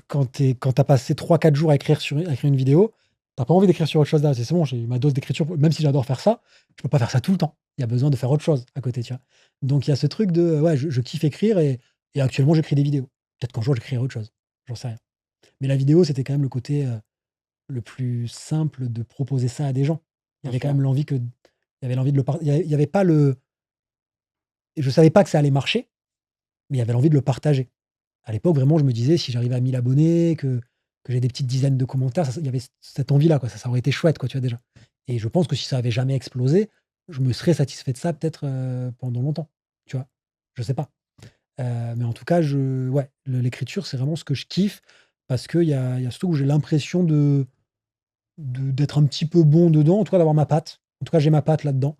quand tu as passé 3-4 jours à écrire une vidéo, tu as pas envie d'écrire sur autre chose derrière. C'est bon, j'ai eu ma dose d'écriture, même si j'adore faire ça, je peux pas faire ça tout le temps. Il y a besoin de faire autre chose à côté, tu vois? Donc il y a ce truc de, ouais, je kiffe écrire et actuellement j'écris des vidéos. Peut-être qu'un jour j'écrirai autre chose, j'en sais rien. Mais la vidéo, c'était quand même le côté, le plus simple de proposer ça à des gens. Il y Bien avait quand sûr. même il y avait l'envie de le par il y avait pas le je savais pas que ça allait marcher, mais il y avait l'envie de le partager. À l'époque, vraiment, je me disais: «Si j'arrivais à 1000 abonnés, que j'ai des petites dizaines de commentaires», il y avait cette envie-là, quoi, ça aurait été chouette, quoi, tu vois, déjà? Et je pense que si ça avait jamais explosé, je me serais satisfait de ça peut-être, pendant longtemps, tu vois? Je sais pas. Mais en tout cas, ouais, l'écriture, c'est vraiment ce que je kiffe parce qu'il y a surtout que j'ai l'impression d'être un petit peu bon dedans, en tout cas d'avoir ma patte. En tout cas, j'ai ma patte là-dedans.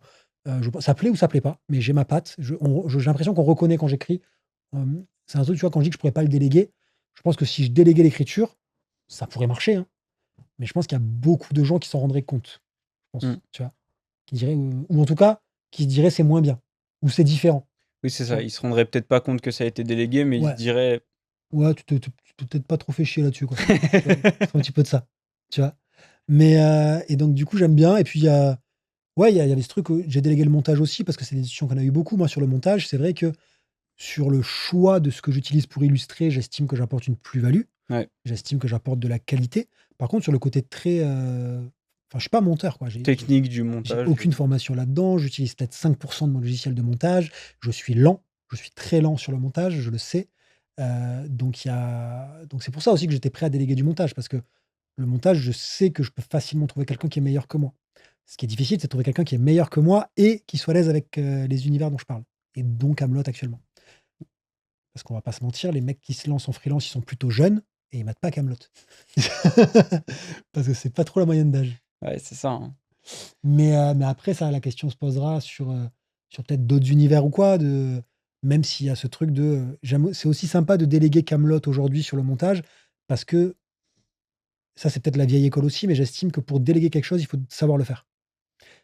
Ça plaît ou ça plaît pas, mais j'ai ma patte. J'ai l'impression qu'on reconnaît quand j'écris. C'est un truc, tu vois, quand je dis que je pourrais pas le déléguer, je pense que si je déléguais l'écriture, ça pourrait marcher, hein. Mais je pense qu'il y a beaucoup de gens qui s'en rendraient compte, je Mmh. pense, tu vois? Qui diraient, ou en tout cas, qui se diraient: «C'est moins bien» ou «C'est différent», Oui, c'est tu ça. vois? Il se rendrait peut-être pas compte que ça a été délégué, mais il se Ouais, dirait ouais, tu t'es peut-être pas trop fait chier là-dessus, quoi. Tu vois? C'est un petit peu de ça, tu vois? Mais et donc du coup, j'aime bien et puis il y a ouais, il y a des trucs où j'ai délégué le montage aussi parce que c'est des discussions qu'on a eu beaucoup. Moi, sur le montage, c'est vrai que sur le choix de ce que j'utilise pour illustrer, j'estime que j'apporte une plus-value. ouais, J'estime que j'apporte de la qualité. Par contre, sur le côté très, enfin, je suis pas monteur, quoi. technique du J'ai montage, aucune formation là-dedans. J'utilise peut-être 5 de mon logiciel de montage. Je suis lent. Je suis très lent sur le montage, je le sais. Donc c'est pour ça aussi que j'étais prêt à déléguer du montage parce que le montage, je sais que je peux facilement trouver quelqu'un qui est meilleur que moi. Ce qui est difficile, c'est de trouver quelqu'un qui est meilleur que moi et qui soit à l'aise avec, les univers dont je parle et dont Kaamelott actuellement. Parce qu'on va pas se mentir, les mecs qui se lancent en freelance, ils sont plutôt jeunes et ils matent pas Kaamelott. Parce que c'est pas trop la moyenne d'âge. ouais, c'est ça, hein. Mais après ça, la question se posera sur peut-être d'autres univers ou quoi, même s'il y a ce truc de, c'est aussi sympa de déléguer Kaamelott aujourd'hui sur le montage parce que ça, c'est peut-être la vieille école aussi, mais j'estime que pour déléguer quelque chose, il faut savoir le faire.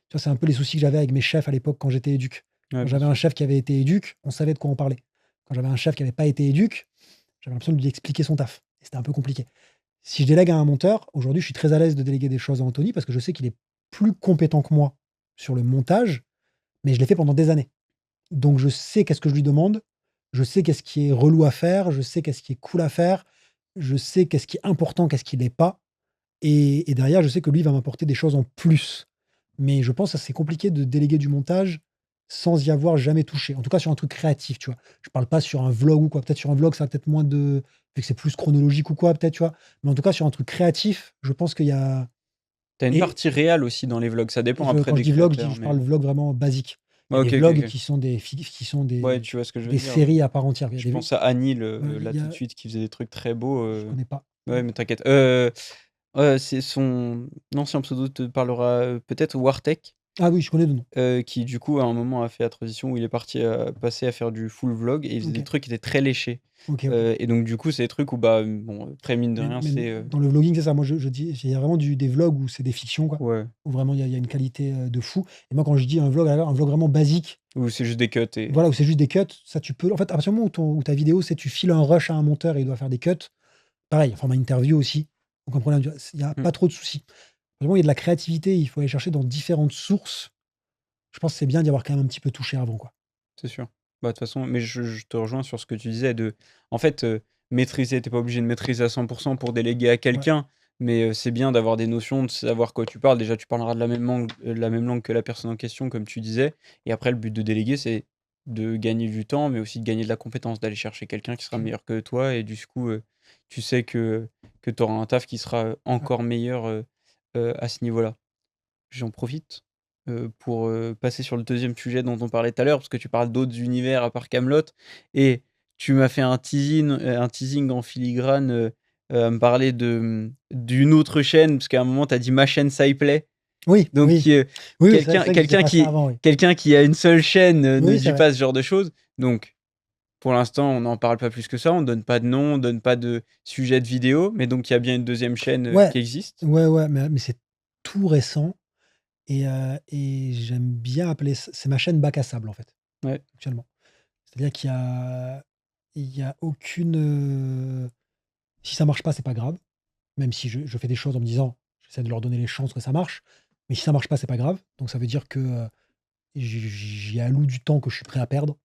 Tu vois, c'est un peu les soucis que j'avais avec mes chefs à l'époque quand j'étais éduc. Ouais, Quand bien j'avais un sûr. chef qui avait été éduc, on savait de quoi on parlait. Quand j'avais un chef qui avait pas été éduc, j'avais l'impression de lui expliquer son taf et c'était un peu compliqué. Si je délègue à un monteur, aujourd'hui, je suis très à l'aise de déléguer des choses à Anthony parce que je sais qu'il est plus compétent que moi sur le montage, mais je l'ai fait pendant des années. Donc je sais qu'est-ce que je lui demande, je sais qu'est-ce qui est relou à faire, je sais qu'est-ce qui est cool à faire, je sais qu'est-ce qui est important, qu'est-ce qui l'est pas et derrière, je sais que lui va m'apporter des choses en plus. Mais je pense que c'est compliqué de déléguer du montage sans y avoir jamais touché. En tout cas, sur un truc créatif, tu vois? Je parle pas sur un vlog ou quoi. Peut-être sur un vlog, ça a peut-être moins de vu que c'est plus chronologique ou quoi, peut-être, tu vois? Mais en tout cas, sur un truc créatif, je pense qu'il y a Tu as une et partie réelle aussi dans les vlogs, ça dépend après quand je des dis vlog, créateurs, je mais parle vlog vraiment basique. Il y ouais, a des OK, OK, vlogs OK. qui sont Ouais, tu vois ce que je veux des dire, ouais. séries à part entière. Il y a Je des pense à Annie, il là, y tout de a suite, qui faisait des trucs très beaux, je connais pas. ouais, mais t'inquiète. C'est son ancien pseudo te parlera, peut-être Wartech. Ah oui, je connais de nom. Qui du coup à un moment a fait la transition où il est parti, passer à faire du full vlog et il faisait des OK. trucs qui étaient très léchés. OK, OK. Et donc du coup, c'est des trucs où bah, bon, après mine de rien, Mais c'est, dans le vlogging, c'est ça. Moi, je dis il y a vraiment des vlogs où c'est des fictions, quoi, ouais, où vraiment il y a une qualité, de fou et moi, quand je dis un vlog vraiment basique, où c'est juste des cuts et voilà, où c'est juste des cuts, ça tu peux en fait, à partir du moment où ta vidéo, c'est tu files un rush à un monteur et il doit faire des cuts, pareil, format interview aussi, aucun problème, tu vois? Il y a mmh, pas trop de soucis. Vraiment, il y a de la créativité, il faut aller chercher dans différentes sources. Je pense que c'est bien d'y avoir quand même un petit peu touché avant, quoi. c'est sûr. Bah, de toute façon, mais je te rejoins sur ce que tu disais de en fait, maîtriser, tu es pas obligé de maîtriser à 100 pour déléguer à Ouais, quelqu'un, mais c'est bien d'avoir des notions, de savoir quoi tu parles. Déjà, tu parleras de la même langue que la personne en question, comme tu disais et après le but de déléguer, c'est de gagner du temps, mais aussi de gagner de la compétence, d'aller chercher quelqu'un qui sera Mmh. meilleur que toi et du coup, tu sais que tu auras un taf qui sera, Ouais. encore meilleur, à ce niveau-là. J'en profite, pour, passer sur le deuxième sujet dont on parlait tout à l'heure, parce que tu parles d'autres univers à part Camelot et tu m'as fait un teasing en filigrane, à me parler d'une autre chaîne, parce qu'à un moment tu as dit: «Ma chaîne ça y plaît». Oui, Donc oui. Oui, oui, c'est quelqu'un vrai que je disais quelqu'un pas ça qui avant, oui. quelqu'un qui a une seule chaîne, ne Oui, c'est dit vrai. pas ce genre de choses. Donc pour l'instant, on n'en parle pas plus que ça, on donne pas de nom, on donne pas de sujet de vidéo, mais donc il y a bien une deuxième chaîne, Ouais, qui existe. ouais, ouais, mais c'est tout récent et j'aime bien appeler c'est ma chaîne bac à sable, en fait, Ouais, actuellement. C'est-à-dire il y a aucune, si ça marche pas, c'est pas grave, même si je fais des choses en me disant: «J'essaie de leur donner les chances que ça marche», mais si ça marche pas, c'est pas grave. Donc ça veut dire que, j'y alloue du temps que je suis prêt à perdre.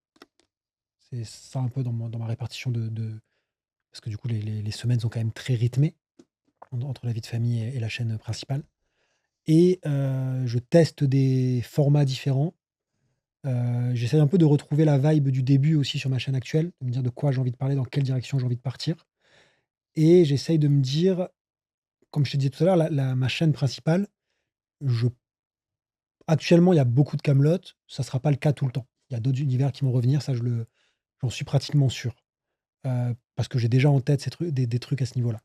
C'est ça un peu dans ma répartition de parce que du coup les semaines sont quand même très rythmées entre la vie de famille et la chaîne principale et je teste des formats différents. J'essaie un peu de retrouver la vibe du début aussi sur ma chaîne actuelle, de me dire de quoi j'ai envie de parler, dans quelle direction j'ai envie de partir et j'essaye de me dire, comme je te disais tout à l'heure, ma chaîne principale, je actuellement, il y a beaucoup de Camelot, ça sera pas le cas tout le temps. Il y a d'autres univers qui vont revenir, ça j'en suis pratiquement sûr, parce que j'ai déjà en tête ces trucs des trucs à ce niveau-là.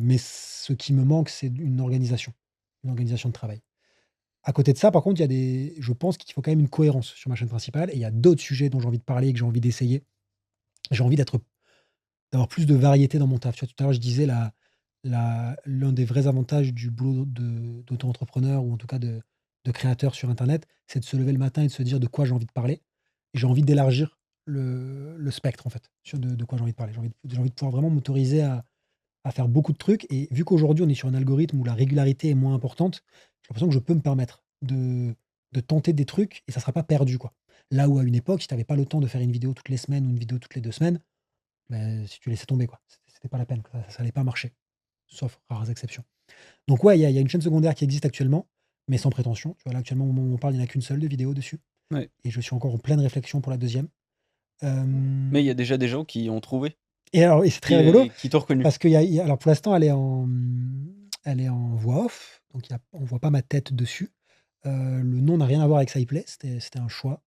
Mais ce qui me manque, c'est une organisation de travail. À côté de ça, par contre, il y a des je pense qu'il faut quand même une cohérence sur ma chaîne principale et il y a d'autres sujets dont j'ai envie de parler et que j'ai envie d'essayer. J'ai envie d'avoir plus de variété dans mon taf. Tu vois, tout à l'heure, je disais l'un des vrais avantages du boulot d'auto-entrepreneur ou en tout cas de créateur sur internet, c'est de se lever le matin et de se dire de quoi j'ai envie de parler. Et j'ai envie d'élargir le spectre en fait, sur de quoi j'ai envie de parler. J'ai envie de pouvoir vraiment m'autoriser à faire beaucoup de trucs et vu qu'aujourd'hui on est sur un algorithme où la régularité est moins importante, j'ai l'impression que je peux me permettre de tenter des trucs et ça sera pas perdu, quoi. Là où à une époque, si tu avais pas le temps de faire une vidéo toutes les semaines ou une vidéo toutes les 2 semaines, si tu laissais tomber, quoi. C'était pas la peine, quoi. Ça allait pas marcher, sauf rares exceptions. Donc ouais, il y a une chaîne secondaire qui existe actuellement, mais sans prétention. Tu vois, là, actuellement, au moment où on parle, il y en a qu'une seule de vidéo dessus ouais. et je suis encore en pleine réflexion pour la deuxième. Mais Hem il y a déjà des gens qui ont trouvé, et c'est très rigolo qui t'ont reconnu. parce qu'il y a alors pour l'instant, elle est en voix off, donc on voit pas ma tête dessus. Le nom n'a rien à voir avec SciPlay, c'était un choix.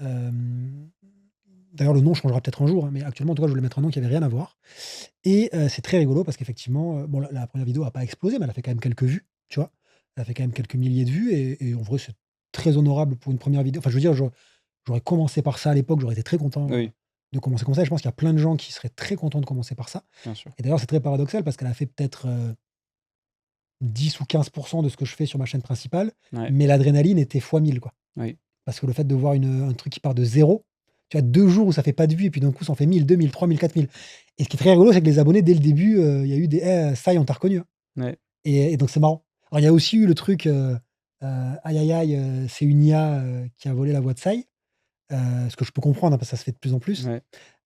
Hem, D'ailleurs, le nom changera peut-être un jour, hein, mais actuellement, en tout cas, je voulais mettre un nom qui avait rien à voir et c'est très rigolo parce qu'effectivement, bon, la 1re vidéo a pas explosé, mais elle a fait quand même quelques vues, tu vois? Elle a fait quand même quelques milliers de vues et en vrai, c'est très honorable pour une première vidéo. Enfin, je veux dire, j'aurais commencé par ça à l'époque, j'aurais été très content, Oui, de commencer comme ça et je pense qu'il y a plein de gens qui seraient très contents de commencer par ça bien sûr. et d'ailleurs, c'est très paradoxal parce qu'elle a fait peut-être, 10 ou 15 de ce que je fais sur ma chaîne principale, Ouais, mais l'adrénaline était fois 1000 quoi. oui, Parce que le fait de voir un truc qui part de zéro, tu as 2 jours où ça fait pas de vues et puis d'un coup ça en fait 1 000, 2 000, 3 000, 4 000 et ce qui est très rigolo, c'est que les abonnés dès le début, il y a eu des: «Eh, ça y est, on t'a reconnu, hein» ouais, et donc c'est marrant. Alors il y a aussi eu le truc, aïe aïe aïe, c'est une IA, qui a volé la voix de Sai, ce que je peux comprendre, hein, parce que ça se fait de plus en plus. ouais.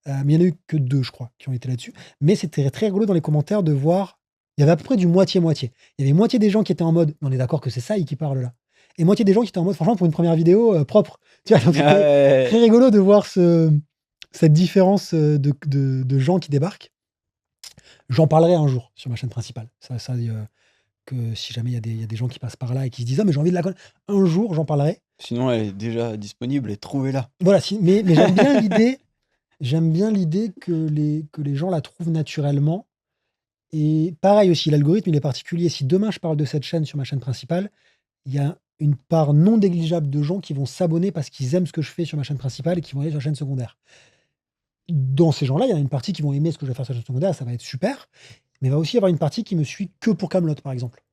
Mais il y en a eu que 2 je crois qui ont été là-dessus. Mais c'était très rigolo dans les commentaires de voir il y avait à peu près du moitié-moitié. Il y avait moitié des gens qui étaient en mode: «On est d'accord que c'est Sai qui parle là» et moitié des gens qui étaient en mode: «Franchement pour une première vidéo, propre». Tu vois? Donc Ah c'était ouais, très rigolo de voir cette différence, de gens qui débarquent. J'en parlerai un jour sur ma chaîne principale. Que si jamais il y a des gens qui passent par là et qui se disent: «Ah mais j'ai envie de la connaître». Un jour j'en parlerai. sinon elle est déjà disponible et trouvez-la. Voilà, mais j'aime bien l'idée que les gens la trouvent naturellement. Et pareil aussi, l'algorithme, il est particulier. Si demain je parle de cette chaîne sur ma chaîne principale, il y a une part non négligeable de gens qui vont s'abonner parce qu'ils aiment ce que je fais sur ma chaîne principale et qui vont aller sur la chaîne secondaire. Dans ces gens-là, il y en a une partie qui vont aimer ce que je vais faire sur la chaîne secondaire, ça va être super, mais il va aussi y avoir une partie qui me suit que pour Camelot, par exemple,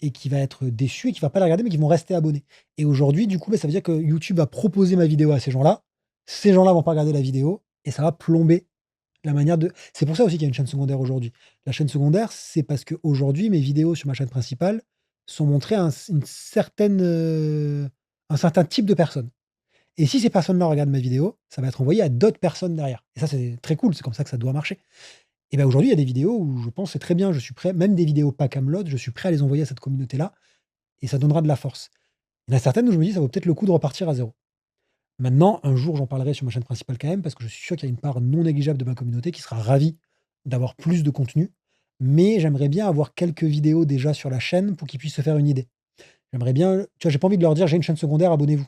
et qui va être déçue et qui va pas la regarder, mais qui vont rester abonnés. Et aujourd'hui, du coup, ça veut dire que YouTube va proposer ma vidéo à ces gens-là. Ces gens-là vont pas regarder la vidéo et ça va plomber la manière de c'est pour ça aussi qu'il y a une chaîne secondaire aujourd'hui. La chaîne secondaire, c'est parce qu'aujourd'hui, mes vidéos sur ma chaîne principale sont montrées à un certain type de personnes. Et si ces personnes-là regardent ma vidéo, ça va être envoyé à d'autres personnes derrière. Et ça, c'est très cool, c'est comme ça que ça doit marcher. Et ben aujourd'hui, il y a des vidéos où je pense que c'est très bien, je suis prêt, même des vidéos pas Camelot, je suis prêt à les envoyer à cette communauté-là et ça donnera de la force. Il y en a certaines où je me dis ça vaut peut-être le coup de repartir à zéro. Maintenant, un jour, j'en parlerai sur ma chaîne principale quand même, parce que je suis sûr qu'il y a une part non négligeable de ma communauté qui sera ravie d'avoir plus de contenu. Mais j'aimerais bien avoir quelques vidéos déjà sur la chaîne pour qu'ils puissent se faire une idée. J'aimerais bien, tu vois, j'ai pas envie de leur dire: «J'ai une chaîne secondaire, abonnez-vous».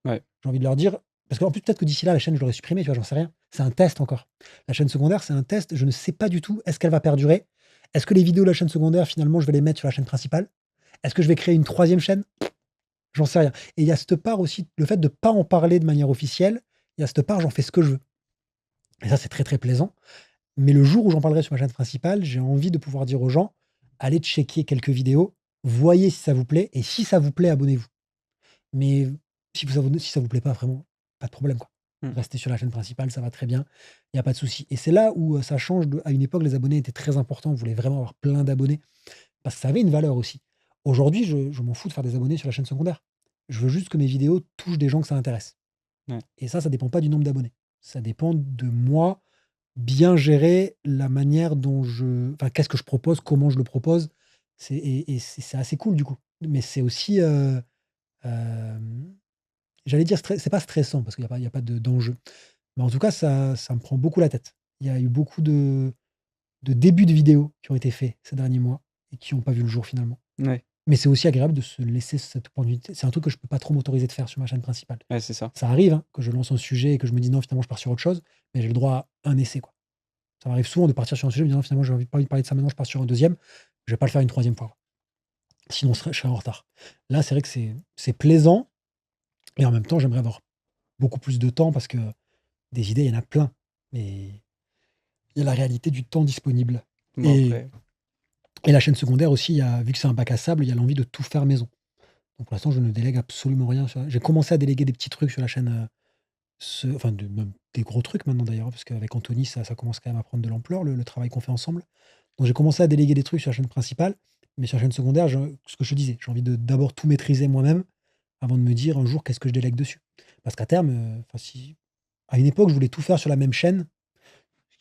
Ouais. J'ai envie de leur dire parce qu'en plus, peut-être que d'ici là, la chaîne, je l'aurais supprimée, tu vois? J'en sais rien. C'est un test encore. La chaîne secondaire, c'est un test. Je ne sais pas du tout, est-ce qu'elle va perdurer? Est-ce que les vidéos de la chaîne secondaire, finalement, je vais les mettre sur la chaîne principale? Est-ce que je vais créer une troisième chaîne? J'en sais rien. Et il y a cette part aussi, le fait de pas en parler de manière officielle, il y a cette part, j'en fais ce que je veux. Et ça, c'est très, très plaisant. Mais le jour où j'en parlerai sur ma chaîne principale, j'ai envie de pouvoir dire aux gens: «Allez checker quelques vidéos, voyez si ça vous plaît et si ça vous plaît, abonnez-vous». Mais si ça vous plaît pas, vraiment, pas de problème, quoi. Mmh. Restez sur la chaîne principale, ça va très bien, il y a pas de souci. Et c'est là où, ça change à une époque, les abonnés étaient très importants, on voulait vraiment avoir plein d'abonnés parce que ça avait une valeur aussi. Aujourd'hui, je m'en fous de faire des abonnés sur la chaîne secondaire. Je veux juste que mes vidéos touchent des gens que ça intéresse. Ouais. Et ça dépend pas du nombre d'abonnés. Ça dépend de moi, bien gérer la manière dont qu'est-ce que je propose, comment je le propose. C'est assez cool du coup. Mais c'est aussi, hem j'allais dire c'est pas stressant parce qu'il y a pas d'enjeu. Mais en tout cas, ça me prend beaucoup la tête. Il y a eu beaucoup de débuts de vidéos qui ont été faits ces derniers mois et qui ont pas vu le jour finalement. Ouais. Mais c'est aussi agréable de se laisser cette opportunité. C'est un truc que je peux pas trop m'autoriser de faire sur ma chaîne principale. Ouais, c'est ça. Ça arrive, hein, que je lance un sujet et que je me dis: «Non, finalement, je pars sur autre chose», mais j'ai le droit à un essai, quoi. Ça m'arrive souvent de partir sur un sujet, me dire: «Non, finalement, pas envie de parler de ça maintenant, je pars sur un deuxième. Je vais pas le faire une troisième fois, quoi. Sinon je serais en retard». Là, c'est vrai que c'est plaisant et en même temps, j'aimerais avoir beaucoup plus de temps parce que des idées, il y en a plein, mais il y a la réalité du temps disponible Bon et après la chaîne secondaire aussi, vu que c'est un bac à sable, il y a l'envie de tout faire maison. Donc pour l'instant, je ne délègue absolument rien j'ai commencé à déléguer des petits trucs sur la chaîne, même des gros trucs maintenant d'ailleurs, parce qu'avec Anthony, ça commence quand même à prendre de l'ampleur le travail qu'on fait ensemble. Donc j'ai commencé à déléguer des trucs sur la chaîne principale, mais sur la chaîne secondaire, ce que je te disais, j'ai envie de d'abord tout maîtriser moi-même avant de me dire un jour qu'est-ce que je délègue dessus. Parce qu'à terme, enfin si à une époque, je voulais tout faire sur la même chaîne.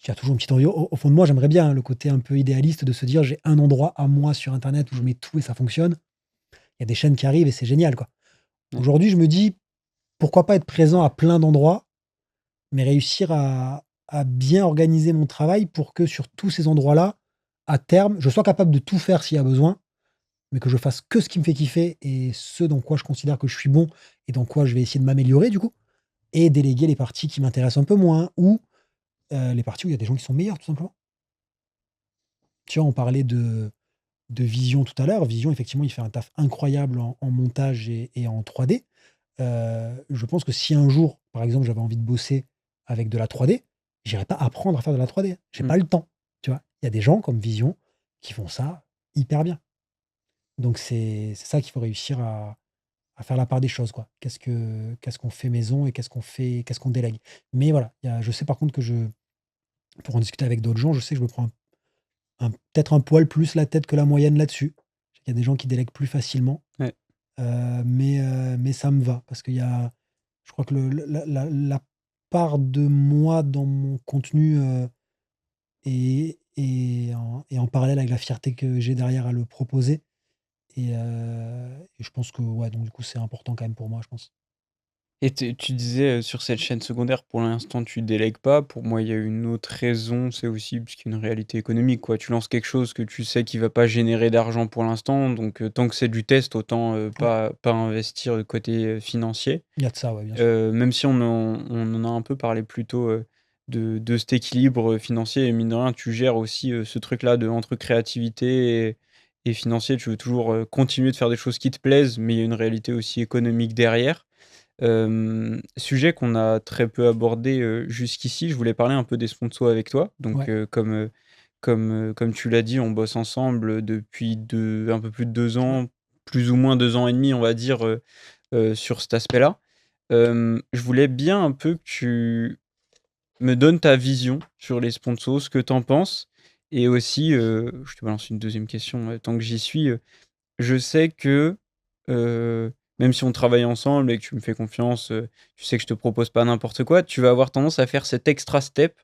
Il y a toujours une petite envie au fond de moi, j'aimerais bien, hein, le côté un peu idéaliste de se dire: «J'ai un endroit à moi sur internet où je mets tout et ça fonctionne». Il y a des chaînes qui arrivent et c'est génial, quoi. ouais. Aujourd'hui, je me dis: «Pourquoi pas être présent à plein d'endroits, mais réussir à bien organiser mon travail pour que sur tous ces endroits-là, à terme, je sois capable de tout faire s'il y a besoin, mais que je fasse que ce qui me fait kiffer et ce dans quoi je considère que je suis bon et dans quoi je vais essayer de m'améliorer du coup et déléguer les parties qui m'intéressent un peu moins ou, les parties où il y a des gens qui sont meilleurs tout simplement». Tu vois, on parlait de Vision tout à l'heure. Vision, effectivement, il fait un taf incroyable en montage et en 3D. Je pense que si un jour, par exemple, j'avais envie de bosser avec de la 3D, j'irais pas apprendre à faire de la 3D. J'ai Mmh. pas le temps, tu vois? Il y a des gens comme Vision qui font ça hyper bien. Donc c'est ça qu'il faut réussir à faire la part des choses, quoi. Qu'est-ce qu'on fait maison et qu'est-ce qu'on délègue? Mais voilà, je sais par contre que pour en discuter avec d'autres gens, je sais que je me prends peut-être un poil plus la tête que la moyenne là-dessus. Il y a des gens qui délèguent plus facilement, Ouais. mais ça me va parce qu'il y a je crois que la part de moi dans mon contenu, est en parallèle avec la fierté que j'ai derrière à le proposer et je pense que ouais, donc du coup, c'est important quand même pour moi, je pense. Et tu disais, sur cette chaîne secondaire, pour l'instant, tu délègues pas. Pour moi, il y a une autre raison, c'est aussi parce qu'il y a une réalité économique, quoi. Tu lances quelque chose que tu sais qui va pas générer d'argent pour l'instant, donc tant que c'est du test, autant, Ouais, pas investir, côté, financier. il y a de ça, ouais, bien sûr. Même si on en a un peu parlé plus tôt, de cet équilibre, financier et mine de rien, tu gères aussi, ce truc-là de entre créativité et financier. Tu veux toujours, continuer de faire des choses qui te plaisent, mais il y a une réalité aussi économique derrière. Sujet qu'on a très peu abordé, jusqu'ici, je voulais parler un peu des sponsors avec toi. Donc, Ouais, comme tu l'as dit, on bosse ensemble, depuis un peu plus de 2 ouais. ans, plus ou moins 2 ans et demi, on va dire, sur cet aspect-là. Je voulais bien un peu que tu me donnes ta vision sur les sponsors, ce que tu en penses et aussi, je te balance une deuxième question, tant que j'y suis, je sais que, même si on travaille ensemble et que tu me fais confiance, tu sais que je te propose pas n'importe quoi, tu vas avoir tendance à faire cet extra step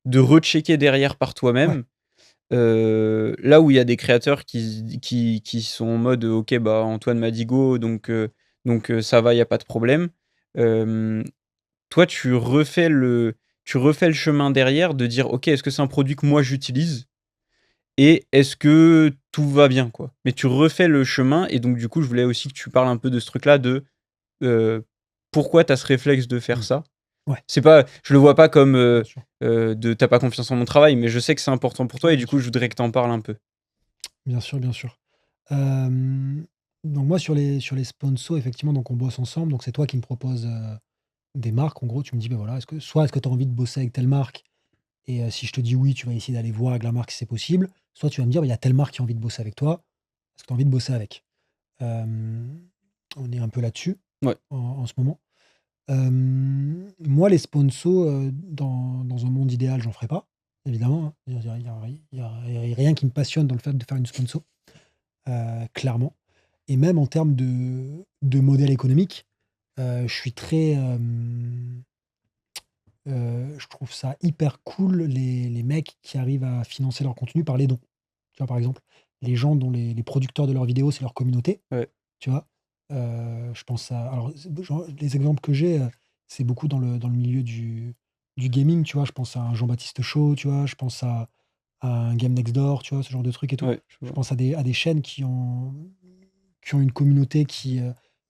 de rechecker derrière par Ouais, toi-même. Là où il y a des créateurs qui sont en mode: «OK, bah, Antoine m'a dit go donc ça va, il y a pas de problème». hem, toi, tu refais le chemin derrière de dire: «OK, est-ce que c'est un produit que moi j'utilise et est-ce que tout va bien, quoi?» Mais tu refais le chemin et donc du coup, je voulais aussi que tu parles un peu de ce truc-là de, heu, pourquoi tu as ce réflexe de faire Mmh. ça? Ouais, C'est pas Je le vois pas comme, bien sûr, de «Tu as pas confiance en mon travail», mais je sais que c'est important pour toi et bien du coup, sûr, je voudrais que tu en parles un peu. bien sûr, bien sûr. Hem, donc moi sur les sponsors effectivement, donc on bosse ensemble, donc c'est toi qui me proposes, des marques. En gros, tu me dis: «Beh, voilà, est-ce que tu as envie de bosser avec telle marque?» Et si je te dis: «Oui», tu vas essayer d'aller voir avec la marque si c'est possible. Soit tu vas me dire: «Bah, il y a telle marque qui a envie de bosser avec toi. Est-ce que tu as envie de bosser avec?» Hem, on est un peu là-dessus Ouais, en ce moment. Moi, les sponsors, dans un monde idéal, j'en ferais pas, évidemment, hein. Il y a rien qui me passionne dans le fait de faire une sponsor, clairement. Et même en termes de modèle économique, je suis très, je trouve ça hyper cool les mecs qui arrivent à financer leur contenu par les dons. Tu vois, par exemple, les gens dont les producteurs de leurs vidéos, c'est leur communauté, ouais, tu vois? Je pense à alors z genre les exemples que j'ai, c'est beaucoup dans le milieu du gaming, tu vois? Je pense à un Jean-Baptiste Chaud, tu vois? Je pense à un Game Next Door, tu vois? Ce genre de trucs et tout. ouais, je Je vois. pense à des chaînes qui ont une communauté qui,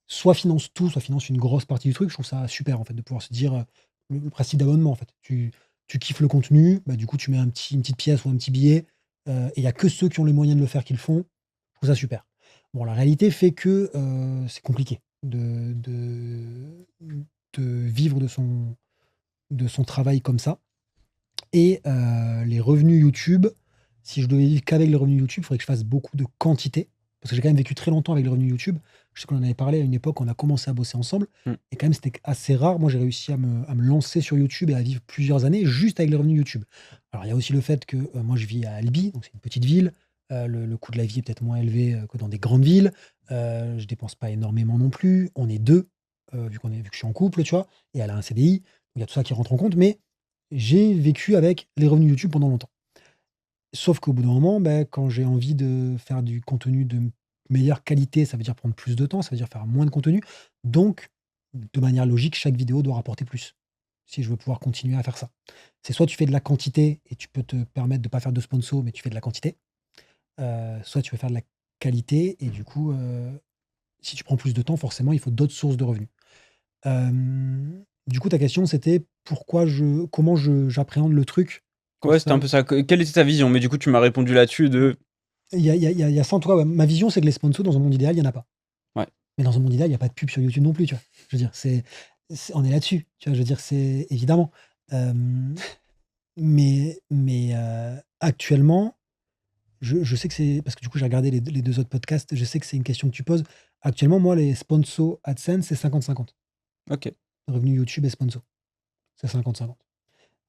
soit finance tout, soit finance une grosse partie du truc. Je trouve ça super, en fait, de pouvoir se dire, le principe d'abonnement, en fait. Tu kiffes le contenu, bah, du coup, tu mets une petite pièce ou un petit billet, et il y a que ceux qui ont les moyens de le faire qui le font. Je trouve ça super. Bon, la réalité fait que, c'est compliqué de vivre de son travail comme ça. Et les revenus YouTube, si je devais vivre qu'avec les revenus YouTube, il faudrait que je fasse beaucoup de quantité. Parce que j'ai quand même vécu très longtemps avec les revenus YouTube. Je sais qu'on en avait parlé à une époque, on a commencé à bosser ensemble. Mmh. Et quand même, c'était assez rare. Moi, j'ai réussi à me lancer sur YouTube et à vivre plusieurs années juste avec les revenus YouTube. Alors, il y a aussi le fait que moi, je vis à Albi, donc c'est une petite ville. Le coût de la vie est peut-être moins élevé que dans des grandes villes. Je dépense pas énormément non plus. On est deux, vu que je suis en couple, tu vois. Et elle a un CDI. Donc, il y a tout ça qui rentre en compte. Mais j'ai vécu avec les revenus YouTube pendant longtemps. Sauf qu'au bout d'un moment, bah, quand j'ai envie de faire du contenu de meilleure qualité, ça veut dire prendre plus de temps, ça veut dire faire moins de contenu. Donc, de manière logique, chaque vidéo doit rapporter plus, si je veux pouvoir continuer à faire ça. C'est soit tu fais de la quantité et tu peux te permettre de ne pas faire de sponsor, mais tu fais de la quantité. Soit tu veux faire de la qualité et du coup, si tu prends plus de temps, forcément, il faut d'autres sources de revenus. Du coup, ta question, c'était comment j'appréhende le truc quand Ouais, c'était un ça. peu ça. Quelle était ta vision? Mais du coup, tu m'as répondu là-dessus Ouais. de Il y a ça en tout cas, ouais, ma vision, c'est que les sponsors dans un monde idéal, il y en a pas. ouais, Mais dans un monde idéal, il y a pas de pub sur YouTube non plus, tu vois? Je veux dire, on est là-dessus, tu vois? Je veux dire, c'est évidemment. Hem, mais actuellement, je sais que c'est parce que du coup, j'ai regardé les 2 autres podcasts, je sais que c'est une question que tu poses. Actuellement, moi, les sponsors AdSense, c'est 50-50. OK. Revenus YouTube et sponsors, c'est 50-50.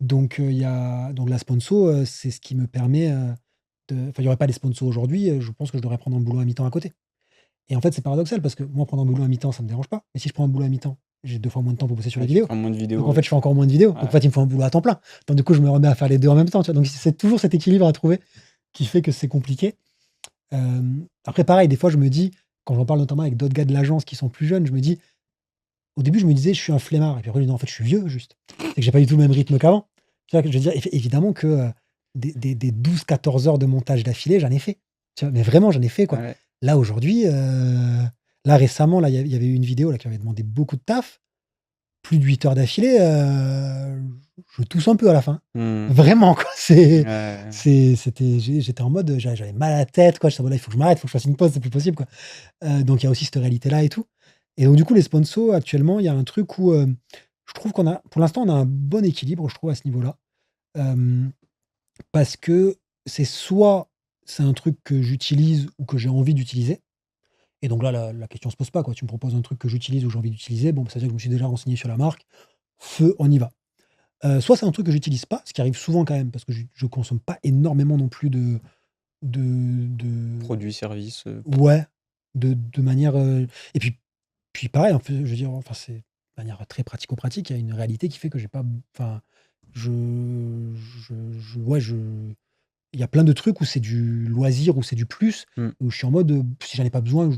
Donc il y a donc la sponsor, c'est ce qui me permet, il y aurait pas les sponsors aujourd'hui, je pense que je devrais prendre un boulot à mi-temps à côté. Et en fait, c'est paradoxal parce que moi, prendre un boulot à mi-temps, ça me dérange pas. Mais si je prends un boulot à mi-temps, j'ai 2 fois moins de temps pour bosser sur les Ouais, tu vidéos. feras moins de Donc vidéos, en fait, je fais encore moins de vidéos. Donc en ouais. fait, il me faut un boulot à temps plein. Donc du coup, je me remets à faire les 2 en même temps, tu vois? Donc c'est toujours cet équilibre à trouver qui fait que c'est compliqué. Après pareil, des fois, je me dis, quand j'en parle notamment avec d'autres gars de l'agence qui sont plus jeunes, je me dis au début, je me disais: «Je suis un flemmard» et puis après, je me dis: «Non, en fait, je suis vieux juste». C'est que j'ai pas du tout le même rythme qu'avant. Tu vois? Je veux dire, évidemment que, des 12-14 heures de montage d'affilée, j'en ai fait. Tu vois? Mais vraiment, j'en ai fait, quoi. Ouais. Là, aujourd'hui, là, récemment, là, il y avait eu une vidéo là qui m'avait demandé beaucoup de taf. Plus de 8 heures d'affilée, je tousse un peu à la fin. Mmh. Vraiment, quoi. Ouais. J'étais en mode, j'avais mal à la tête, quoi. J'étais en mode: «Là, il faut que je m'arrête, il faut que je fasse une pause, c'est plus possible, quoi». Donc il y a aussi cette réalité-là et tout. Et donc du coup, les sponsors, actuellement, il y a un truc où, je trouve pour l'instant, on a un bon équilibre, je trouve, à ce niveau-là. Hem, parce que c'est un truc que j'utilise ou que j'ai envie d'utiliser et donc là, la question se pose pas, quoi. Tu me proposes un truc que j'utilise ou j'ai envie d'utiliser, bon, bah, ça veut dire que je me suis déjà renseigné sur la marque. Feu, on y va. Soit c'est un truc que j'utilise pas, ce qui arrive souvent quand même parce que je consomme pas énormément non plus de Produits, services, ouais, de manière, et puis pareil, en fait, je veux dire, enfin, c'est de manière très pratico-pratique, il y a une réalité qui fait que j'ai pas enfin, je ouais, il y a plein de trucs où c'est du loisir, où c'est du plus, mmh. où je suis en mode, si j'en ai pas besoin,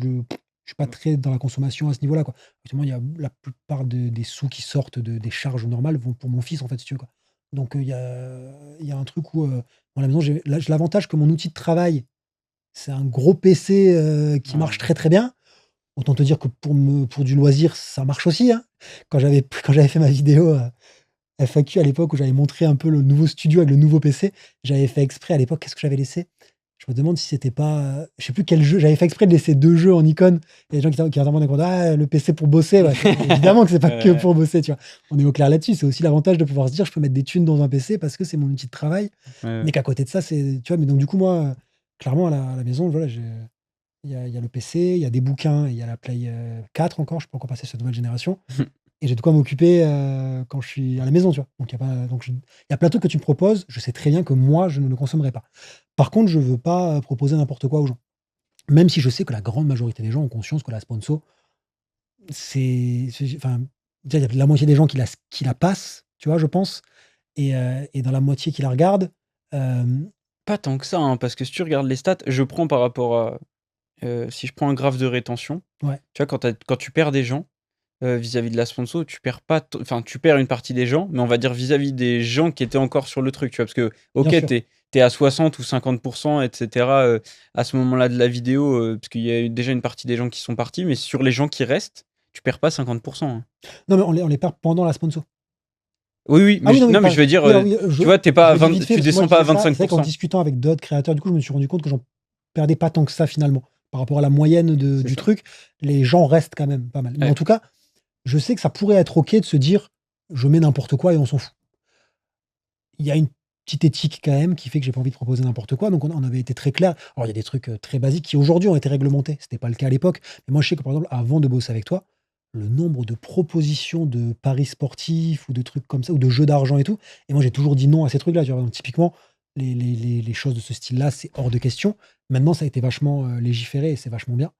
Je suis pas très dans la consommation à ce niveau-là, quoi. Justement, il y a la plupart des sous qui sortent des charges normales vont pour mon fils, en fait, si tu veux, quoi. Donc, il y a un truc où, dans la maison, j'ai l'avantage que mon outil de travail, c'est un gros PC, qui marche Ouais. très, très bien. Autant te dire que pour du loisir, ça marche aussi, hein. Quand j'avais fait ma vidéo, FAQ à l'époque où j'avais montré un peu le nouveau studio avec le nouveau PC, j'avais fait exprès à l'époque, qu'est-ce que j'avais laissé? Je me demande si c'était pas, je sais plus quel jeu, j'avais fait exprès de laisser 2 jeux en icône. Il y a des gens qui étaient en train de «Ah, le PC pour bosser», ouais, évidemment que c'est pas que Ouais, pour bosser, tu vois? On est au clair là-dessus, c'est aussi l'avantage de pouvoir se dire: «Je peux mettre des thunes dans un PC parce que c'est mon outil de travail», ouais, mais qu'à côté de ça, c'est tu vois? Mais donc du coup, moi, clairement à la maison, voilà, il y a le PC, il y a des bouquins, il y a la Play, 4 encore, je suis pas encore passé sur la nouvelle génération. ouais. Et j'ai de quoi m'occuper, quand je suis à la maison, tu vois? Donc il y a plein de trucs que tu me proposes, je sais très bien que moi, je ne le consommerai pas. Par contre, je veux pas, proposer n'importe quoi aux gens. Même si je sais que la grande majorité des gens ont conscience que la sponsor, c'est enfin, déjà, il y a la moitié des gens qui la passent, tu vois, je pense et dans la moitié qui la regardent, hem Pas tant que ça, hein, parce que si tu regardes les stats, je prends par rapport à, si je prends un graphe de rétention, ouais, tu vois, quand tu perds des gens, vis-à-vis de la sponsor, tu perds pas t enfin, tu perds une partie des gens, mais on va dire vis-à-vis des gens qui étaient encore sur le truc, tu vois? Parce que, bien OK, sûr. tu es à 60 ou 50 et cetera, à ce moment-là de la vidéo, parce qu'il y a eu déjà une partie des gens qui sont partis, mais sur les gens qui restent, tu perds pas 50, hein. Non, mais on les perd pendant la sponsor. Oui, oui, Ah mais oui, non, je mais non, mais pas je veux dire, oui, alors oui, tu vois, tu pas je à le dis 20, vite fait tu parce que moi descends je pas à disais ça, c'est 25. vrai qu'en discutant avec d'autres créateurs, du coup, je me suis rendu compte que j'en perdais pas tant que ça finalement. Par rapport à la moyenne C'est du ça. truc, les gens restent quand même pas mal. Mais en Ouais. tout cas, je sais que ça pourrait être OK de se dire: «Je mets n'importe quoi et on s'en fout». Il y a une petite éthique quand même qui fait que j'ai pas envie de proposer n'importe quoi, donc on avait été très clair. Alors il y a des trucs, très basiques qui aujourd'hui ont été réglementés, c'était pas le cas à l'époque. Mais moi je sais que par exemple avant de bosser avec toi, le nombre de propositions de paris sportifs ou de trucs comme ça ou de jeux d'argent et tout, et moi j'ai toujours dit non à ces trucs-là, tu vois? Donc typiquement, les choses de ce style-là, c'est hors de question. Maintenant ça a été vachement, légiféré et c'est vachement bien.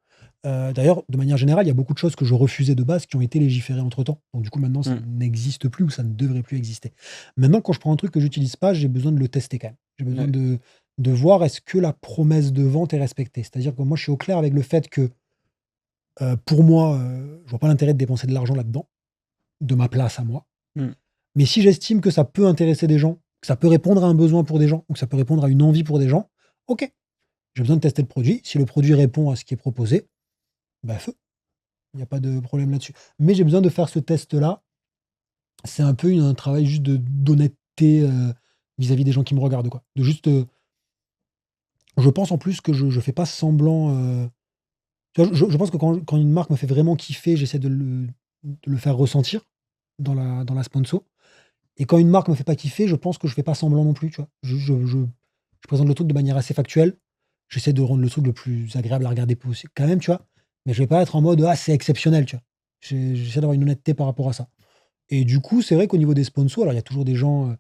D'ailleurs, de manière générale, il y a beaucoup de choses que je refusais de base qui ont été légiférées entre-temps. Donc du coup maintenant ça Mmh. n'existe plus ou ça ne devrait plus exister. Maintenant, quand je prends un truc que j'utilise pas, j'ai besoin de le tester quand même. J'ai besoin Ouais. de voir est-ce que la promesse de vente est respectée. C'est-à-dire que moi, je suis au clair avec le fait que, pour moi, je vois pas l'intérêt de dépenser de l'argent là-dedans, de ma place à moi. Mmh. Mais si j'estime que ça peut intéresser des gens, que ça peut répondre à un besoin pour des gens ou que ça peut répondre à une envie pour des gens, OK, j'ai besoin de tester le produit. Si le produit répond à ce qui est proposé, bah, feu, il y a pas de problème là-dessus. Mais j'ai besoin de faire ce test-là. C'est un peu un travail juste d'honnêteté, vis-à-vis des gens qui me regardent, quoi. De juste, je pense en plus que je fais pas semblant, tu vois? Je pense que quand une marque me fait vraiment kiffer, j'essaie de le faire ressentir dans la sponsor, et quand une marque me fait pas kiffer, je pense que je fais pas semblant non plus, tu vois? Je présente le truc de manière assez factuelle. J'essaie de rendre le truc le plus agréable à regarder possible quand même, tu vois? Mais je vais pas être en mode: «Ah, c'est exceptionnel», tu vois? J'essaie d'avoir une honnêteté par rapport à ça, et du coup, c'est vrai qu'au niveau des sponsors, alors il y a toujours des gens,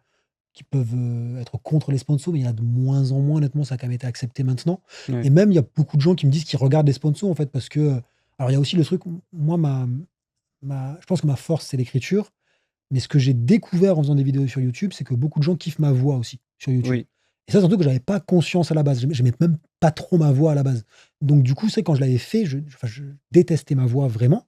qui peuvent, être contre les sponsors, mais il y en a de moins en moins, honnêtement, ça a quand même été accepté maintenant, Ouais. et même il y a beaucoup de gens qui me disent qu'ils regardent les sponsors, en fait, parce que, alors il y a aussi le truc, moi je pense que ma force, c'est l'écriture, mais ce que j'ai découvert en faisant des vidéos sur YouTube, c'est que beaucoup de gens kiffent ma voix aussi, sur YouTube, Oui. et ça, c'est un truc que j'avais pas conscience à la base. J'aimais même pas trop ma voix à la base. Donc du coup, c'est quand je l'avais fait, je détestais ma voix vraiment,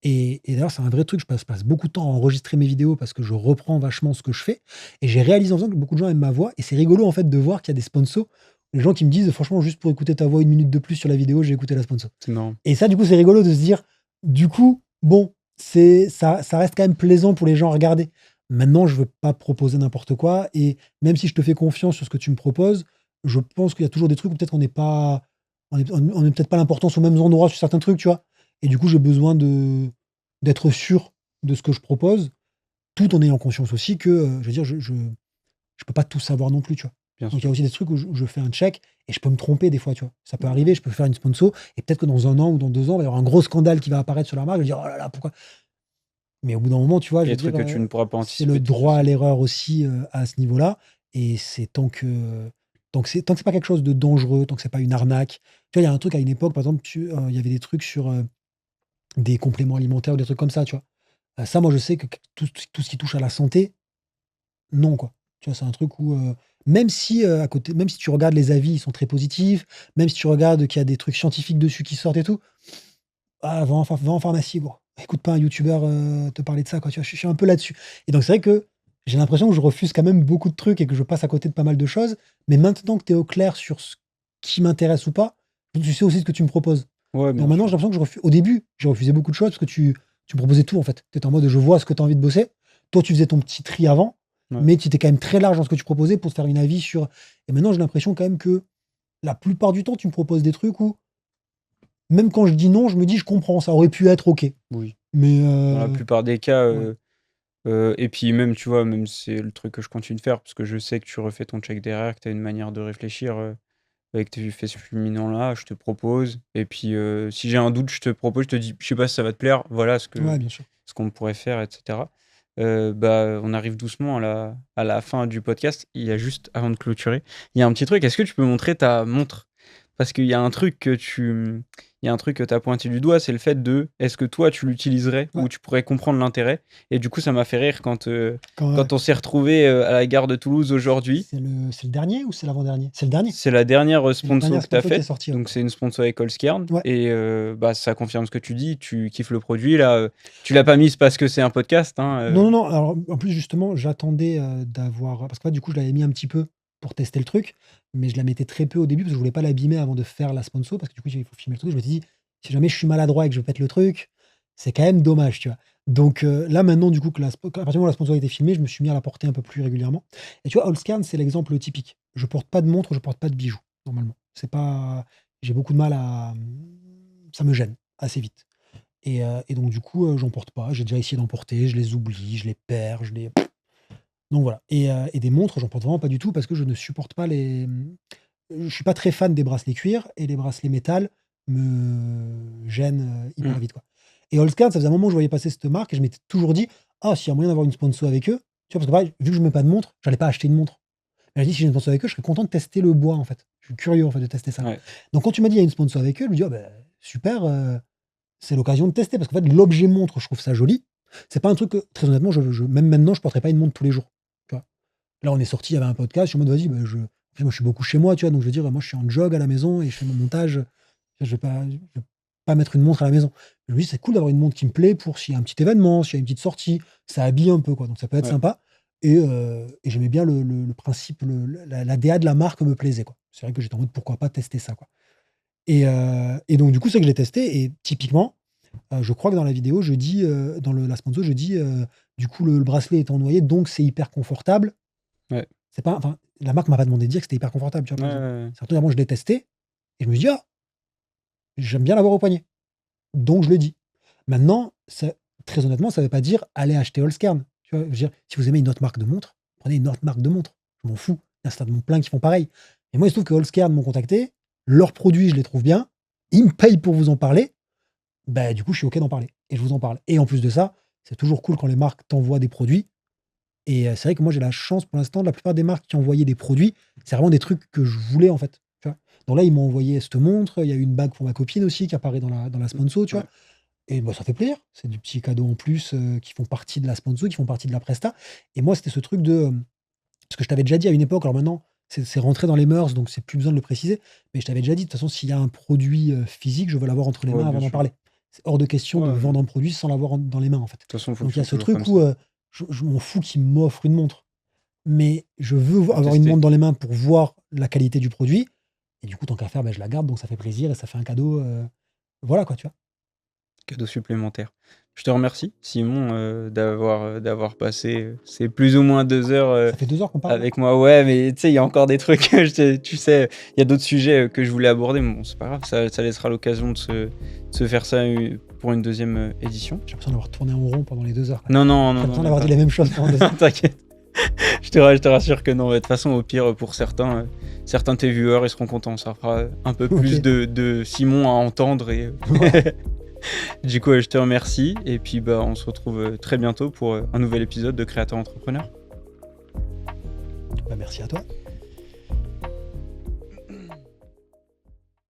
et d'ailleurs, c'est un vrai truc, je passe beaucoup de temps à enregistrer mes vidéos parce que je reprends vachement ce que je fais, et j'ai réalisé en faisant que beaucoup de gens aiment ma voix, et c'est rigolo, en fait, de voir qu'il y a des sponsors, les gens qui me disent: «Franchement, juste pour écouter ta voix 1 minute de plus sur la vidéo, j'ai écouté la sponsor», C'est marrant. et ça, du coup, c'est rigolo de se dire, du coup, bon, ça reste quand même plaisant pour les gens à regarder. Maintenant, je veux pas proposer n'importe quoi, et même si je te fais confiance sur ce que tu me proposes, je pense qu'il y a toujours des trucs où peut-être on est peut-être pas l'importance aux mêmes endroits sur certains trucs, tu vois? Et du coup, j'ai besoin d'être sûr de ce que je propose, tout en ayant conscience aussi que, je veux dire, je peux pas tout savoir non plus, tu vois? Bien Donc il y a sûr. aussi des trucs où je fais un check et je peux me tromper des fois, tu vois? Ça peut arriver, je peux faire une sponsor et peut-être que dans 1 an ou dans 2 ans, il va y avoir un gros scandale qui va apparaître sur la marque, je vais dire: «Oh là là, pourquoi?» Mais au bout d'un moment, tu vois, Il y je a veux des trucs dire, que tu ne pourras pas c'est le anticiper de toute droit à façon. l'erreur aussi, à ce niveau-là, et c'est tant que c'est pas quelque chose de dangereux, tant que c'est pas une arnaque. Tu vois, il y a un truc à une époque, par exemple, il y avait des trucs sur, des compléments alimentaires ou des trucs comme ça, tu vois? Ça, moi, je sais que tout ce qui touche à la santé, non, quoi. Tu vois, c'est un truc où, même si, à côté, même si tu regardes les avis, ils sont très positifs, même si tu regardes qu'il y a des trucs scientifiques dessus qui sortent et tout, «Ah, va en pharmacie gros, écoute pas un youtubeur, te parler de ça quoi», tu vois? Je suis un peu là-dessus et donc c'est vrai que j'ai l'impression que je refuse quand même beaucoup de trucs et que je passe à côté de pas mal de choses, mais maintenant que tu es au clair sur ce qui m'intéresse ou pas, tu sais aussi ce que tu me proposes. Ouais, Donc bien maintenant sûr. j'ai l'impression que je refu au début, j'ai refusé beaucoup de choses parce que tu me proposais tout en fait. Tu étais en mode: «Je vois ce que tu as envie de bosser». Toi, tu faisais ton petit tri avant, Ouais. mais tu étais quand même très large dans ce que tu proposais pour te faire une avis sur et maintenant j'ai l'impression quand même que la plupart du temps, tu me proposes des trucs où même quand je dis non, je me dis: «Je comprends, ça aurait pu être OK». Oui. Mais Dans la plupart des cas, ouais. et puis même, tu vois, même c'est le truc que je continue de faire parce que je sais que tu refais ton check derrière, que tu as une manière de réfléchir, avec tes faits fulminants-là, je te propose et puis, si j'ai un doute, je te propose, je te dis: «Je sais pas si ça va te plaire, voilà Ouais, bien sûr. ce qu'on pourrait faire» et cetera. Bah, on arrive doucement à la fin du podcast. Il y a juste avant de clôturer, il y a un petit truc, est-ce que tu peux montrer ta montre? Parce qu'il y a un truc que il y a un truc que tu as pointé du doigt, c'est le fait de est-ce que toi tu l'utiliserais Ouais, ou tu pourrais comprendre l'intérêt? Et du coup, ça m'a fait rire quand quand on s'est retrouvés, à la gare de Toulouse aujourd'hui. c'est le dernier ou c'est l'avant-dernier? C'est le dernier. C'est la dernière, C'est la sponsor dernière que tu as sponsor qui est faite, sortie, ouais. donc c'est une sponsor avec Skjern Ouais. et bah, ça confirme ce que tu dis, tu kiffes le produit là, tu l'as pas mise parce que c'est un podcast, hein, Non, non, non, alors en plus justement, j'attendais, d'avoir parce que moi du coup, je l'avais mis un petit peu pour tester le truc, mais je la mettais très peu au début parce que je voulais pas l'abîmer avant de faire la sponsor parce que du coup, il faut filmer le truc. Je m'étais dit: «Si jamais je suis maladroit et que je pète le truc, c'est quand même dommage», tu vois? Donc là maintenant du coup que la spo à partir du moment où la sponsor a été filmée, je me suis mis à la porter un peu plus régulièrement et tu vois, Allscan, c'est l'exemple typique. Je porte pas de montre, je porte pas de bijoux, normalement. C'est pas j'ai beaucoup de mal à, ça me gêne assez vite. Et donc du coup, j'en porte pas. J'ai déjà essayé d'en porter, je les oublie, je les perds, je les donc voilà et des montres, j'en porte vraiment pas du tout parce que je ne supporte pas je suis pas très fan des bracelets cuir et les bracelets métal me gênent, hyper mmh, vite, quoi. Et Allscan, ça faisait un moment que je voyais passer cette marque et je m'étais toujours dit: «Ah, s'il y a moyen d'avoir une sponsor avec eux», tu vois? Parce que pareil, vu que je mets pas de montre, j'allais pas acheter une montre. Elle a dit: «Si j'ai une sponsor avec eux, je serais content de tester le bois, en fait». Je suis curieux, en fait, de tester ça. ouais, Donc quand tu m'as dit: «Il y a une sponsor avec eux», je me dis: «Ah bah, super, c'est l'occasion de tester» parce qu'en fait, l'objet montre, je trouve ça joli. C'est pas un truc que, très honnêtement, je même maintenant, je porterais pas une montre tous les jours, tu vois? Là, on est sortis, il y avait un podcast, je suis en mode: «Vas-y, bah, moi, je suis beaucoup chez moi», tu vois? Donc je veux dire, moi, je suis en jog à la maison et je fais mon montage, je vais pas mettre une montre à la maison. Je me dis: «C'est cool d'avoir une montre qui me plaît pour s'il y a un petit événement, s'il y a une petite sortie». Ça habille un peu, quoi, donc ça peut être ouais. sympa et j'aimais bien le principe, la DA de la marque me plaisait, quoi. C'est vrai que j'étais en mode: «Pourquoi pas tester ça, quoi?» Et donc du coup, c'est que je l'ai testé et typiquement, je crois que dans la vidéo, je dis, dans la sponsor, je dis, du coup, le bracelet est en noyer, donc c'est hyper confortable. Ouais. C'est pas enfin, la marque m'a pas demandé de dire que c'était hyper confortable, tu vois, Ouais, par ouais, exemple. ouais. C'est à partir du moment où je l'ai testé et je me suis dit: «Ah, j'aime bien l'avoir au poignet», donc je le dis. Maintenant, ça très honnêtement, ça veut pas dire: «Allez acheter Allscan», tu vois? Je veux dire, si vous aimez une autre marque de montre, prenez une autre marque de montre. Je m'en fous. Il y a certainement plein qui font pareil. Et moi, il se trouve que Allscan m'ont contacté, leurs produits, je les trouve bien, ils me payent pour vous en parler. Bah, du coup, je suis OK d'en parler et je vous en parle et en plus de ça, c'est toujours cool quand les marques t'envoient des produits et c'est vrai que moi, j'ai la chance pour l'instant, la plupart des marques qui envoyaient des produits, c'est vraiment des trucs que je voulais, en fait, tu vois? Donc là, ils m'ont envoyé cette montre, il y a eu une bague pour ma copine aussi qui apparaît dans la Mmh, sponsor, tu vois? ouais. Et bah, ça fait plaisir. C'est du petit cadeau en plus, qui font partie de la sponsor, qui font partie de la presta et moi, c'était ce truc de, ce que je t'avais déjà dit à une époque, alors maintenant, c'est rentré dans les mœurs, donc c'est plus besoin de le préciser, mais je t'avais déjà dit, de toute façon, s'il y a un produit, physique, je veux l'avoir entre les Ouais, mains bien avant d'en sûr. parler. C'est hors de question Ouais, de de vendre un produit sans l'avoir dans les mains, en fait. toute façon, il faut que Donc ce il y a soit ce toujours comme truc ça. où, je m'en fous qu'il m'offre une montre, mais je veux Pour avoir une tester. montre dans les mains pour voir la qualité du produit et du coup, tant qu'à faire, bah, je la garde, donc ça fait plaisir et ça fait un cadeau, voilà quoi, tu vois? Cadeau supplémentaire. Je te remercie Simon, d'avoir passé, ces plus ou moins 2 heures, Ça fait 2 heures qu'on parle là? avec moi. Ouais, mais tu sais, il y a encore des trucs, tu sais, il y a d'autres sujets, que je voulais aborder, mais bon, c'est pas grave, ça laissera l'occasion de se faire ça, pour une deuxième édition. J'ai l'impression d'avoir tourné en rond pendant les 2 heures là. Non, non, J'ai non, non, l'impression même d'avoir dit pas. les mêmes choses pendant 2 Non, heures. t'inquiète. Je te rassure que non. De toute façon, au pire, pour certains, certains de tes viewers, ils seront contents. Ça fera un peu plus OK. de Simon à entendre et Ouais. du coup, je te remercie et puis, bah, on se retrouve, très bientôt pour, un nouvel épisode de Créateur Entrepreneur. Bah, merci à toi.